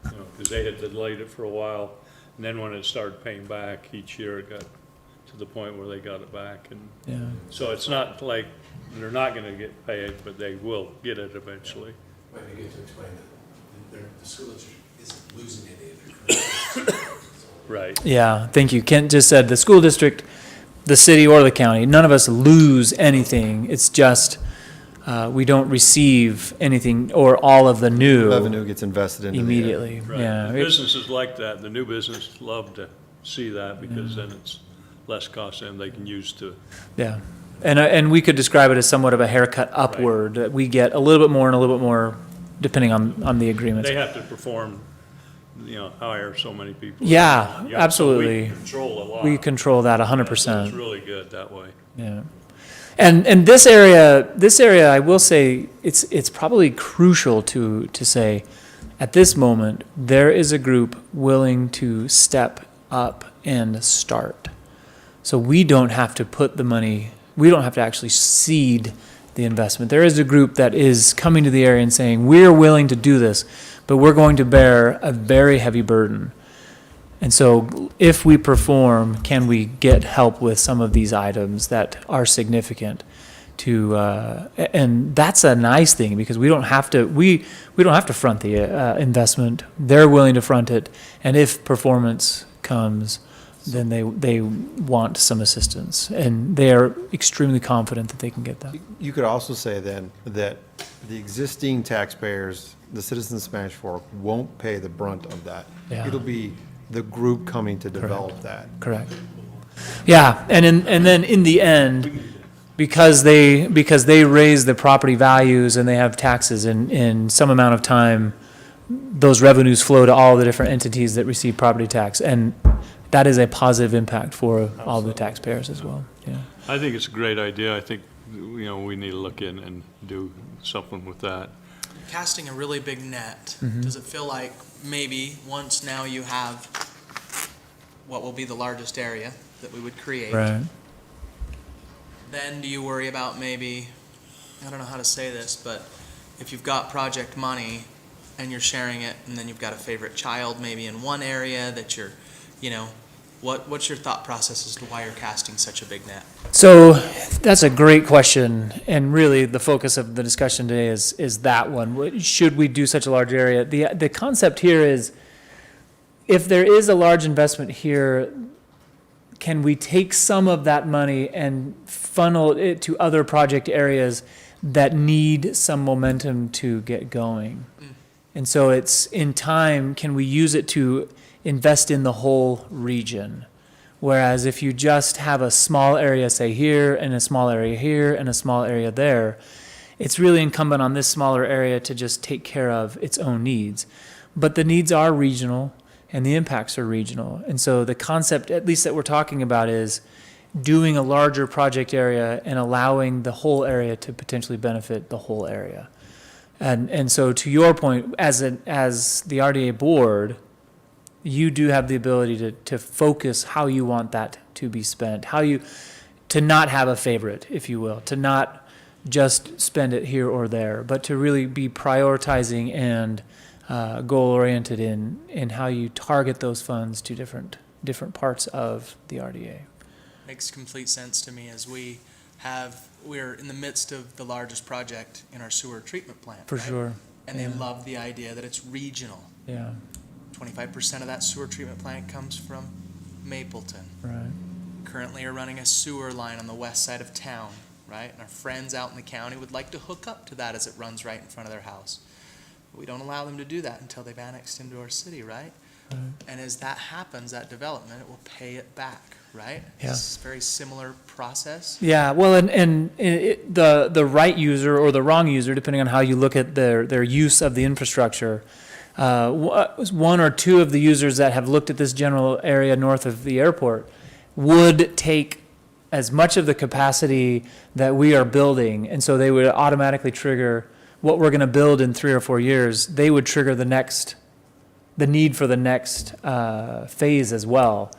because they had delayed it for a while. And then when it started paying back each year, it got to the point where they got it back. And Yeah. so it's not like they're not going to get paid, but they will get it eventually. Might be good to explain that the school district isn't losing any of their credit. Right. Yeah, thank you. Kent just said the school district the city or the county. None of us lose anything. It's just we don't receive anything or all of the new Revenue gets invested into immediately. Right. Yeah. The businesses like that, the new business love to see that because then it's less cost and they can use to. Yeah. And we could describe it as somewhat of a haircut upward. That we get a little bit more and a little bit more depending on the agreements. They have to perform, hire so many people. Yeah, So absolutely. we control a lot. We control that 100%. So it's really good that way. Yeah. And this area, I will say, it's probably crucial to say, at this moment, there is a group willing to step up and start. So we don't have to put the money, we don't have to actually seed the investment. There is a group that is coming to the area and saying, we're willing to do this, but we're going to bear a very heavy burden. And so if we perform, can we get help with some of these items that are significant to, and that's a nice thing because we don't have to, we don't have to front the investment. They're willing to front it. And if performance comes, then they want some assistance, and they are extremely confident that they can get that. You could also say then that the existing taxpayers, the citizens of Spanish Fork, won't pay the brunt of that. Yeah. It'll be the group coming to develop that. Correct. Yeah, and then in the end, because they raise the property values and they have taxes in some amount of time, those revenues flow to all the different entities that receive property tax, and that is a positive impact for all the taxpayers as well. Yeah. I think it's a great idea. I think, we need to look in and do something with that. Casting a really big net, Mhm. does it feel like maybe once now you have what will be the largest area that we would create, Right. then do you worry about maybe, I don't know how to say this, but if you've got project money and you're sharing it, and then you've got a favorite child maybe in one area that you're, what's your thought process as to why you're casting such a big net? So that's a great question, and really the focus of the discussion today is that one. Should we do such a large area? The concept here is, if there is a large investment here, can we take some of that money and funnel it to other project areas that need some momentum to get going? And so it's in time, can we use it to invest in the whole region? Whereas if you just have a small area, say here, and a small area here, and a small area there, it's really incumbent on this smaller area to just take care of its own needs. But the needs are regional, and the impacts are regional. And so the concept, at least that we're talking about, is doing a larger project area and allowing the whole area to potentially benefit the whole area. And so to your point, as the RDA board, you do have the ability to focus how you want that to be spent, to not have a favorite, if you will, to not just spend it here or there, but to really be prioritizing and goal-oriented in how you target those funds to different parts of the RDA. Makes complete sense to me, as we're in the midst of the largest project in our sewer treatment plant. For right? sure. And Yeah. they love the idea that it's regional. Yeah. 25% of that sewer treatment plant comes from Mapleton. Right. Currently are running a sewer line on the west side of town, right? And our friends out in the county would like to hook up to that as it runs right in front of their house. But we don't allow them to do that until they've annexed into our city, right? And as that happens, that development, it will pay it back, right? Yeah. It's a very similar process. Yeah, well, the right user or the wrong user, depending on how you look at their use of the infrastructure, one or two of the users that have looked at this general area north of the airport would take as much of the capacity that we are building, and so they would automatically trigger what we're going to build in 3 or 4 years. They would trigger the need for the next phase as well.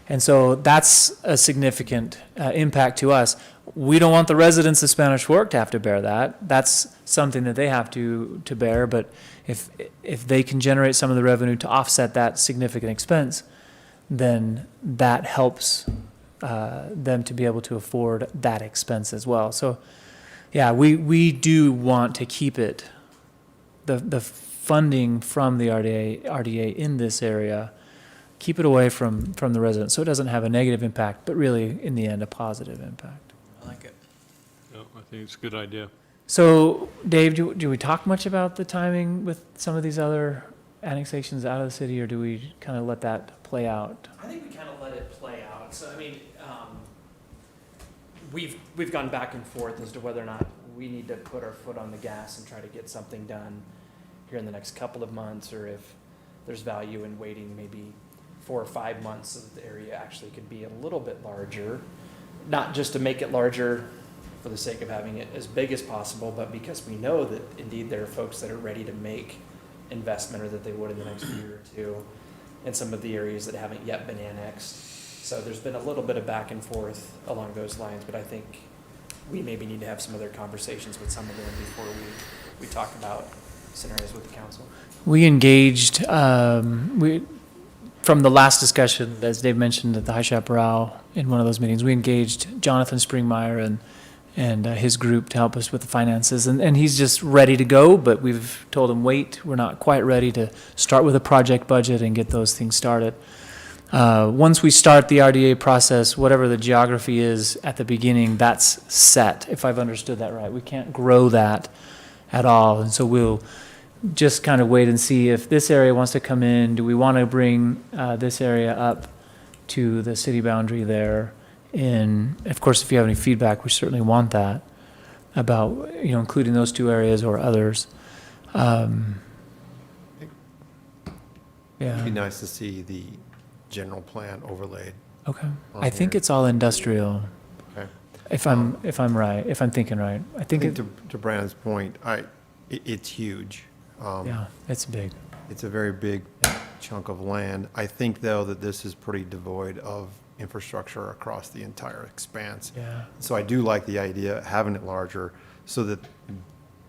And so that's a significant impact to us. We don't want the residents of Spanish Fork to have to bear that. That's something that they have to bear. But if they can generate some of the revenue to offset that significant expense, then that helps them to be able to afford that expense as well. So, yeah, we do want to keep it, the funding from the RDA in this area, keep it away from the residents, so it doesn't have a negative impact, but really, in the end, a positive impact. I like it. No, I think it's a good idea. So, Dave, do we talk much about the timing with some of these other annexations out of the city, or do we kind of let that play out? I think we kind of let it play out. So, I mean, we've gone back and forth as to whether or not we need to put our foot on the gas and try to get something done here in the next couple of months, or if there's value in waiting maybe 4 or 5 months so that the area actually could be a little bit larger, not just to make it larger for the sake of having it as big as possible, but because we know that indeed there are folks that are ready to make investment, or that they would in the next year or two, in some of the areas that haven't yet been annexed. So there's been a little bit of back and forth along those lines, but I think we maybe need to have some other conversations with some of them before we talk about scenarios with the council. We engaged, from the last discussion, as Dave mentioned at the High Chaparral, in one of those meetings, we engaged Jonathan Springmeyer and his group to help us with the finances. And he's just ready to go, but we've told him, wait, we're not quite ready to start with a project budget and get those things started. Once we start the RDA process, whatever the geography is at the beginning, that's set, if I've understood that right. We can't grow that at all. And so we'll just kind of wait and see if this area wants to come in. Do we want to bring this area up to the city boundary there? And of course, if you have any feedback, we certainly want that about, including those two areas or others. It'd Yeah. be nice to see the general plan overlaid. Okay. on I think here. it's all industrial. Okay. If I'm right, if I'm thinking right. I I think think it, to Brandon's point, it's huge. yeah, it's big. It's a very big chunk of land. I think, though, that this is pretty devoid of infrastructure across the entire expanse. Yeah. So I do like the idea of having it larger so that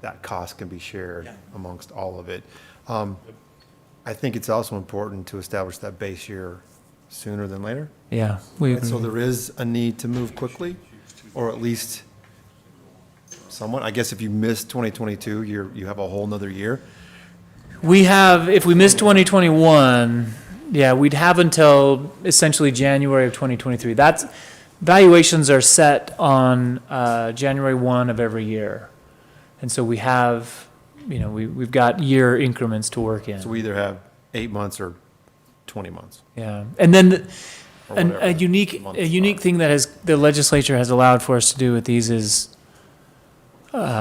that cost can be shared amongst all of it. I think it's also important to establish that base year sooner than later. Yeah. And so there is a need to move quickly, or at least somewhat. I guess if you miss 2022, you have a whole nother year. We have, if we miss 2021, yeah, we'd have until essentially January of 2023. Valuations are set on January 1 of every year. And so we have, we've got year increments to work in. So we either have 8 months or 20 months. Yeah. And then Or a whatever. unique thing that the legislature has allowed for us to do with these is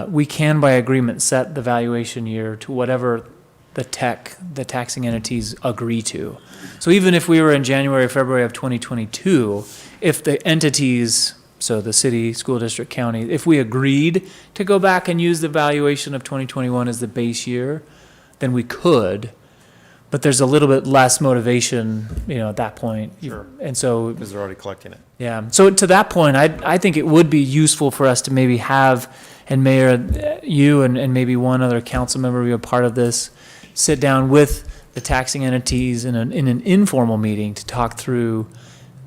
we can, by agreement, set the valuation year to whatever the taxing entities agree to. So even if we were in January or February of 2022, if the entities, so the city, school district, county, if we agreed to go back and use the valuation of 2021 as the base year, then we could. But there's a little bit less motivation, at that point. Sure. And so, Because they're already collecting it. yeah. So to that point, I think it would be useful for us to maybe have, and Mayor, you and maybe one other council member be a part of this, sit down with the taxing entities in an informal meeting to talk through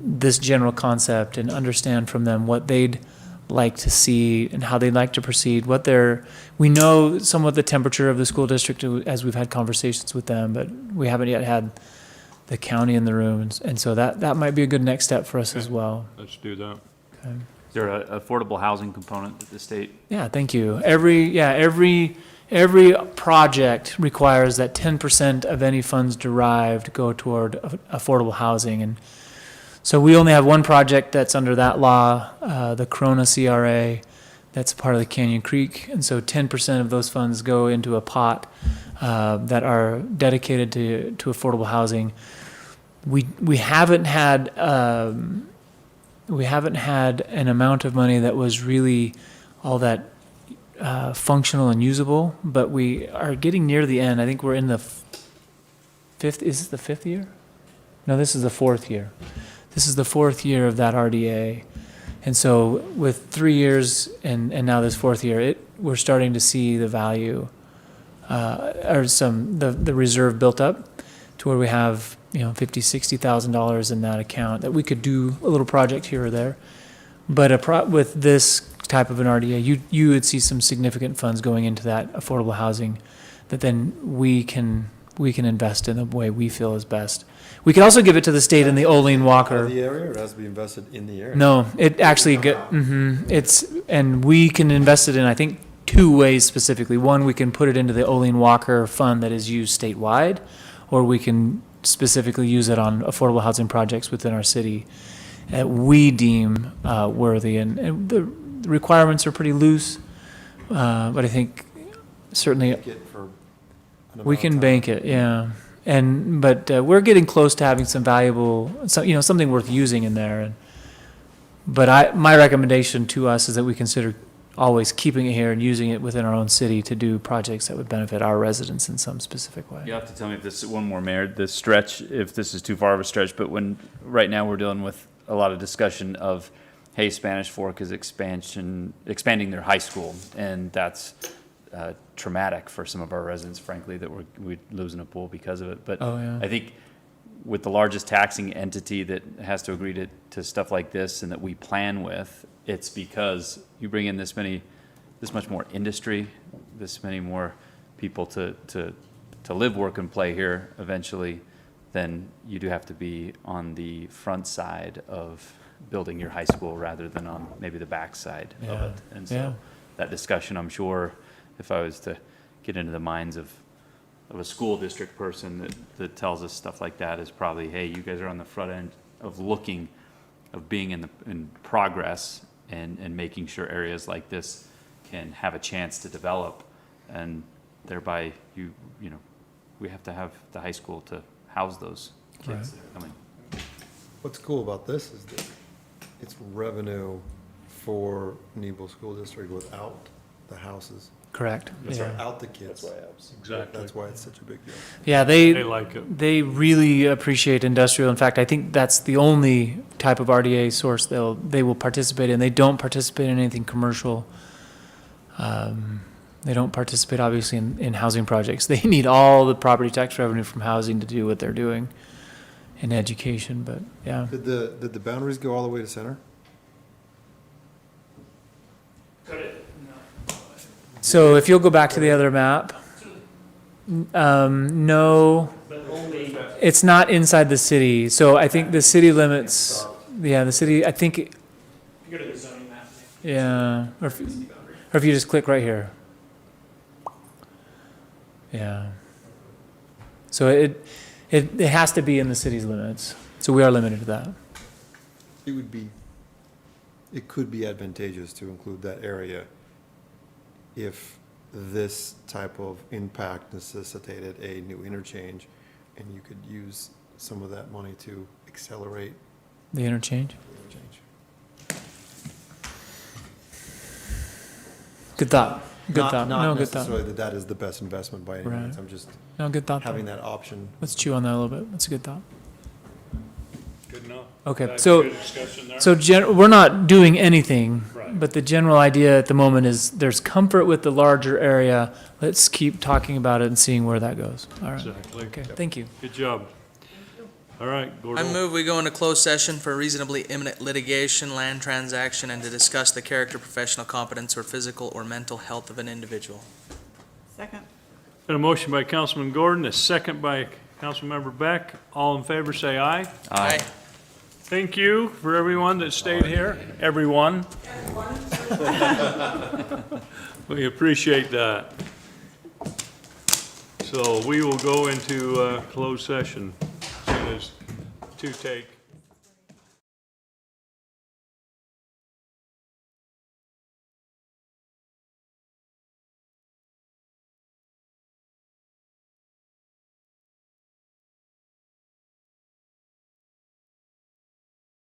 this general concept and understand from them what they'd like to see and how they'd like to proceed, we know somewhat the temperature of the school district as we've had conversations with them, but we haven't yet had the county in the room. And so that might be a good next step for us as well. Let's do that. Okay. Is there an affordable housing component that the state? Yeah, thank you. Every project requires that 10% of any funds derived go toward affordable housing. And so we only have one project that's under that law, the Corona CRA, that's part of the Canyon Creek. And so 10% of those funds go into a pot that are dedicated to affordable housing. We haven't had an amount of money that was really all that functional and usable, but we are getting near the end. I think we're in the fifth. Is this the fifth year? No, this is the fourth year. This is the fourth year of that RDA. And so with 3 years and now this fourth year, we're starting to see the value the reserve built up to where we have $50,000, $60,000 in that account that we could do a little project here or there. But with this type of an RDA, you would see some significant funds going into that affordable housing that then we can we can invest in the way we feel is best. We can also give it to the state in the Olene Walker. The area, or it has to be invested in the area? No, it actually and we can invest it in, I think, 2 ways specifically. One, we can put it into the Olene Walker fund that is used statewide, or we can specifically use it on affordable housing projects within our city that we deem worthy. And the requirements are pretty loose, but I think certainly we can bank it, yeah. But we're getting close to having some valuable, something worth using in there. But my recommendation to us is that we consider always keeping it here and using it within our own city to do projects that would benefit our residents in some specific way. You have to tell me if this is one more, Mayor, this stretch, if this is too far of a stretch, but right now we're dealing with a lot of discussion of, hey, Spanish Fork is expanding their high school, and that's traumatic for some of our residents, frankly, that we're losing a pool because of it. But I think with the largest taxing entity that has to agree to stuff like this and that we plan with, it's because you bring in this much more industry, this many more people to live, work, and play here eventually, then you do have to be on the front side of building your high school rather than on maybe the back side of it. And so that discussion, I'm sure, if I was to get into the minds of a school district person that tells us stuff like that, is probably, hey, you guys are on the front end of being in progress and making sure areas like this can have a chance to develop, and thereby we have to have the high school to house those kids that are coming. What's cool about this is that it's revenue for Nebo School District without the houses. Correct. Without the kids. Exactly. That's why it's such a big deal. Yeah, They like it. They really appreciate industrial. In fact, I think that's the only type of RDA source they will participate in. They don't participate in anything commercial. They don't participate, obviously, in housing projects. They need all the property tax revenue from housing to do what they're doing in education. But yeah. Did the boundaries go all the way to center? So if you'll go back to the other map, no, it's not inside the city. So I think the city limits, the city, I think. You go to the zoning map. Yeah, or if you just click right here. Yeah. So it has to be in the city's limits. So we are limited to that. It could be advantageous to include that area if this type of impact necessitated a new interchange, and you could use some of that money to accelerate the interchange. Good thought. Good thought. Not Good thought. necessarily that is the best investment by any means. I'm just good thought. having that option. Let's chew on that a little bit. That's a good thought. Good enough. Okay, Good so discussion there. we're not doing anything, Right. but the general idea at the moment is there's comfort with the larger area. Let's keep talking about it and seeing where that goes. All right. Exactly. Okay. Thank you. Good job. All right, I Gordo. move we go into closed session for reasonably imminent litigation, land transaction, and to discuss the character, professional competence, or physical or mental health of an individual. Second. Got a motion by Councilman Gordon, a second by Councilmember Beck. All in favor, say aye. Aye. Thank you for everyone that stayed here. Everyone. We appreciate that. So we will go into closed session as soon as 2 take.